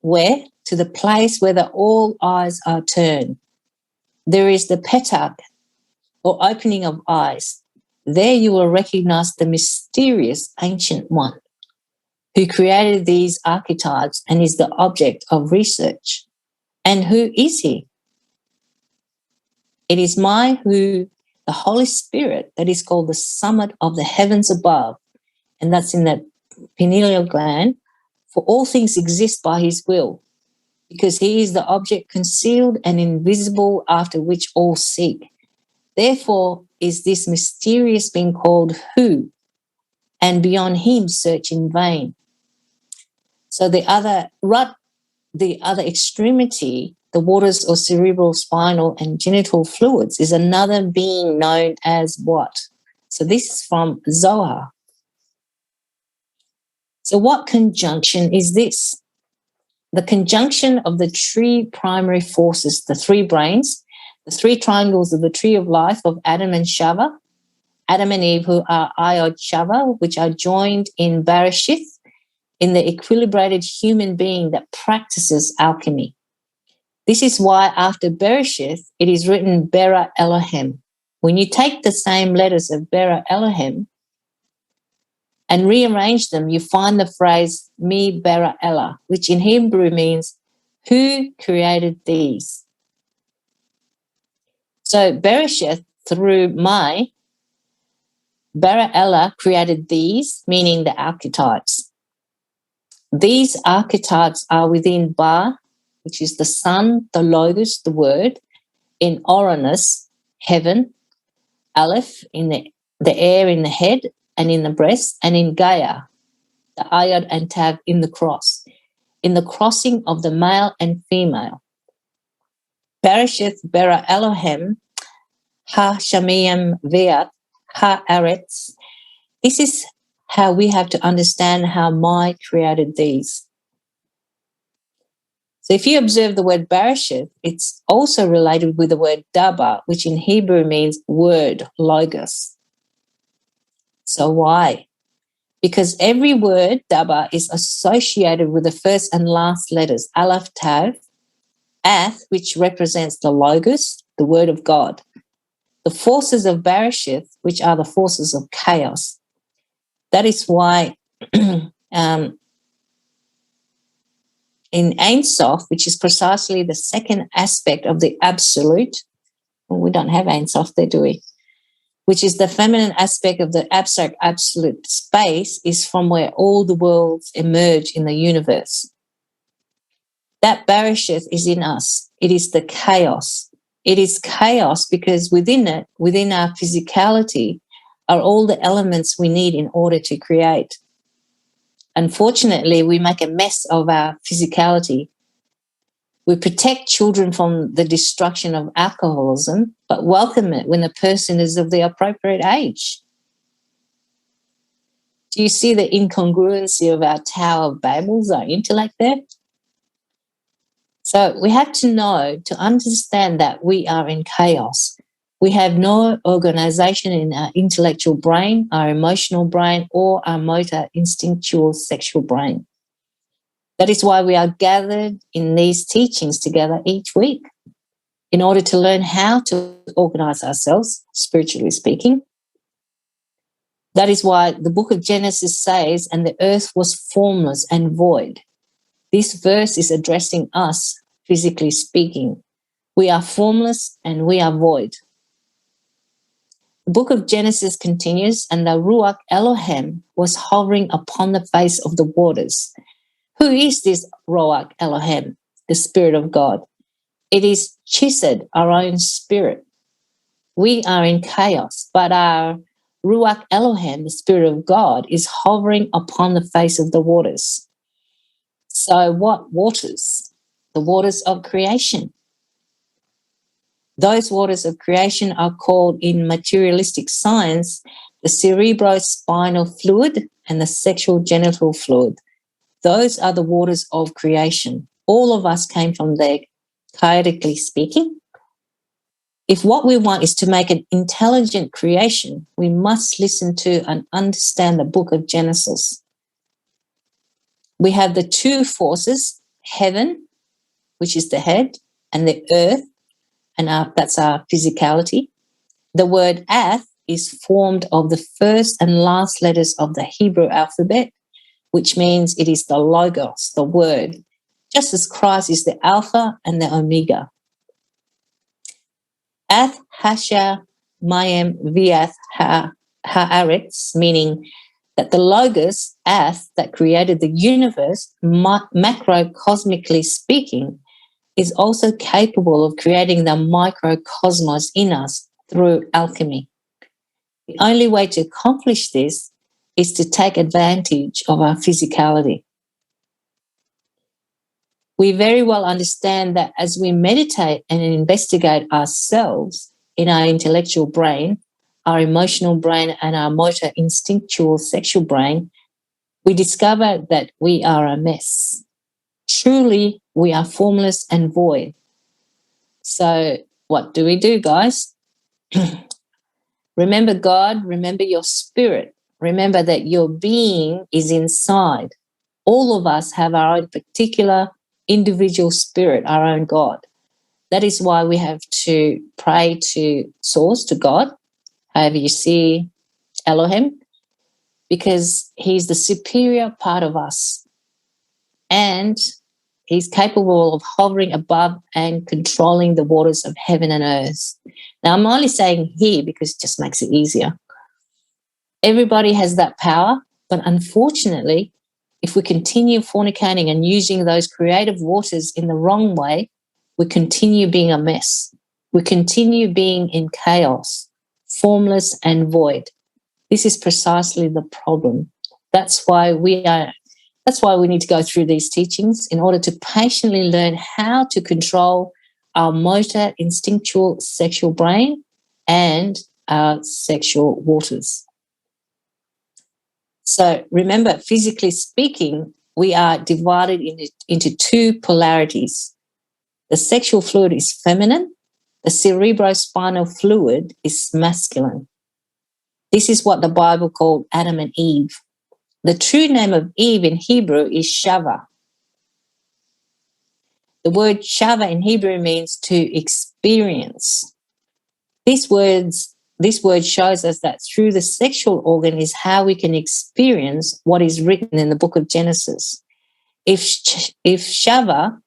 where? To the place where all eyes are turned. There is the petak, or opening of eyes. There you will recognize the mysterious ancient one who created these archetypes and is the object of research. And who is he? It is the Holy Spirit, that is called the summit of the heavens above, and that's in the pineal gland. For all things exist by his will, because he is the object concealed and invisible after which all seek. Therefore is this mysterious being called who, and beyond him search in vain. So the other extremity, the waters or cerebral, spinal, and genital fluids, is another being known as what? So this is from Zohar. So what conjunction is this? The conjunction of the three primary forces, the three brains, the three triangles of the tree of life of Adam and Shava, Adam and Eve, who are Iod Shava, which are joined in Bereshith, in the equilibrated human being that practices alchemy. This is why after Bereshith, it is written Bera Elohim. When you take the same letters of Bera Elohim and rearrange them, you find the phrase Mi Bera Ella, which in Hebrew means who created these. So Bereshith through Mai, Bera Ella created these, meaning the archetypes. These archetypes are within Ba, which is the sun, the logos, the word, in Uranus, heaven, Aleph, in the air in the head and in the breast, and in Gaia, the Ayod and Tav in the cross, in the crossing of the male and female. Bereshith Bera Elohim, Ha Shamayim Ve'at, Ha Aretz. This is how we have to understand how Mai created these. So if you observe the word Bereshith, it's also related with the word Daba, which in Hebrew means word, logos. So why? Because every word, Daba, is associated with the first and last letters, Aleph, Tav, Ath, which represents the logos, the word of God. The forces of Bereshith, which are the forces of chaos. That is why in Ein Sof, which is precisely the second aspect of the absolute, well, we don't have Ein Sof there, do we? Which is the feminine aspect of the abstract absolute space, is from where all the worlds emerge in the universe. That Bereshith is in us. It is the chaos. It is chaos because within it, within our physicality, are all the elements we need in order to create. Unfortunately, we make a mess of our physicality. We protect children from the destruction of alcoholism, but welcome it when the person is of the appropriate age. Do you see the incongruency of our Tower of Babels, our intellect there? So we have to know, to understand that we are in chaos. We have no organization in our intellectual brain, our emotional brain, or our motor, instinctual, sexual brain. That is why we are gathered in these teachings together each week in order to learn how to organize ourselves, spiritually speaking. That is why the book of Genesis says, and the earth was formless and void. This verse is addressing us, physically speaking. We are formless and we are void. The book of Genesis continues, and the Ruach Elohim was hovering upon the face of the waters. Who is this Ruach Elohim, the Spirit of God? It is Chesed, our own spirit. We are in chaos, but our Ruach Elohim, the Spirit of God, is hovering upon the face of the waters. So what waters? The waters of creation. Those waters of creation are called in materialistic science the cerebrospinal fluid and the sexual genital fluid. Those are the waters of creation. All of us came from there, chaotically speaking. If what we want is to make an intelligent creation, we must listen to and understand the book of Genesis. We have the two forces, heaven, which is the head, and the earth, and that's our physicality. The word ath is formed of the first and last letters of the Hebrew alphabet, which means it is the logos, the word, just as Christ is the alpha and the omega. Ath hasha mayem viath haaretz, meaning that the logos, ath, that created the universe, macrocosmically speaking, is also capable of creating the microcosmos in us through alchemy. The only way to accomplish this is to take advantage of our physicality. We very well understand that as we meditate and investigate ourselves in our intellectual brain, our emotional brain, and our motor instinctual sexual brain, we discover that we are a mess. Truly, we are formless and void. So what do we do, guys? Remember God, remember your spirit. Remember that your being is inside. All of us have our own particular individual spirit, our own God. That is why we have to pray to Source, to God, however you see Elohim, because he's the superior part of us. And he's capable of hovering above and controlling the waters of heaven and earth. Now, I'm only saying he because it just makes it easier. Everybody has that power, but unfortunately, if we continue fornicating and using those creative waters in the wrong way, we continue being a mess. We continue being in chaos, formless and void. This is precisely the problem. That's why we need to go through these teachings in order to patiently learn how to control our motor, instinctual, sexual brain and our sexual waters. So remember, physically speaking, we are divided into two polarities. The sexual fluid is feminine. The cerebrospinal fluid is masculine. This is what the Bible called Adam and Eve. The true name of Eve in Hebrew is Shava. The word Shava in Hebrew means to experience. This word shows us that through the sexual organ is how we can experience what is written in the book of Genesis. If Shava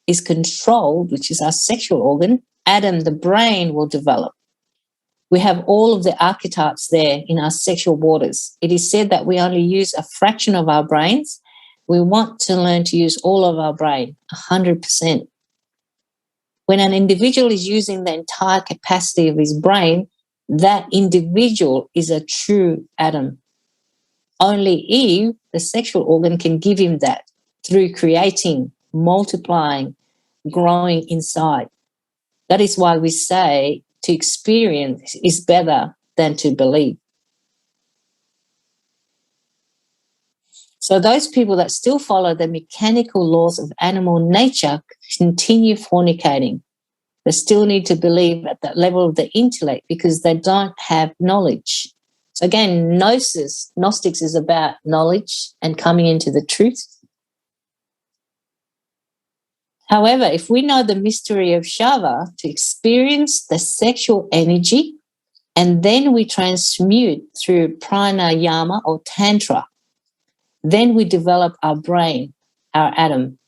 is controlled, which is our sexual organ, Adam, the brain, will develop. We have all of the archetypes there in our sexual waters. It is said that we only use a fraction of our brains. We want to learn to use all of our brain, 100%. When an individual is using the entire capacity of his brain, that individual is a true Adam. Only Eve, the sexual organ, can give him that through creating, multiplying, growing inside. That is why we say to experience is better than to believe. So those people that still follow the mechanical laws of animal nature continue fornicating. They still need to believe at that level of the intellect because they don't have knowledge. So again, Gnostics is about knowledge and coming into the truth. However, if we know the mystery of Shava, to experience the sexual energy, and then we transmute through pranayama or tantra, then we develop our brain, our Adam.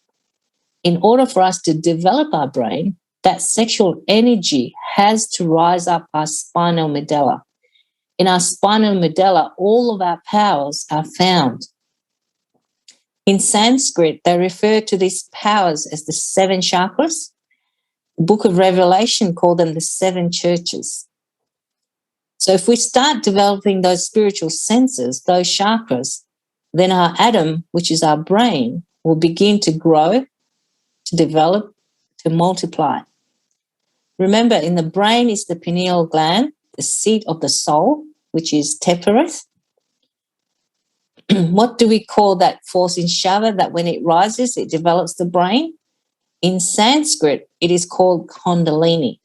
In order for us to develop our brain, that sexual energy has to rise up our spinal medulla. In our spinal medulla, all of our powers are found. In Sanskrit, they refer to these powers as the 7 chakras. The Book of Revelation called them the 7 churches. So if we start developing those spiritual senses, those chakras, then our atom, which is our brain, will begin to grow, to develop, to multiply. Remember, in the brain is the pineal gland, the seat of the soul, which is Teperith. What do we call that force in Shava that when it rises, it develops the brain? In Sanskrit, it is called Kundalini.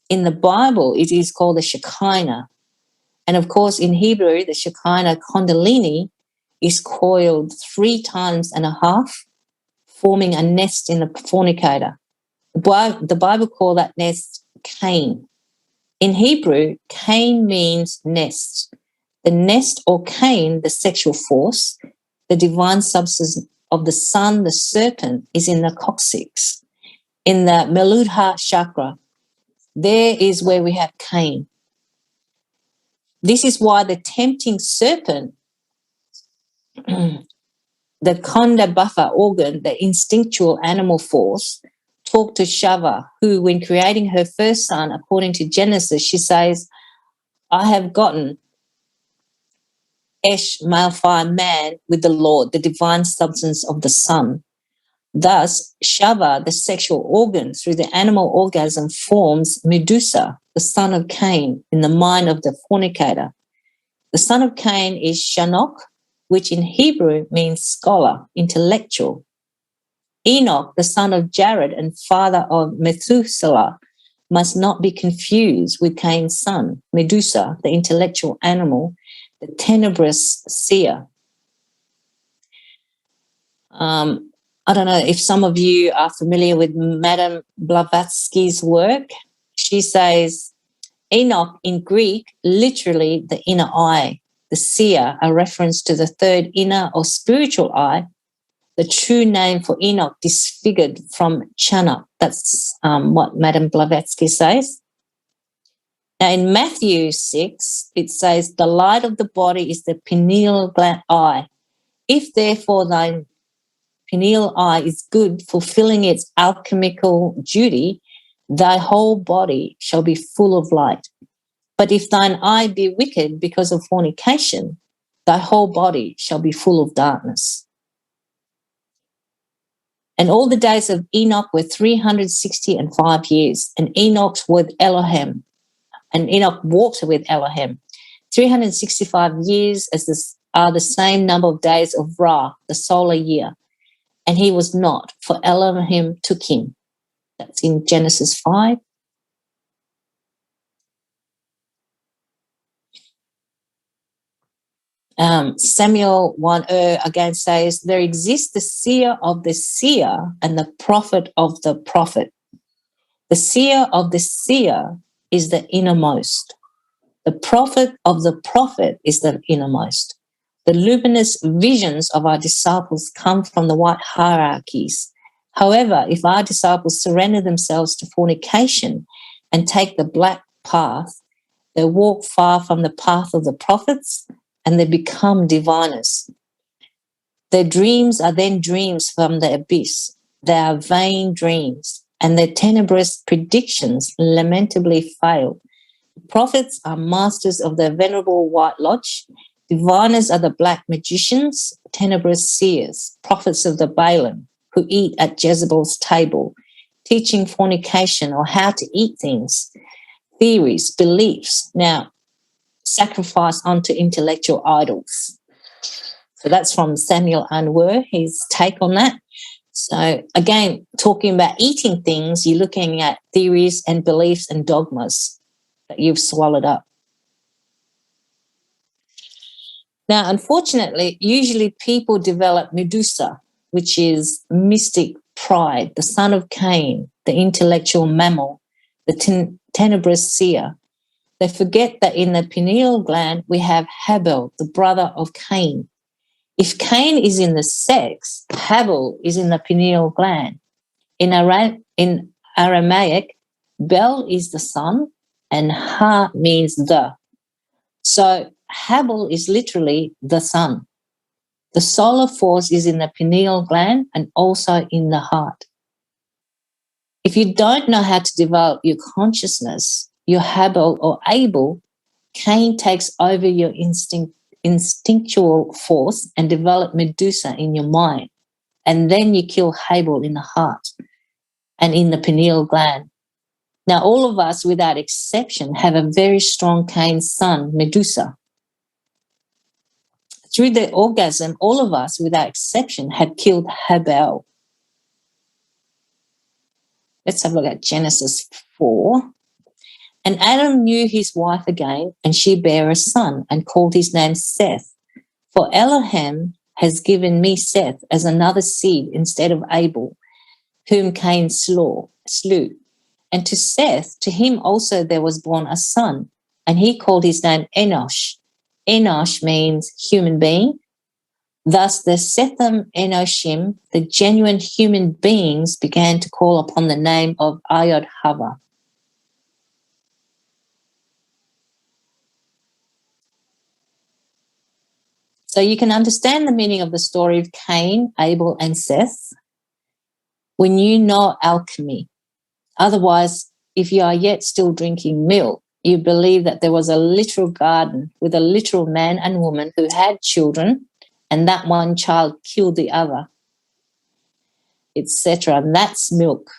In the Bible, it is called the Shekinah. And of course, in Hebrew, the Shekinah Kundalini is coiled 3.5 times, forming a nest in the fornicator. The Bible called that nest Cain. In Hebrew, Cain means nest. The nest or Cain, the sexual force, the divine substance of the sun, the serpent, is in the coccyx. In the Meludha chakra, there is where we have Cain. This is why the tempting serpent, the Khanda buffer organ, the instinctual animal force, talked to Shava, who, when creating her first son, according to Genesis, she says, I have gotten Esh, male fire, man, with the Lord, the divine substance of the sun. Thus, Shava, the sexual organ, through the animal orgasm, forms Medusa, the son of Cain, in the mind of the fornicator. The son of Cain is Shanok, which in Hebrew means scholar, intellectual. Enoch, the son of Jared and father of Methuselah, must not be confused with Cain's son, Medusa, the intellectual animal, the tenebrous seer. I don't know if some of you are familiar with Madame Blavatsky's work. She says, Enoch in Greek, literally the inner eye, the seer, a reference to the third inner or spiritual eye, the true name for Enoch disfigured from Chanuk. That's what Madame Blavatsky says. Now in Matthew 6, it says, the light of the body is the pineal gland eye. If therefore thine pineal eye is good, fulfilling its alchemical duty, thy whole body shall be full of light. But if thine eye be wicked because of fornication, thy whole body shall be full of darkness. And all the days of Enoch were 365 years, and Enoch with Elohim, and Enoch walked with Elohim. 365 years are the same number of days of Ra, the solar year. And he was not, for Elohim took him. That's in Genesis 5. Samuel 1 again says, there exists the seer of the seer and the prophet of the prophet. The seer of the seer is the innermost. The prophet of the prophet is the innermost. The luminous visions of our disciples come from the white hierarchies. However, if our disciples surrender themselves to fornication and take the black path, they walk far from the path of the prophets and they become diviners. Their dreams are then dreams from the abyss. They are vain dreams, and their tenebrous predictions lamentably fail. Prophets are masters of the venerable white lodge. Diviners are the black magicians, tenebrous seers, prophets of the Balaam, who eat at Jezebel's table, teaching fornication or how to eat things, theories, beliefs. Now, sacrifice unto intellectual idols. So that's from Samuel Unwer, his take on that. So again, talking about eating things, you're looking at theories and beliefs and dogmas that you've swallowed up. Now, unfortunately, usually people develop Medusa, which is mystic pride, the son of Cain, the intellectual mammal, the tenebrous seer. They forget that in the pineal gland, we have Habel, the brother of Cain. If Cain is in the sex, Habel is in the pineal gland. In Aramaic, Bel is the son and Ha means the. So Habel is literally the son The solar force is in the pineal gland and also in the heart. If you don't know how to develop your consciousness, your Habel or Abel, Cain takes over your instinctual force and develop Medusa in your mind. And then you kill Habel in the heart and in the pineal gland. Now, all of us, without exception, have a very strong Cain's son, Medusa. Through the orgasm, all of us, without exception, had killed Habel. Let's have a look at Genesis 4. And Adam knew his wife again, and she bare a son, and called his name Seth. For Elohim has given me Seth as another seed instead of Abel, whom Cain slew. And to Seth, to him also there was born a son, and he called his name Enosh. Enosh means human being. Thus the Sethim Enoshim, the genuine human beings, began to call upon the name of Ayod Hava. So you can understand the meaning of the story of Cain, Abel, and Seth when you know alchemy. Otherwise, if you are yet still drinking milk, you believe that there was a literal garden with a literal man and woman who had children, and that one child killed the other, etc. And that's milk.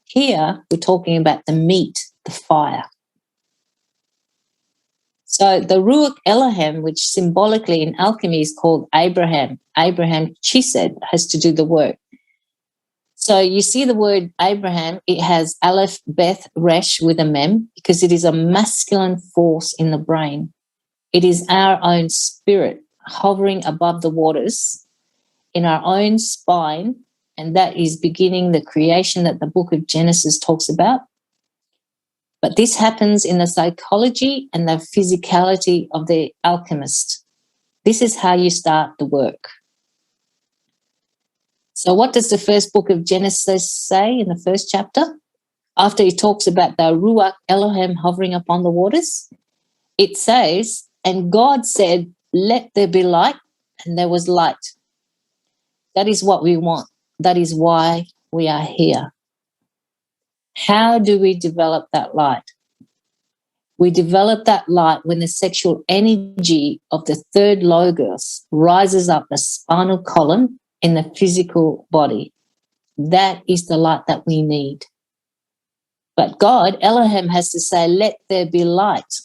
Here, we're talking about the meat, the fire. So the Ruach Elohim, which symbolically in alchemy is called Abraham Chesed, has to do the work. So you see the word Abraham, it has Aleph, Beth, Resh with a mem, because it is a masculine force in the brain. It is our own spirit hovering above the waters in our own spine, and that is beginning the creation that the book of Genesis talks about. But this happens in the psychology and the physicality of the alchemist. This is how you start the work. So what does the first book of Genesis say in the first chapter? After he talks about the Ruach Elohim hovering upon the waters, it says, and God said, let there be light, and there was light. That is what we want. That is why we are here. How do we develop that light? We develop that light when the sexual energy of the third logos rises up the spinal column in the physical body. That is the light that we need. But God, Elohim, has to say, let there be light.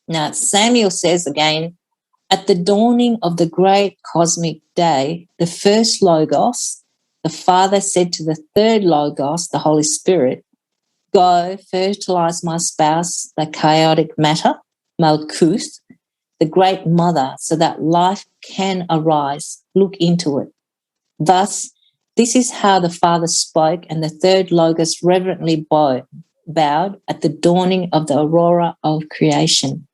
Now, Samuel says again, at the dawning of the great cosmic day, the first logos, the Father said to the third logos, the Holy Spirit, go, fertilize my spouse, the chaotic matter, Malkuth, the great mother, so that life can arise. Look into it. Thus, this is how the Father spoke, and the third logos reverently bowed at the dawning of the aurora of creation.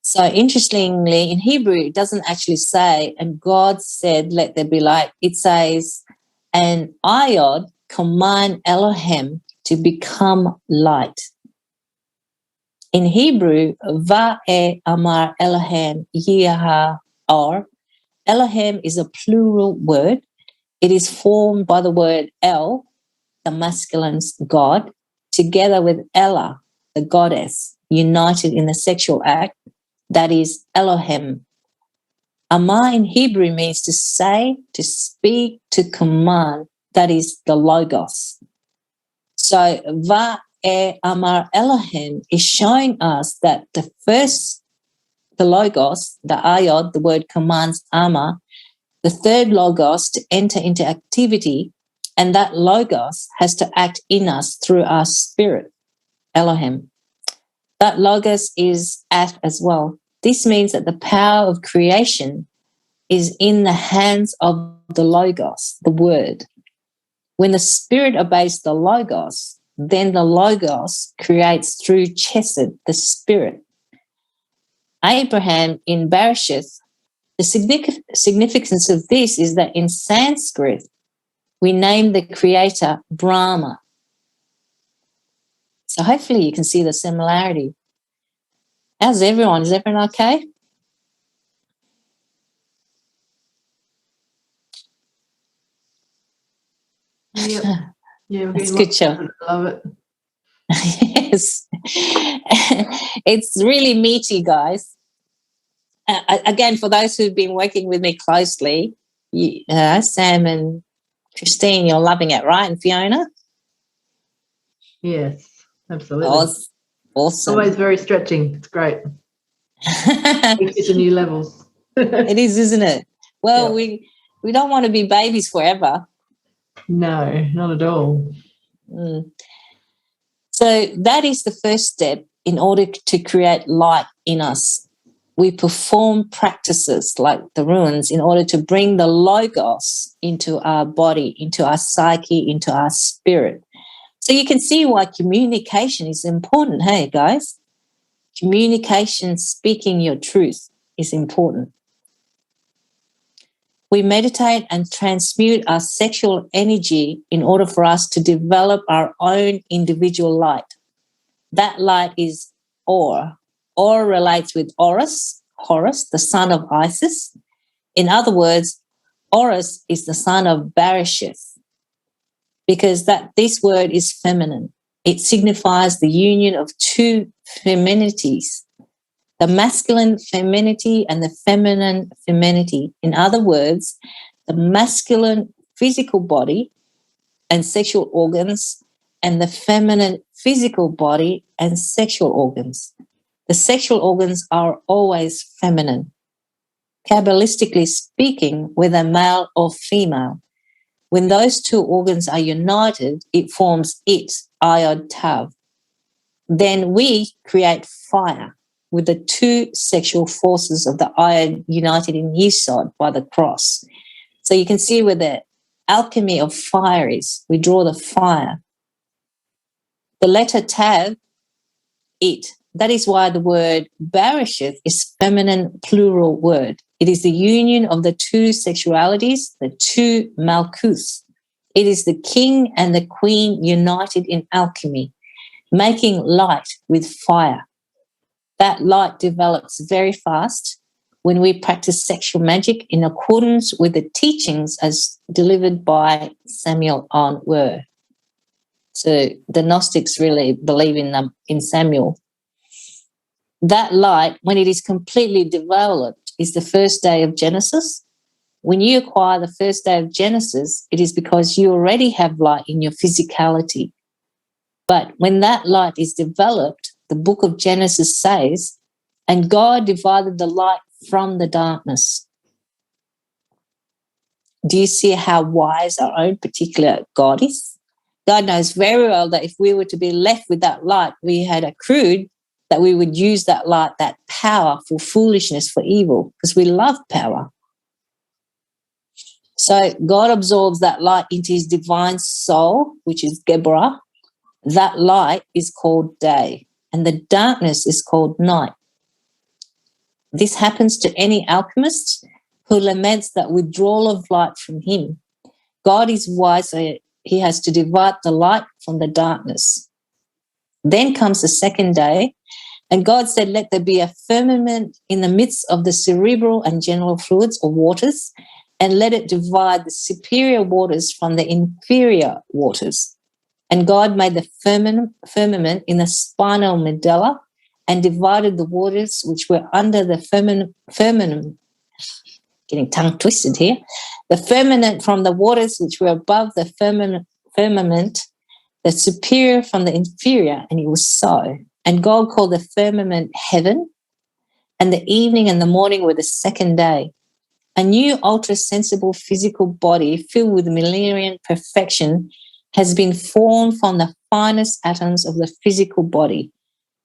So interestingly, in Hebrew, it doesn't actually say, and God said, let there be light. It says, and Ayod command Elohim to become light. In Hebrew, Va'e Amar Elohim Yeha Or. Elohim is a plural word. It is formed by the word El, the masculine's God, together with Ella, the goddess, united in the sexual act. That is Elohim. Amar in Hebrew means to say, to speak, to command. That is the Logos. So Va'e Amar Elohim is showing us that the Logos, the Ayod, the word commands Amar, the third Logos to enter into activity, and that Logos has to act in us through our spirit, Elohim. That Logos is at as well. This means that the power of creation is in the hands of the Logos, the word. When the spirit obeys the Logos, then the Logos creates through Chesed, the spirit. Abraham in Bereshith, the significance of this is that in Sanskrit, we name the creator Brahma. So hopefully you can see the similarity. How's everyone? Is everyone okay? Yeah, we're That's getting good lots show. of it. I love it. Yes. It's really meaty, guys. Again, for those who've been working with me closely, Sam and Christine, you're loving it, right? And Fiona? Yes, absolutely. Awesome. Always very stretching. It's great. Takes you to new levels. It is, isn't it? Well, Yeah. we don't want to be babies forever. No, not at all. So that is the first step in order to create light in us. We perform practices like the runes in order to bring the logos into our body, into our psyche, into our spirit. So you can see why communication is important, hey, guys? Communication, speaking your truth is important. We meditate and transmute our sexual energy in order for us to develop our own individual light. That light is Or. Or relates with Horus, the son of Isis. In other words, Horus is the son of Bereshith, because this word is feminine. It signifies the union of two feminities, the masculine femininity and the feminine femininity. In other words, the masculine physical body and sexual organs and the feminine physical body and sexual organs. The sexual organs are always feminine. Kabbalistically speaking, whether male or female, when those two organs are united, it forms Iod Tav. Then we create fire with the two sexual forces of the Iod united in Yesod by the cross. So you can see where the alchemy of fire is. We draw the fire. The letter Tav, it. That is why the word Bereshith is feminine plural word. It is the union of the two sexualities, the two Malkuths. It is the king and the queen united in alchemy, making light with fire. That light develops very fast when we practice sexual magic in accordance with the teachings as delivered by Samuel Onwer. So the Gnostics really believe in Samuel. That light, when it is completely developed, is the first day of Genesis. When you acquire the first day of Genesis, it is because you already have light in your physicality. But when that light is developed, the book of Genesis says, and God divided the light from the darkness. Do you see how wise our own particular God is? God knows very well that if we were to be left with that light, we had accrued that we would use that light, that power for foolishness, for evil, because we love power. So God absorbs that light into his divine soul, which is Geburah. That light is called day, and the darkness is called night. This happens to any alchemist who laments that withdrawal of light from him. God is wise, so he has to divide the light from the darkness. Then comes the second day, and God said, let there be a firmament in the midst of the cerebral and general fluids or waters, and let it divide the superior waters from the inferior waters. And God made the firmament in the spinal medulla and divided the waters which were under the firmament, getting tongue twisted here, the firmament from the waters which were above the firmament, the superior from the inferior, and it was so. And God called the firmament heaven, and the evening and the morning were the second day. A new ultra-sensible physical body filled with millenarian perfection has been formed from the finest atoms of the physical body.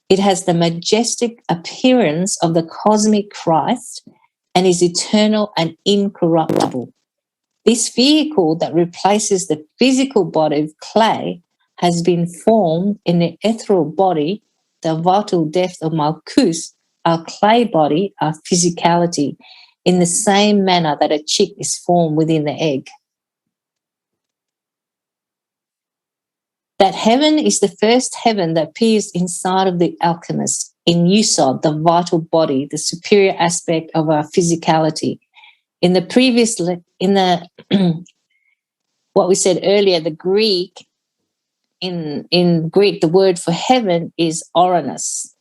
It has the majestic appearance of the cosmic Christ and is eternal and incorruptible. This vehicle that replaces the physical body of clay has been formed in the ethereal body, the vital depth of Malkuth, our clay body, our physicality, in the same manner that a chick is formed within the egg. That heaven is the first heaven that appears inside of the alchemist, in Yesod, the vital body, the superior aspect of our physicality. In the what we said earlier, the Greek, in Greek, the word for heaven is Uranus.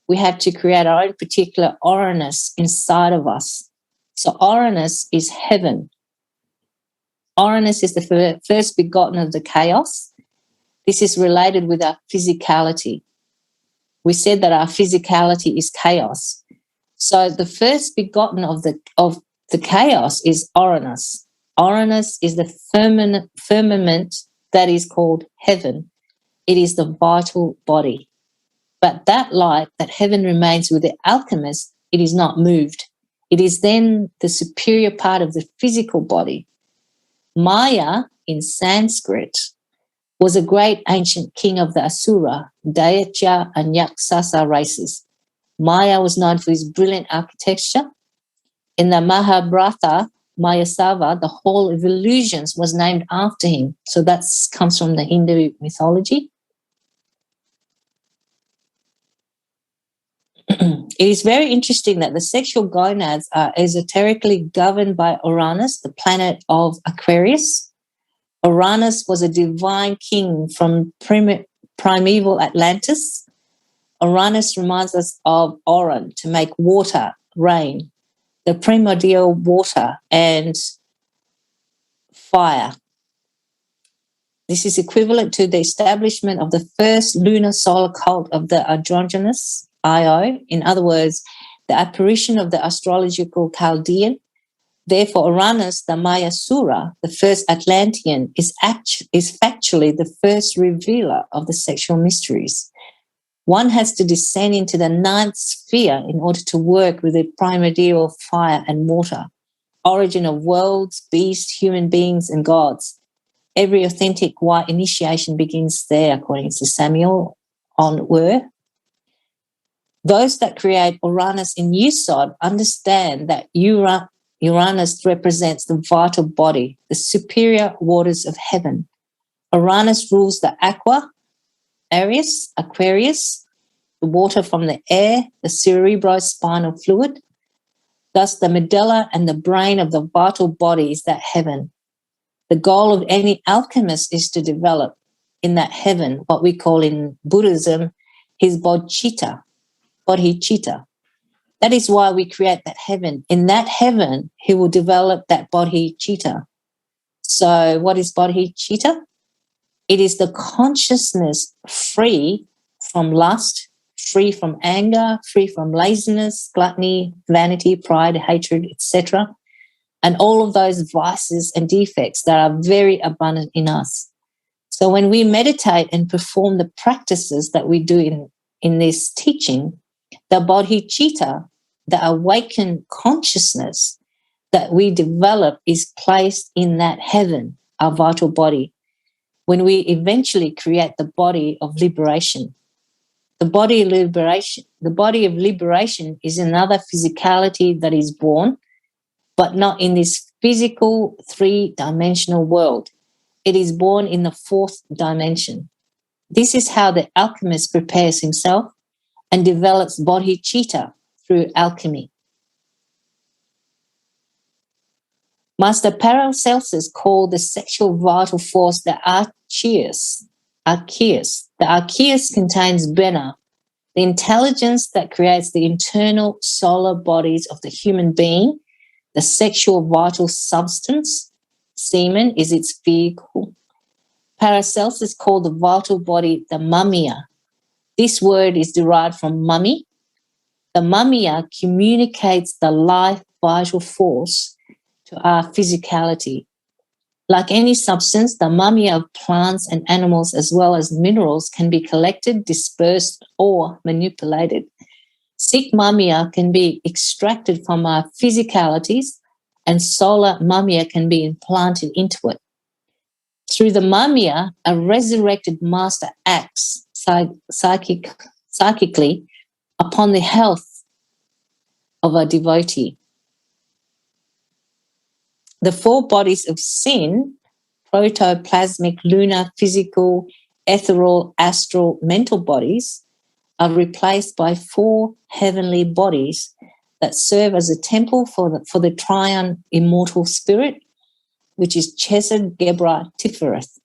We have to create our own particular Uranus inside of us. So Uranus is heaven. Uranus is the first begotten of the chaos. This is related with our physicality. We said that our physicality is chaos. So the first begotten of the chaos is Uranus. Uranus is the firmament that is called heaven. It is the vital body. But that light, that heaven remains with the alchemist, it is not moved. It is then the superior part of the physical body. Maya, in Sanskrit, was a great ancient king of the Asura, Daitya and Yakshasa races. Maya was known for his brilliant architecture. In the Mahabharata, Mayasava, the hall of illusions, was named after him. So that comes from the Hindu mythology. It is very interesting that the sexual gonads are esoterically governed by Uranus, the planet of Aquarius. Uranus was a divine king from primeval Atlantis. Uranus reminds us of Oran, to make water, rain, the primordial water and fire. This is equivalent to the establishment of the first lunar solar cult of the androgynous Io. In other words, the apparition of the astrological Chaldean. Therefore, Uranus, the Mayasura, the first Atlantean, is factually the first revealer of the sexual mysteries. One has to descend into the ninth sphere in order to work with the primordial fire and water, origin of worlds, beasts, human beings, and gods. Every authentic white initiation begins there, according to Samuel Onwer. Those that create Uranus in Yesod understand that Uranus represents the vital body, the superior waters of heaven. Uranus rules the Aquarius, the water from the air, the cerebrospinal fluid. Thus, the medulla and the brain of the vital body is that heaven. The goal of any alchemist is to develop in that heaven what we call in Buddhism his bodhicitta. That is why we create that heaven. In that heaven, he will develop that bodhicitta. So what is bodhicitta? It is the consciousness free from lust, free from anger, free from laziness, gluttony, vanity, pride, hatred, etc., and all of those vices and defects that are very abundant in us. So when we meditate and perform the practices that we do in this teaching, the bodhicitta, the awakened consciousness that we develop, is placed in that heaven, our vital body, when we eventually create the body of liberation. The body of liberation is another physicality that is born, but not in this physical three-dimensional world. It is born in the fourth dimension. This is how the alchemist prepares himself and develops bodhicitta through alchemy. Master Paracelsus called the sexual vital force the archeus. The archeus contains Bena, the intelligence that creates the internal solar bodies of the human being. The sexual vital substance, semen, is its vehicle. Paracelsus called the vital body the mummia. This word is derived from mummy. The mummia communicates the life vital force to our physicality. Like any substance, the mummia of plants and animals as well as minerals can be collected, dispersed, or manipulated. Sikh mummia can be extracted from our physicalities, and solar mummia can be implanted into it. Through the mummia, a resurrected master acts psychically upon the health of a devotee. The four bodies of sin, protoplasmic, lunar, physical, ethereal, astral, mental bodies, are replaced by four heavenly bodies that serve as a temple for the triune immortal spirit. which is Chesed Gebra Tifereth.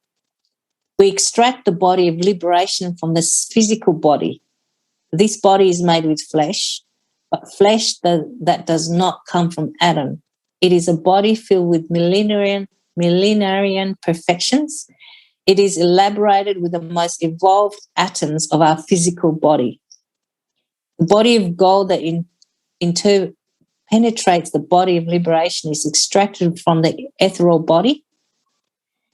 We extract the body of liberation from this physical body. This body is made with flesh, but flesh that does not come from Adam. It is a body filled with millenarian perfections. It is elaborated with the most evolved atoms of our physical body. The body of gold that penetrates the body of liberation is extracted from the ethereal body.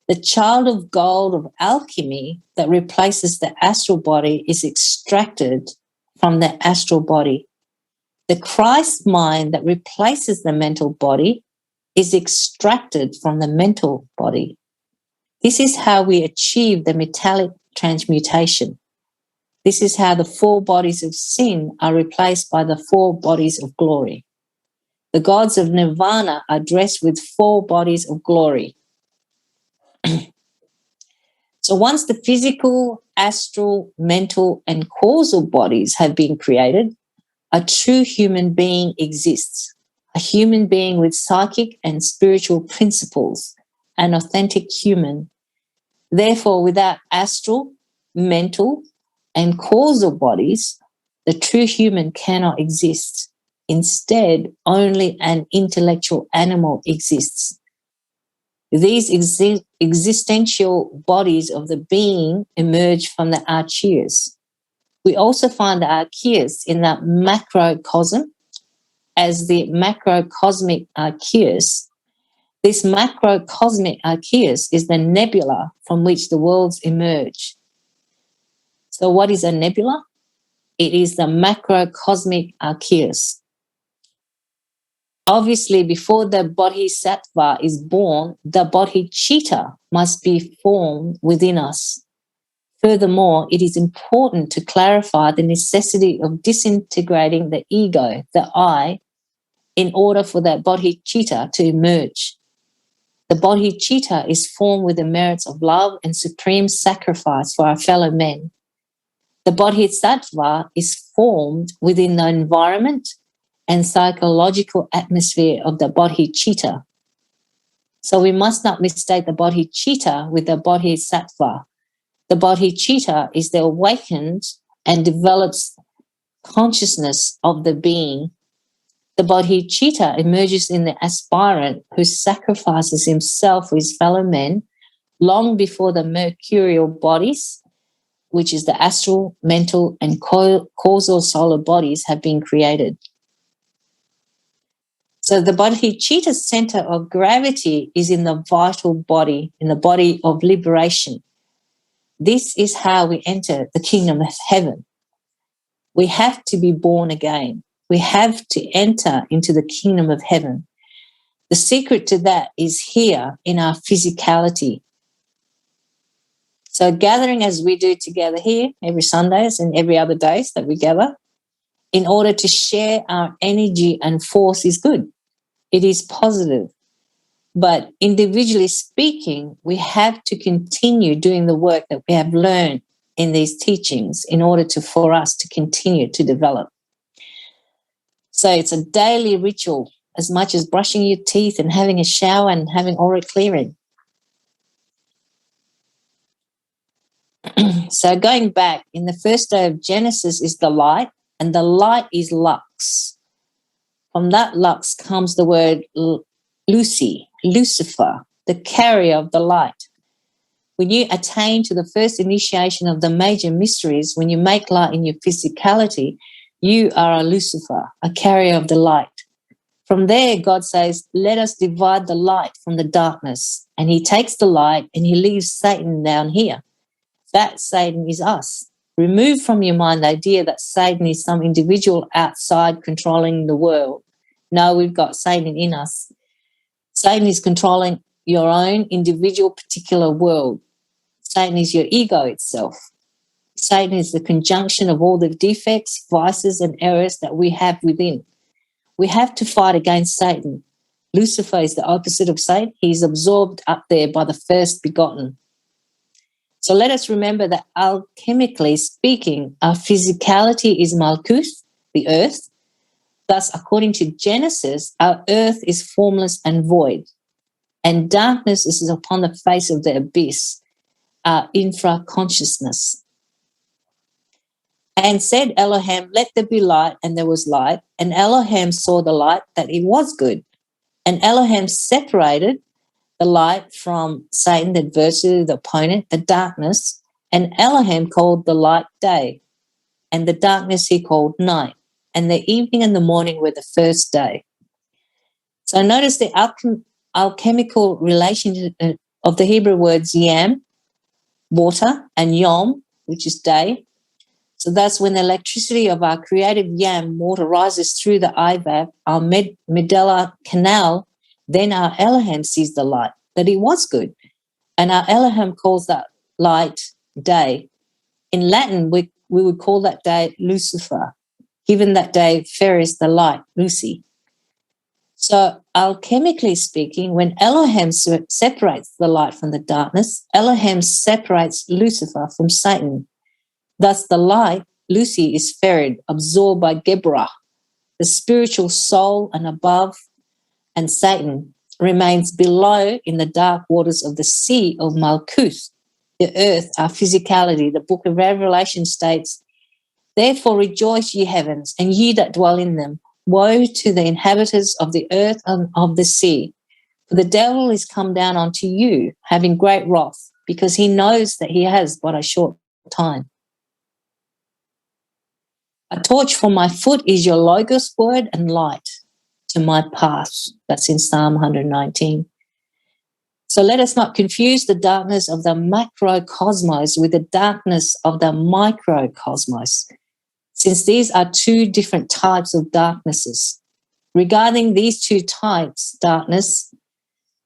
The child of gold of alchemy that replaces the astral body is extracted from the astral body. The Christ mind that replaces the mental body is extracted from the mental body. This is how we achieve the metallic transmutation. This is how the 4 bodies of sin are replaced by the 4 bodies of glory. The gods of nirvana are dressed with 4 bodies of glory. So once the physical, astral, mental, and causal bodies have been created, a true human being exists, a human being with psychic and spiritual principles, an authentic human. Therefore, without astral, mental, and causal bodies, the true human cannot exist. Instead, only an intellectual animal exists. These existential bodies of the being emerge from the archeas. We also find the archeas in the macrocosm as the macrocosmic archeas. This macrocosmic archeas is the nebula from which the worlds emerge. So what is a nebula? It is the macrocosmic archeas. Obviously, before the bodhisattva is born, the bodhicitta must be formed within us. Furthermore, it is important to clarify the necessity of disintegrating the ego, the I, in order for that bodhicitta to emerge. The bodhicitta is formed with the merits of love and supreme sacrifice for our fellow men. The bodhisattva is formed within the environment and psychological atmosphere of the bodhicitta. So we must not mistake the bodhicitta with the bodhisattva. The bodhicitta is the awakened and develops consciousness of the being. The bodhicitta emerges in the aspirant who sacrifices himself for his fellow men long before the mercurial bodies, which is the astral, mental, and causal solar bodies, have been created. So the bodhicitta's center of gravity is in the vital body, in the body of liberation. This is how we enter the kingdom of heaven. We have to be born again. We have to enter into the kingdom of heaven. The secret to that is here in our physicality. So gathering as we do together here every Sundays and every other days that we gather, in order to share our energy and force is good. It is positive. But individually speaking, we have to continue doing the work that we have learned in these teachings in order for us to continue to develop. So it's a daily ritual, as much as brushing your teeth and having a shower and having aura clearing. So going back, in the first day of Genesis is the light, and the light is lux. From that lux comes the word Lucy, Lucifer, the carrier of the light. When you attain to the first initiation of the major mysteries, when you make light in your physicality, you are a Lucifer, a carrier of the light. From there, God says, let us divide the light from the darkness. And he takes the light and he leaves Satan down here. That Satan is us. Remove from your mind the idea that Satan is some individual outside controlling the world. No, we've got Satan in us. Satan is controlling your own individual particular world. Satan is your ego itself. Satan is the conjunction of all the defects, vices, and errors that we have within. We have to fight against Satan. Lucifer is the opposite of Satan. He's absorbed up there by the first begotten. So let us remember that alchemically speaking, our physicality is Malkuth, the earth. Thus, according to Genesis, our earth is formless and void. and darkness is upon the face of the abyss, our infra-consciousness. And said Elohim, let there be light, and there was light. And Elohim saw the light, that it was good. And Elohim separated the light from Satan, the adversary, the opponent, the darkness. And Elohim called the light day, and the darkness he called night. And the evening and the morning were the first day. So notice the alchemical relation of the Hebrew words yam, water, and yom, which is day. So that's when the electricity of our creative yam, water, rises through the eye our medulla canal, then our Elohim sees the light, that it was good. And our Elohim calls that light day. In Latin, we would call that day Lucifer, given that day Ferris the light, Lucy. So alchemically speaking, when Elohim separates the light from the darkness, Elohim separates Lucifer from Satan. Thus the light, Lucy, is ferried, absorbed by Geburah, the spiritual soul, and above, and Satan remains below in the dark waters of the sea of Malkuth, the earth, our physicality. The book of Revelation states, therefore rejoice, ye heavens, and ye that dwell in them. Woe to the inhabitants of the earth and of the sea, for the devil is come down unto you, having great wrath, because he knows that he has but a short time. A torch for my foot is your logos word, and light to my path. That's in Psalm 119. So let us not confuse the darkness of the macrocosmos with the darkness of the microcosmos, since these are two different types of darknesses. Regarding these two types, darkness,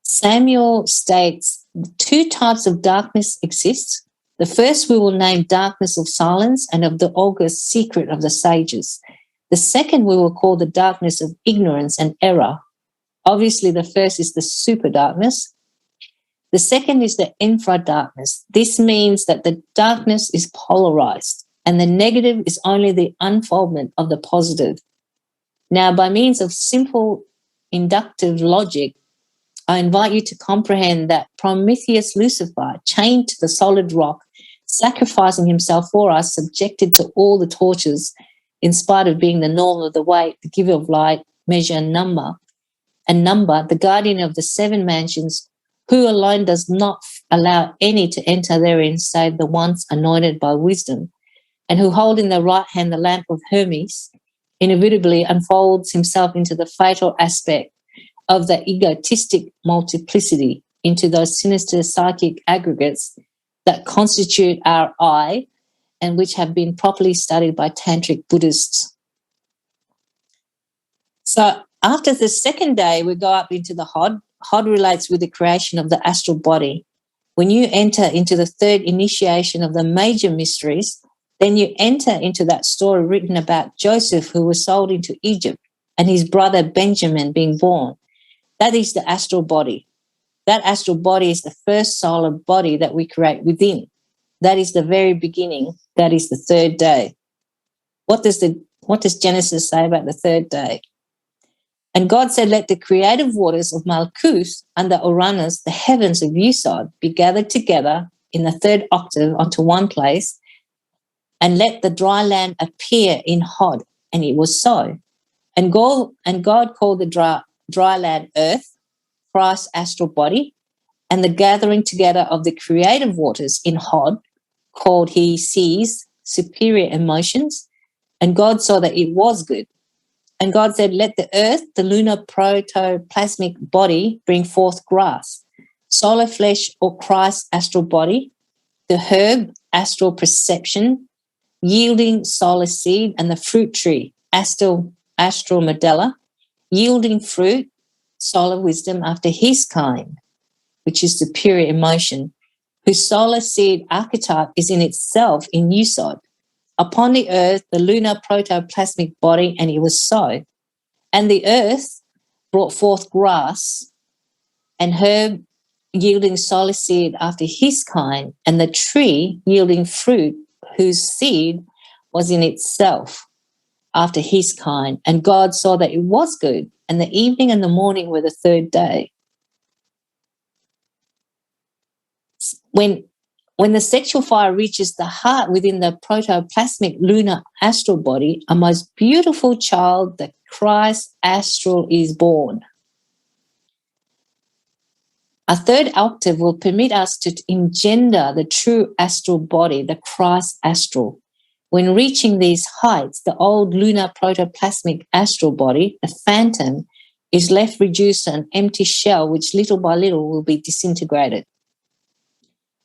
Samuel states two types of darkness exist. The first we will name darkness of silence and of the august secret of the sages. The second we will call the darkness of ignorance and error. Obviously, the first is the super darkness. The second is the infra-darkness. This means that the darkness is polarized and the negative is only the unfoldment of the positive. Now, by means of simple inductive logic, I invite you to comprehend that Prometheus Lucifer, chained to the solid rock, sacrificing himself for us, subjected to all the tortures, in spite of being the norm of the weight, the giver of light, measure, and number, the guardian of the seven mansions, who alone does not allow any to enter therein save the ones anointed by wisdom, and who hold in their right hand the lamp of Hermes, inevitably unfolds himself into the fatal aspect of the egotistic multiplicity, into those sinister psychic aggregates that constitute our I and which have been properly studied by Tantric Buddhists. So after the second day, we go up into the Hod. Hod relates with the creation of the astral body. When you enter into the third initiation of the major mysteries, then you enter into that story written about Joseph, who was sold into Egypt, and his brother Benjamin being born. That is the astral body. That astral body is the first solid body that we create within. That is the very beginning. That is the third day. What does Genesis say about the third day? And God said, let the creative waters of Malkuth under Uranus, the heavens of Yesod, be gathered together in the third octave onto one place, and let the dry land appear in Hod. And it was so. And God called the dry land earth, Christ's astral body, and the gathering together of the creative waters in Hod, called he sees superior emotions. And God saw that it was good. And God said, let the earth, the lunar protoplasmic body, bring forth grass, solar flesh or Christ's astral body, the herb, astral perception, yielding solar seed, and the fruit tree, astral medulla, yielding fruit, solar wisdom after his kind, which is superior emotion, whose solar seed archetype is in itself in Yesod. Upon the earth, the lunar protoplasmic body, and it was so. And the earth brought forth grass and herb yielding solar seed after his kind, and the tree yielding fruit whose seed was in itself after his kind. And God saw that it was good, and the evening and the morning were the third day. when the sexual fire reaches the heart within the protoplasmic lunar astral body, a most beautiful child, the Christ astral, is born. A third octave will permit us to engender the true astral body, the Christ astral. When reaching these heights, the old lunar protoplasmic astral body, the phantom, is left reduced to an empty shell, which little by little will be disintegrated.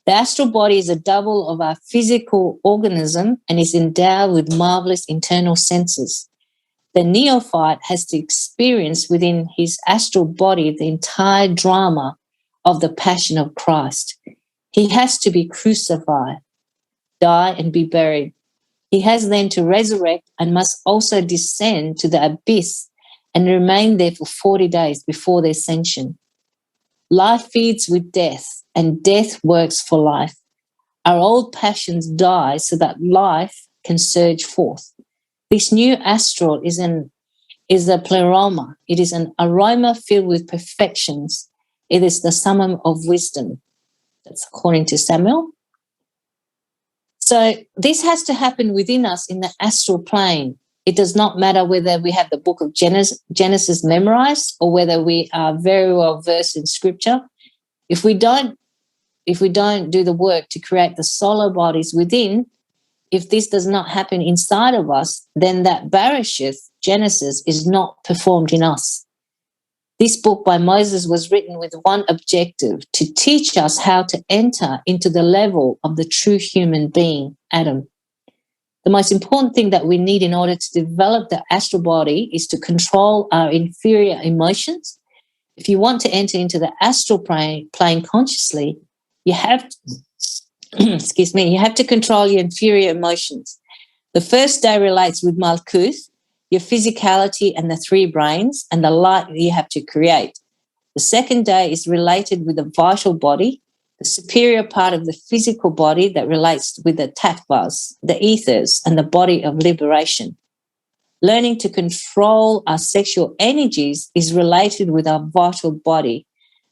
The astral body is a double of our physical organism and is endowed with marvelous internal senses. The neophyte has to experience within his astral body the entire drama of the passion of Christ. He has to be crucified, die, and be buried. He has then to resurrect and must also descend to the abyss and remain there for 40 days before the ascension. Life feeds with death, and death works for life. Our old passions die so that life can surge forth. This new astral is a pleroma. It is an aroma filled with perfections. It is the summum of wisdom. That's according to Samuel. So this has to happen within us in the astral plane. It does not matter whether we have the book of Genesis memorized or whether we are very well versed in scripture. If we don't do the work to create the solar bodies within, if this does not happen inside of us, then that Bereshith, Genesis, is not performed in us. This book by Moses was written with one objective: to teach us how to enter into the level of the true human being, Adam. The most important thing that we need in order to develop the astral body is to control our inferior emotions. If you want to enter into the astral plane consciously, you have to, excuse me, you have to control your inferior emotions. The first day relates with Malkuth, your physicality and the three brains, and the light that you have to create. The second day is related with the vital body, the superior part of the physical body that relates with the tattvas, the ethers, and the body of liberation. Learning to control our sexual energies is related with our vital body.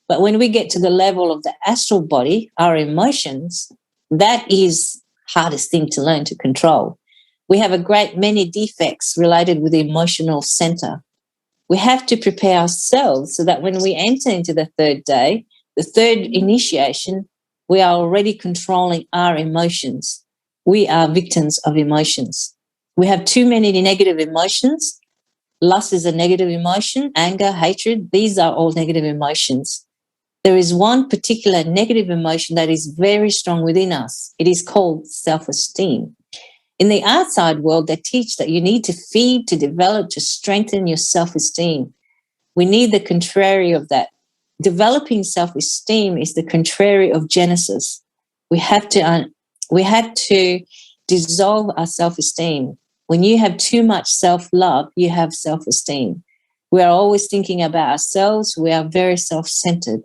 But when we get to the level of the astral body, our emotions, that is hardest thing to learn to control. We have a great many defects related with the emotional center. We have to prepare ourselves so that when we enter into the third day, the third initiation, we are already controlling our emotions. We are victims of emotions. We have too many negative emotions. Lust is a negative emotion. Anger, hatred, these are all negative emotions. There is one particular negative emotion that is very strong within us. It is called self-esteem. In the outside world, they teach that you need to feed, to develop, to strengthen your self-esteem. We need the contrary of that. Developing self-esteem is the contrary of Genesis. We have to dissolve our self-esteem. When you have too much self-love, you have self-esteem. We are always thinking about ourselves. We are very self-centered.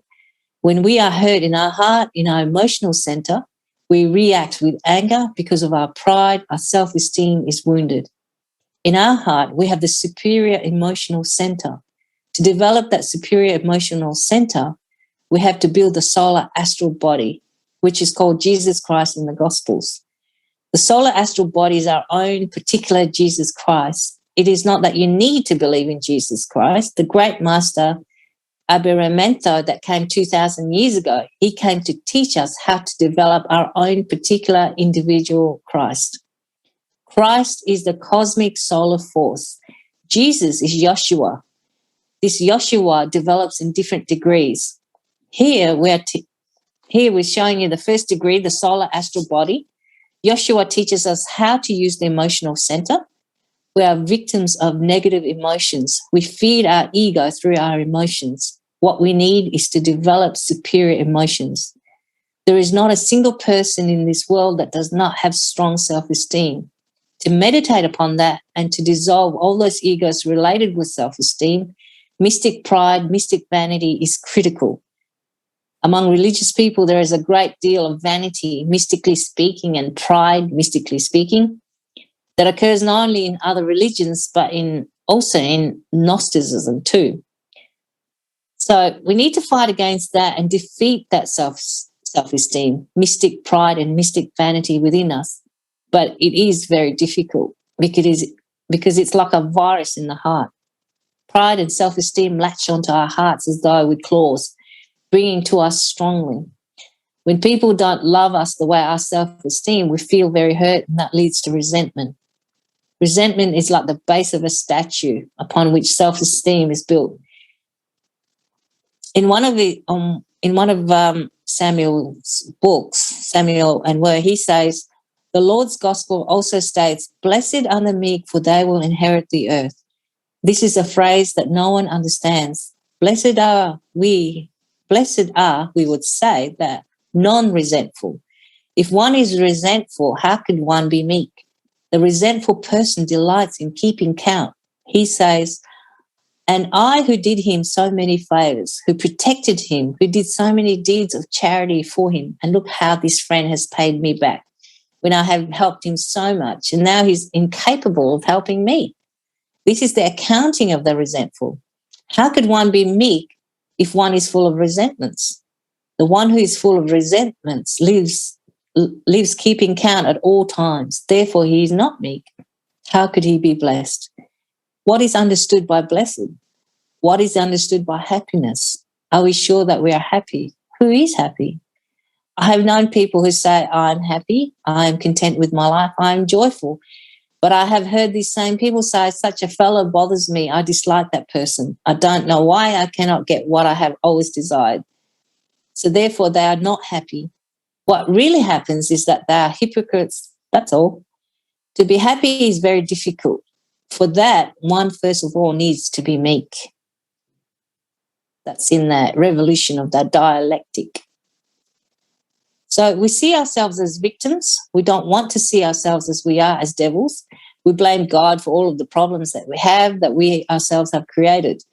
When we are hurt in our heart, in our emotional center, we react with anger because of our pride. Our self-esteem is wounded. In our heart, we have the superior emotional center. To develop that superior emotional center, we have to build the solar astral body, which is called Jesus Christ in the Gospels. The solar astral body is our own particular Jesus Christ. It is not that you need to believe in Jesus Christ. The great master, Abhiramantha, that came 2,000 years ago, he came to teach us how to develop our own particular individual Christ. Christ is the cosmic solar force. Jesus is Yeshua. This Yeshua develops in different degrees. Here we're showing you the first degree, the solar astral body. Yeshua teaches us how to use the emotional center. We are victims of negative emotions. We feed our ego through our emotions. What we need is to develop superior emotions. There is not a single person in this world that does not have strong self-esteem. To meditate upon that and to dissolve all those egos related with self-esteem, mystic pride, mystic vanity is critical. Among religious people, there is a great deal of vanity, mystically speaking, and pride, mystically speaking, that occurs not only in other religions, but also in Gnosticism too. So we need to fight against that and defeat that self-esteem, mystic pride and mystic vanity within us. But it is very difficult because it's like a virus in the heart. Pride and self-esteem latch onto our hearts as though with claws, bringing to us strongly. When people don't love us the way our self-esteem, we feel very hurt, and that leads to resentment. Resentment is like the base of a statue upon which self-esteem is built. In one of Samuel's books, Samuel and Where, he says, the Lord's gospel also states, "Blessed are the meek, for they will inherit the earth." This is a phrase that no one understands. Blessed are, we would say, that non-resentful. If one is resentful, how could one be meek? The resentful person delights in keeping count. He says, "And I who did him so many favors, who protected him, who did so many deeds of charity for him, and look how this friend has paid me back when I have helped him so much, and now he's incapable of helping me." This is the accounting of the resentful. How could one be meek if one is full of resentments? The one who is full of resentments lives keeping count at all times. Therefore, he is not meek. How could he be blessed? What is understood by blessed? What is understood by happiness? Are we sure that we are happy? Who is happy? I have known people who say, "I'm happy, I am content with my life, I am joyful." But I have heard these same people say, "Such a fellow bothers me, I dislike that person. I don't know why I cannot get what I have always desired." So therefore, they are not happy. What really happens is that they are hypocrites, that's all. To be happy is very difficult. For that, one first of all needs to be meek. That's in that revolution of that dialectic. So we see ourselves as victims. We don't want to see ourselves as we are, as devils. We blame God for all of the problems that we have, that we ourselves have created.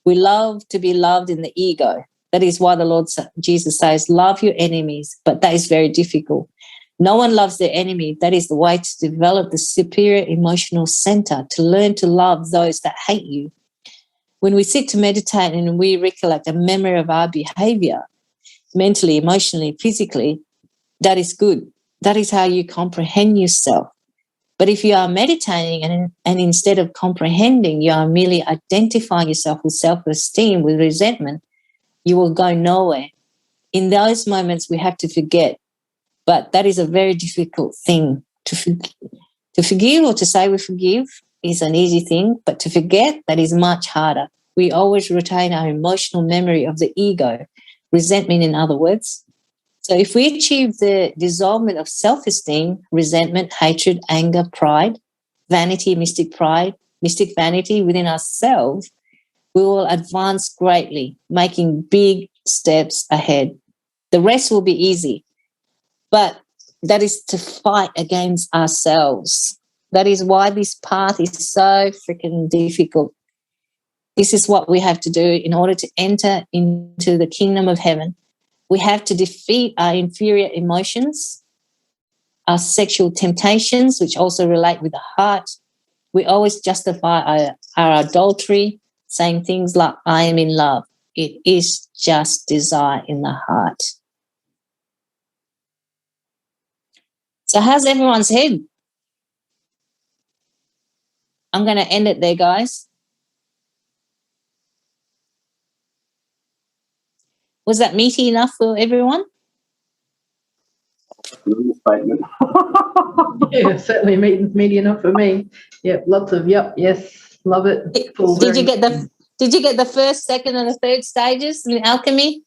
We love to be loved in the ego. That is why the Lord Jesus says, "Love your enemies," but that is very difficult. No one loves their enemy. That is the way to develop the superior emotional center, to learn to love those that hate you. When we sit to meditate and we recollect a memory of our behavior, mentally, emotionally, physically, that is good. That is how you comprehend yourself. But if you are meditating and instead of comprehending, you are merely identifying yourself with self-esteem, with resentment, you will go nowhere. In those moments, we have to forget. But that is a very difficult thing. To forgive or to say we forgive is an easy thing, but to forget, that is much harder. We always retain our emotional memory of the ego, resentment in other words. So if we achieve the dissolvement of self-esteem, resentment, hatred, anger, pride, vanity, mystic vanity within ourselves, we will advance greatly, making big steps ahead. The rest will be easy, but that is to fight against ourselves. That is why this path is so freaking difficult. This is what we have to do in order to enter into the kingdom of heaven. We have to defeat our inferior emotions, our sexual temptations, which also relate with the heart. We always justify our adultery, saying things like, "I am in love." It is just desire in the heart. So how's everyone's head? I'm going to end it there, guys. Was that meaty enough for everyone? Statement. Yeah, certainly meaty enough for me. Yep, lots of yep, yes, love it. Did you get the first, second, and the third stages in alchemy?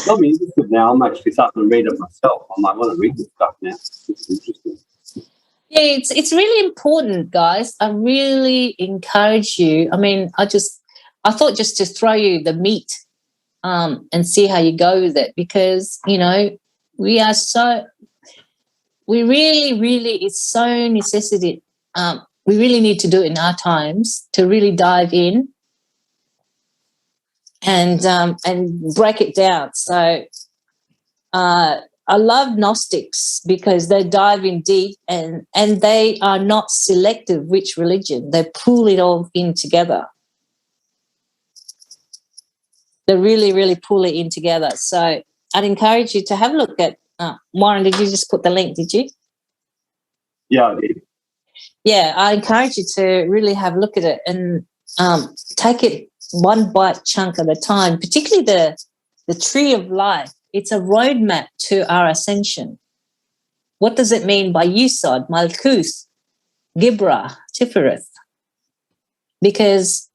I'll be interested now. I'm actually starting to read it myself. I might want to read this stuff now. It's interesting. Yeah, it's really important, guys. I really encourage you. I mean, I thought just to throw you the meat and see how you go with it, because, you know, we really, it's so necessity. We really need to do it in our times to really dive in and break it down. So I love Gnostics because they dive in deep and they are not selective which religion. They pull it all in together. They really, really pull it in together. So I'd encourage you to have a look at, Warren, did you just put the link, did you? Yeah, I did. Yeah, I encourage you to really have a look at it and take it one bite chunk at a time, particularly the tree of life. It's a roadmap to our ascension. What does it mean by Yesod, Malkuth, Gibra, Tifereth? Because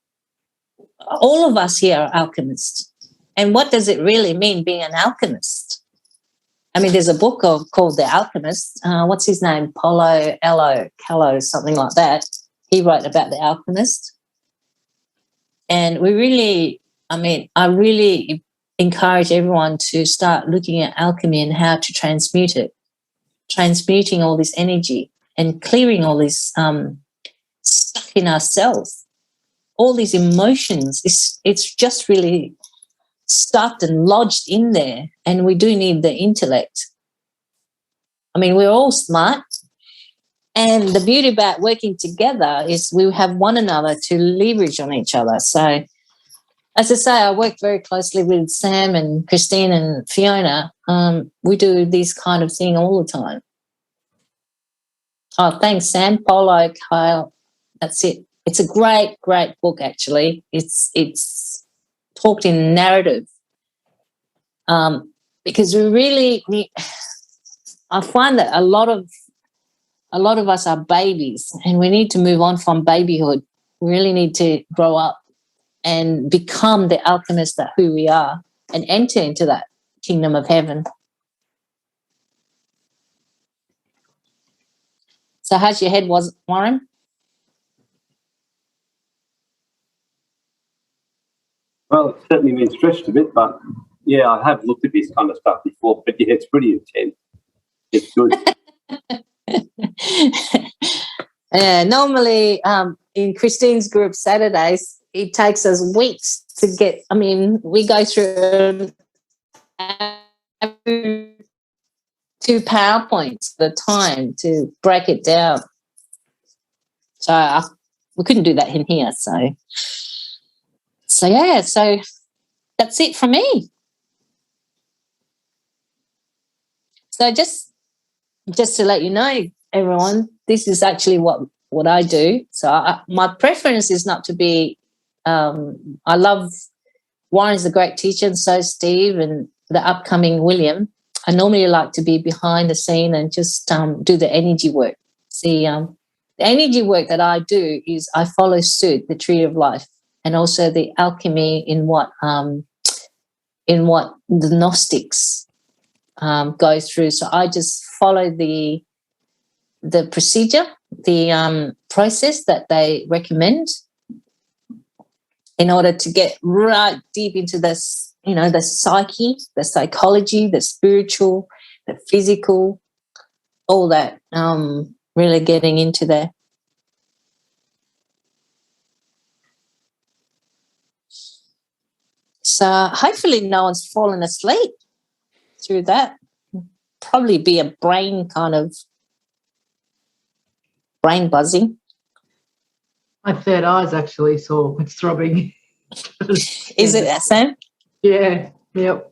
all of us here are alchemists. And what does it really mean being an alchemist? I mean, there's a book called The Alchemist. What's his name? Paulo Coelho, something like that. He wrote about the alchemist. And we really, I really encourage everyone to start looking at alchemy and how to transmute it, transmuting all this energy and clearing all this stuck in ourselves, all these emotions. It's just really stuffed and lodged in there, and we do need the intellect. I mean, we're all smart, and the beauty about working together is we have one another to leverage on each other. So, as I say, I work very closely with Sam and Christine and Fiona. We do this kind of thing all the time. Oh, thanks, Sam. Paulo Coelho. That's it. It's a great, great book, actually. It's talked in narrative. Because I find that a lot of us are babies, and we need to move on from babyhood. We really need to grow up and become the alchemist that who we are and enter into that kingdom of heaven. So how's your head, Warren? Well, it's certainly been stretched a bit, but yeah, I have looked at this kind of stuff before, but yeah, it's pretty intense. It's good. Normally, in Christine's group Saturdays, it takes us weeks to get, we go through 2 PowerPoints at a time to break it down. So we couldn't do that in here. So that's it from me. So just to let you know, everyone, this is actually what I do. So my preference is not to be, I love, Warren's a great teacher, and so is Steve and the upcoming William. I normally like to be behind the scene and just do the energy work. See, the energy work that I do is I follow suit, the tree of life, and also the alchemy in what the Gnostics go through. So I just follow the procedure, the process that they recommend in order to get right deep into this, the psyche, the psychology, the spiritual, the physical, all that, really getting into there. So hopefully no one's fallen asleep through that. Probably be a brain buzzing. My third eye's actually sore. It's throbbing. Is it that, Sam? Yeah. Yep.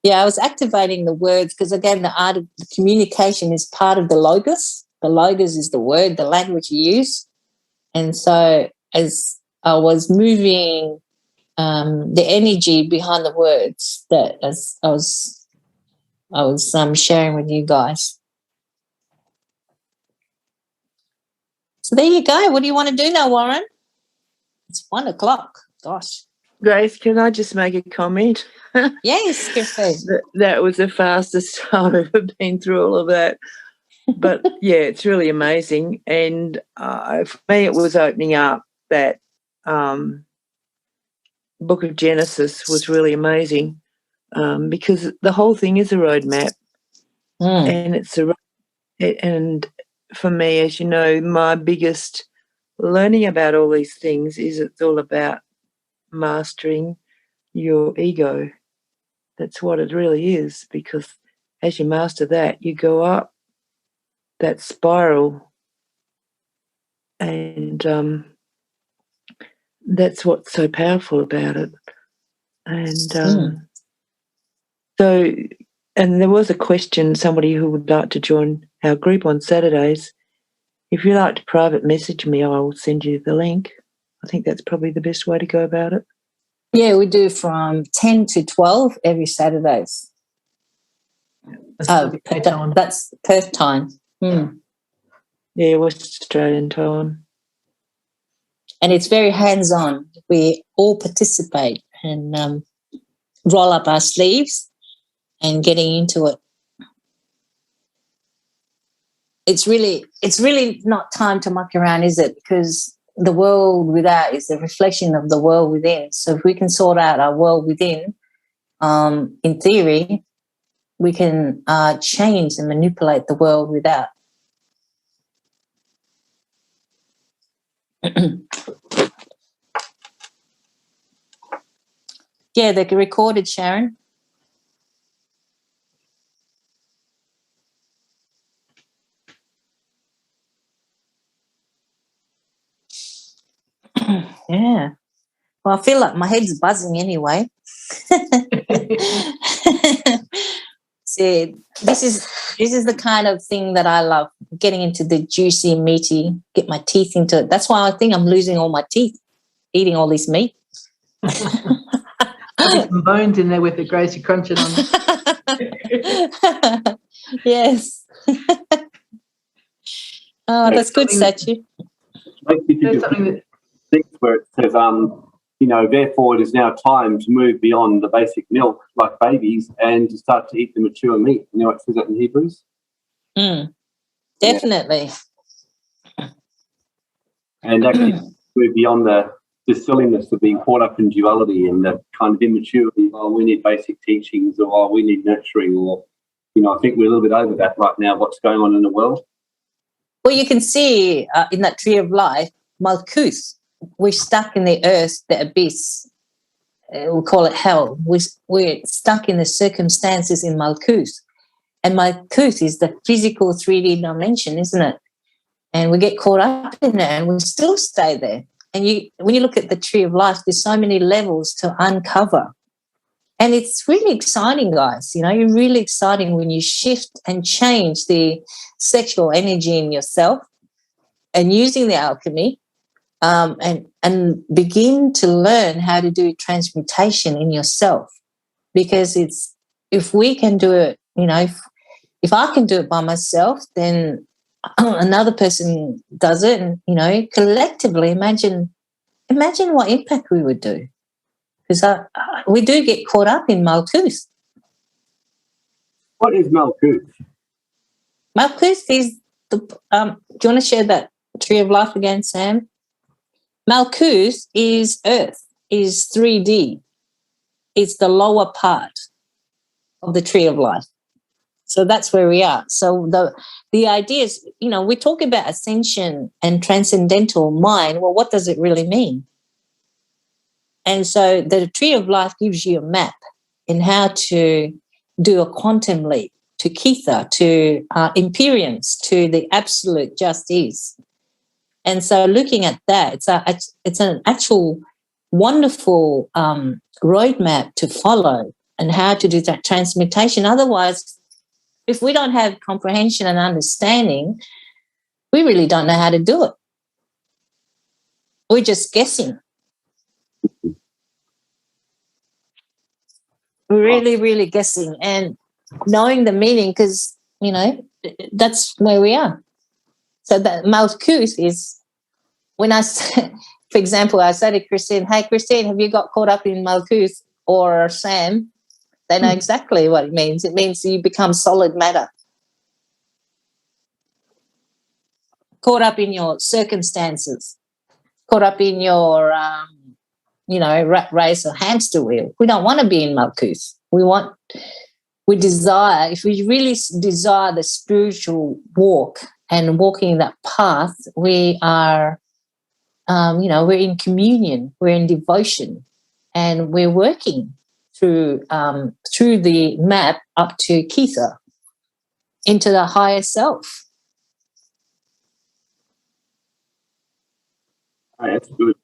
Yeah, I was activating the words because, again, the art of the communication is part of the logos. The logos is the word, the language you use. And so as I was moving the energy behind the words that as I was sharing with you guys. So there you go. What do you want to do now, Warren? It's 1:00. Gosh. Grace, can I just make a comment? Yes, Griffith. That was the fastest I've ever been through all of that. But, yeah, it's really amazing. And for me, it was opening up that book of Genesis was really amazing because the whole thing is a roadmap. And and for me, as you know, my biggest learning about all these things is it's all about mastering your ego. That's what it really is, because as you master that, you go up that spiral, and that's what's so powerful about it. And so, and there was a question, somebody who would like to join our group on Saturdays. If you'd like to private message me, I'll send you the link. I think that's probably the best way to go about it. Yeah, we do from 10 to 12 every Saturdays. That's Perth time. Yeah, West Australian time. And it's very hands-on. We all participate and roll up our sleeves and getting into it. It's really not time to muck around, is it? Because the world without is a reflection of the world within. So if we can sort out our world within, in theory, we can change and manipulate the world without. Yeah, they're recorded, Sharon. Yeah. Well, I feel like my head's buzzing anyway. See, this is the kind of thing that I love, getting into the juicy, meaty, get my teeth into it. That's why I think I'm losing all my teeth, eating all this meat. There's some bones in there with the Gracie crunching on them. Yes. Oh, that's good, Sachi. There's something that where it says, therefore it is now time to move beyond the basic milk like babies and to start to eat the mature meat. You know what it says that in Hebrews? Definitely. Yeah. And actually move beyond the silliness of being caught up in duality and the kind of immaturity of, we need basic teachings, or we need nurturing, or, I think we're a little bit over that right now, what's going on in the world. Well, you can see in that tree of life, Malkuth, we're stuck in the earth, the abyss. We'll call it hell. We're stuck in the circumstances in Malkuth. And Malkuth is the physical 3D dimension, isn't it? And we get caught up in it and we still stay there. And when you look at the tree of life, there's so many levels to uncover. And it's really exciting, guys. You're really exciting when you shift and change the sexual energy in yourself and using the alchemy and begin to learn how to do transmutation in yourself. Because if we can do it, if I can do it by myself, then another person does it, and collectively imagine what impact we would do, because we do get caught up in Malkuth. What is Malkuth? Malkuth is the do you want to share that tree of life again, Sam? Malkuth is earth, is 3D. It's the lower part of the tree of life. So that's where we are. So the idea is, we talk about ascension and transcendental mind. Well, what does it really mean? And so the tree of life gives you a map in how to do a quantum leap to Ketha, to Imperience, to the absolute just is. And so looking at that, it's an actual wonderful roadmap to follow and how to do that transmutation. Otherwise, if we don't have comprehension and understanding, we really don't know how to do it. We're just guessing. We're really, really guessing and knowing the meaning, because, that's where we are. So that Malkuth is, when for example, I say to Christine, hey, Christine, have you got caught up in Malkuth, or Sam? They know exactly what it means. It means you become solid matter. Caught up in your circumstances, caught up in your, rat race or hamster wheel. We don't want to be in Malkuth. We desire, if we really desire the spiritual walk and walking that path, we are, we're in communion, we're in devotion, and we're working through the map up to Ketha, into the higher self. Oh, that's good.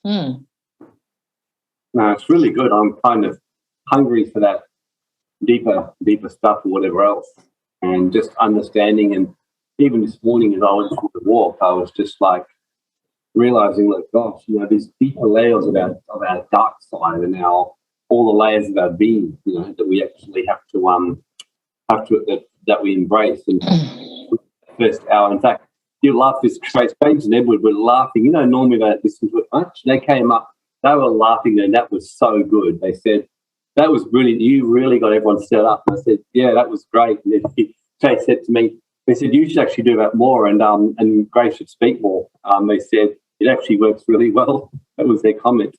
Mm. No, it's really good. I'm kind of hungry for that deeper stuff or whatever else, and just understanding. And even this morning, as I went for the walk, I was just like realizing, like, gosh, there's deeper layers of our dark side, and all the layers of our being, that we actually have to that we embrace. And first hour, in fact, you laugh this great. James and Edward were laughing. Normally they don't listen to it much. They came up, they were laughing, and that was so good. They said, that was brilliant. You really got everyone set up. I said, yeah, that was great. And they said to me, they said, you should actually do that more, and Grace should speak more. They said, it actually works really well. That was their comment.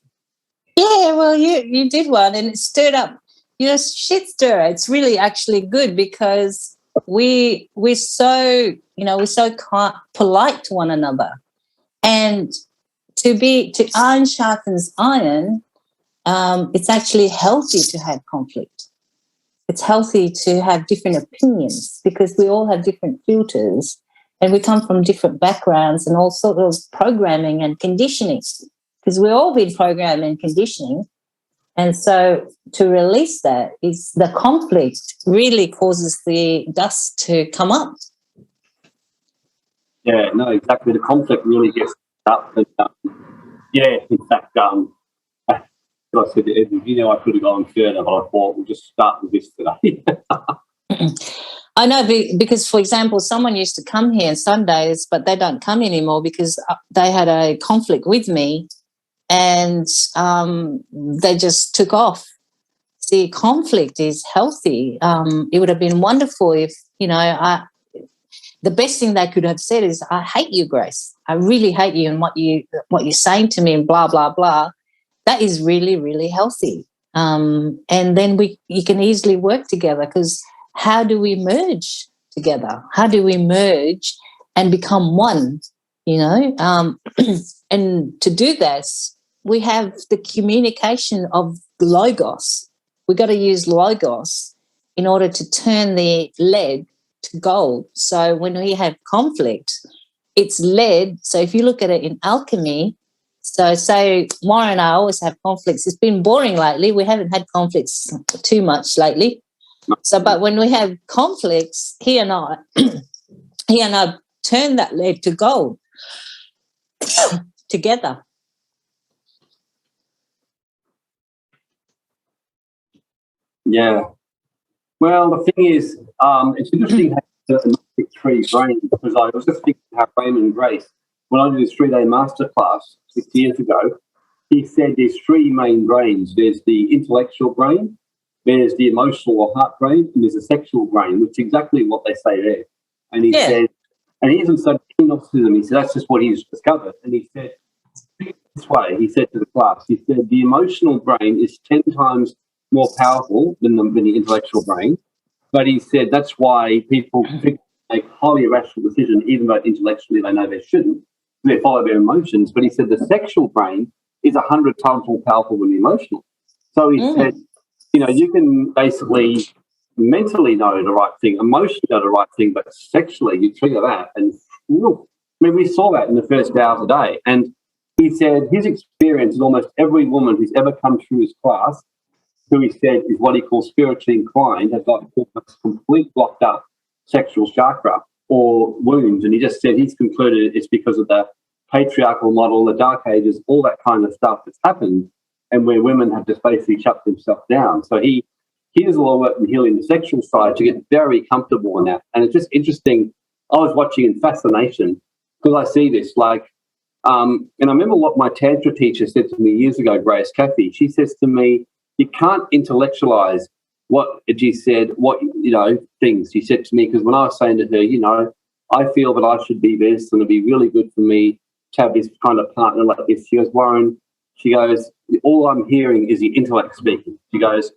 Yeah, well, you did one, and it stirred up, shit stirrer. It's really actually good because we're so, we're so polite to one another, and to iron sharpens iron. It's actually healthy to have conflict. It's healthy to have different opinions because we all have different filters and we come from different backgrounds and all sorts of programming and conditioning because we've all been programmed and conditioning. And so to release that is the conflict really causes the dust to come up. Yeah, no, exactly. The conflict really gets up. And, in fact, I said to Edward, I could have gone further, but I thought we'll just start with this today. I know because, for example, someone used to come here on Sundays, but they don't come anymore because they had a conflict with me and they just took off. See, conflict is healthy. It would have been wonderful if, the best thing they could have said is, I hate you, Grace. I really hate you and what you're saying to me and blah, blah, blah. That is really, really healthy. And then you can easily work together because how do we merge together? How do we merge and become one, And to do this, we have the communication of logos. We've got to use logos in order to turn the lead to gold. So when we have conflict, it's lead. So if you look at it in alchemy, so say Warren and I always have conflicts. It's been boring lately. We haven't had conflicts too much lately. So, but when we have conflicts, he and I turn that lead to gold together. Yeah. Well, the thing is, it's interesting how the Gnostic tree brain, because I was just thinking how Raymond and Grace, when I did this 3-day masterclass 6 years ago, he said there's 3 main brains. There's the intellectual brain, there's the emotional or heart brain, and there's a sexual brain, which is exactly what they say there. And he said, and he isn't so keen off to them. He said that's just what he's discovered. And he said this way, he said to the class, he said the emotional brain is 10 times more powerful than the intellectual brain. But he said that's why people make highly irrational decisions, even though intellectually they know they shouldn't. They follow their emotions. But he said the sexual brain is 100 times more powerful than the emotional. So he said, you can basically mentally know the right thing, emotionally know the right thing, but sexually you trigger that. And we saw that in the first hour of the day. And he said his experience is almost every woman who's ever come through his class, who he said is what he calls spiritually inclined, has got complete blocked up sexual chakra or wounds. And he just said he's concluded it's because of the patriarchal model, the dark ages, all that kind of stuff that's happened, and where women have just basically shut themselves down. So he does a lot of work in healing the sexual side to get very comfortable in that. And it's just interesting. I was watching in fascination because I see this and I remember what my Tantra teacher said to me years ago, Grace Caffey. She says to me, you can't intellectualize things. She said to me, because when I was saying to her, I feel that I should be this and it'd be really good for me to have this kind of partner like this. She goes, Warren, she goes, all I'm hearing is the intellect speaking. She goes,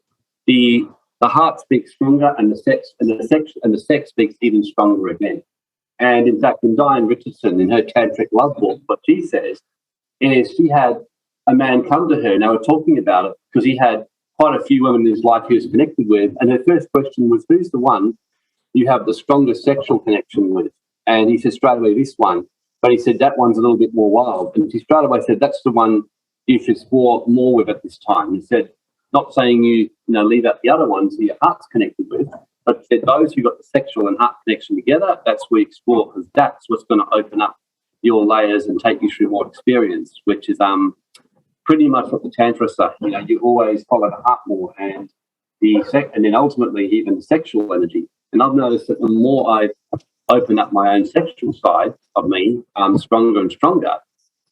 the heart speaks stronger and the sex speaks even stronger again. And in fact, in Diane Richardson, in her Tantric Love book, what she says is she had a man come to her and they were talking about it because he had quite a few women in his life he was connected with. And her first question was, who's the one you have the strongest sexual connection with? And he said straight away, this one. But he said, that one's a little bit more wild. And she straight away said, that's the one you should explore more with at this time. He said, not saying you leave out the other ones who your heart's connected with, but he said those who got the sexual and heart connection together, that's where you explore, because that's what's going to open up your layers and take you through more experience, which is pretty much what the Tantra say. You always follow the heart more, and and then ultimately even the sexual energy. And I've noticed that the more I open up my own sexual side of me, stronger and stronger.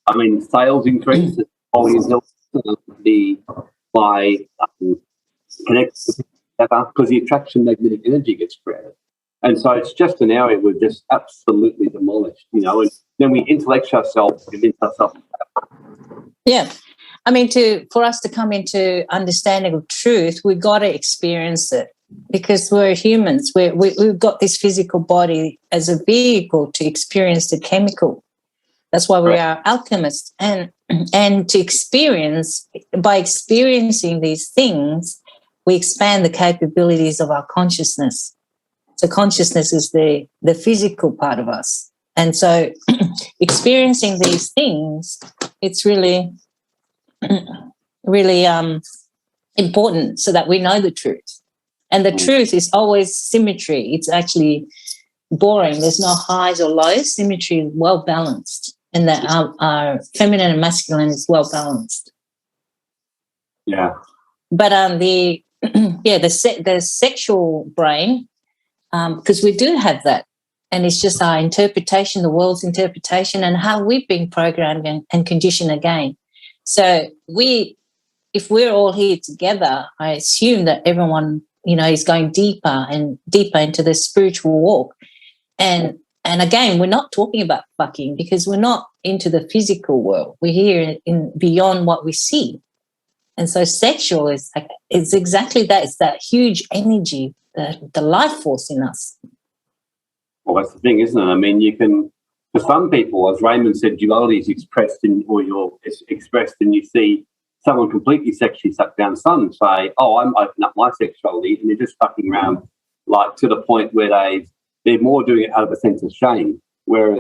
I mean, sales increase, by connecting together, because the attraction magnetic energy gets created. And so it's just an area we've just absolutely demolished, and then we intellectualize ourselves, convince ourselves. Yeah. I mean, for us to come into understanding of truth, we've got to experience it, because we're humans. We've got this physical body as a vehicle to experience the chemical. That's why we are alchemists. And to experience, by experiencing these things, we expand the capabilities of our consciousness. So consciousness is the physical part of us. And so experiencing these things, it's really, really important so that we know the truth. And the truth is always symmetry. It's actually boring. There's no highs or lows. Symmetry is well balanced, and that our feminine and masculine is well balanced. Yeah. But the sexual brain, because we do have that, and it's just our interpretation, the world's interpretation, and how we've been programmed and conditioned again. So if we're all here together, I assume that everyone, is going deeper and deeper into the spiritual walk. And again, we're not talking about fucking, because we're not into the physical world. We're here in beyond what we see. And so sexual is exactly that. It's that huge energy, the life force in us. Well, that's the thing, isn't it? I mean, you can, for some people, as Raymond said, duality is expressed it's expressed, and you see someone completely sexually sucked down sun and say, oh, I'm opening up my sexuality, and they're just fucking around, like, to the point where they're more doing it out of a sense of shame. Whereas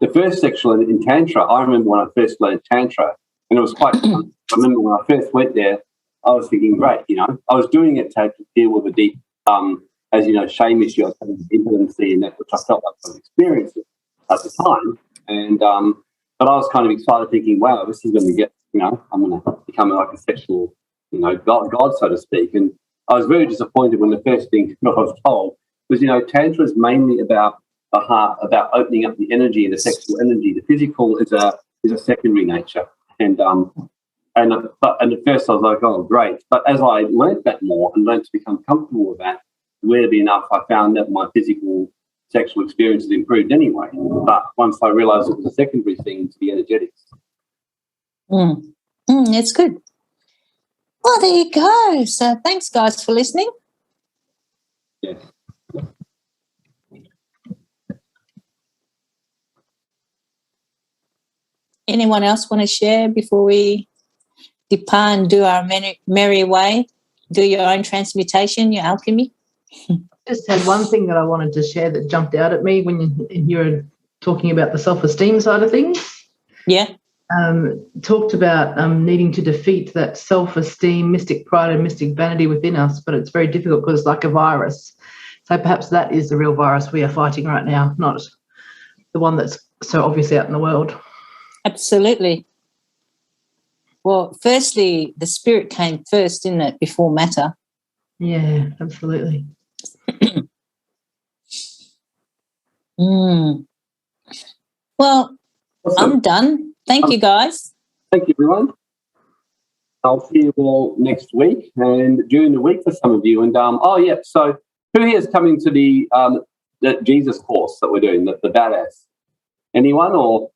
the first sexual in Tantra, I remember when I first learned Tantra, and it was quite fun. I remember when I first went there, I was thinking, great, I was doing it to deal with a deep, shame issue. I was having intimacy in that, which I felt like I was experiencing at the time. And but I was kind of excited, thinking, wow, this is going to get, I'm going to become like a sexual, God, so to speak. And I was very disappointed when the first thing I was told was, Tantra is mainly about the heart, about opening up the energy and the sexual energy. The physical is a secondary nature. And at first I was like, oh, great. But as I learned that more and learned to become comfortable with that, weirdly enough, I found that my physical sexual experience has improved anyway. But once I realised it was a secondary thing to the energetics. It's good. Well, there you go. So thanks, guys, for listening. Yes. Anyone else want to share before we depart and do our merry way? Do your own transmutation, your alchemy? Just had one thing that I wanted to share that jumped out at me when you were talking about the self-esteem side of things. Yeah. Talked about needing to defeat that self-esteem, mystic pride and mystic vanity within us, but it's very difficult because it's like a virus. So perhaps that is the real virus we are fighting right now, not the one that's so obviously out in the world. Absolutely. Well, firstly, the spirit came first, didn't it, before matter? Yeah, absolutely. Well, awesome. I'm done. Thank you, guys. Thank you, everyone. I'll see you all next week and during the week for some of you. And so who here is coming to the Jesus course that we're doing, the badass? Anyone? Or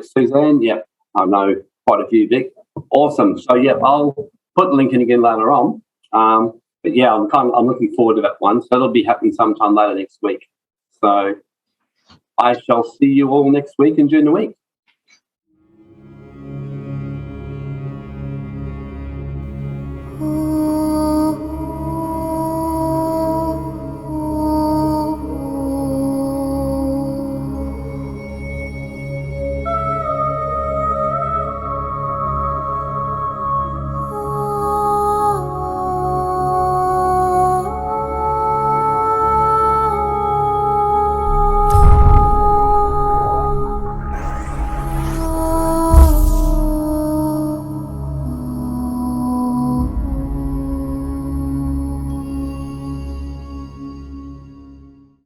Suzanne? Yeah, I know quite a few, Vic. Awesome. So I'll put the link in again later on. But yeah, I'm looking forward to that one. So that'll be happening sometime later next week. So I shall see you all next week and during the week. Ooh.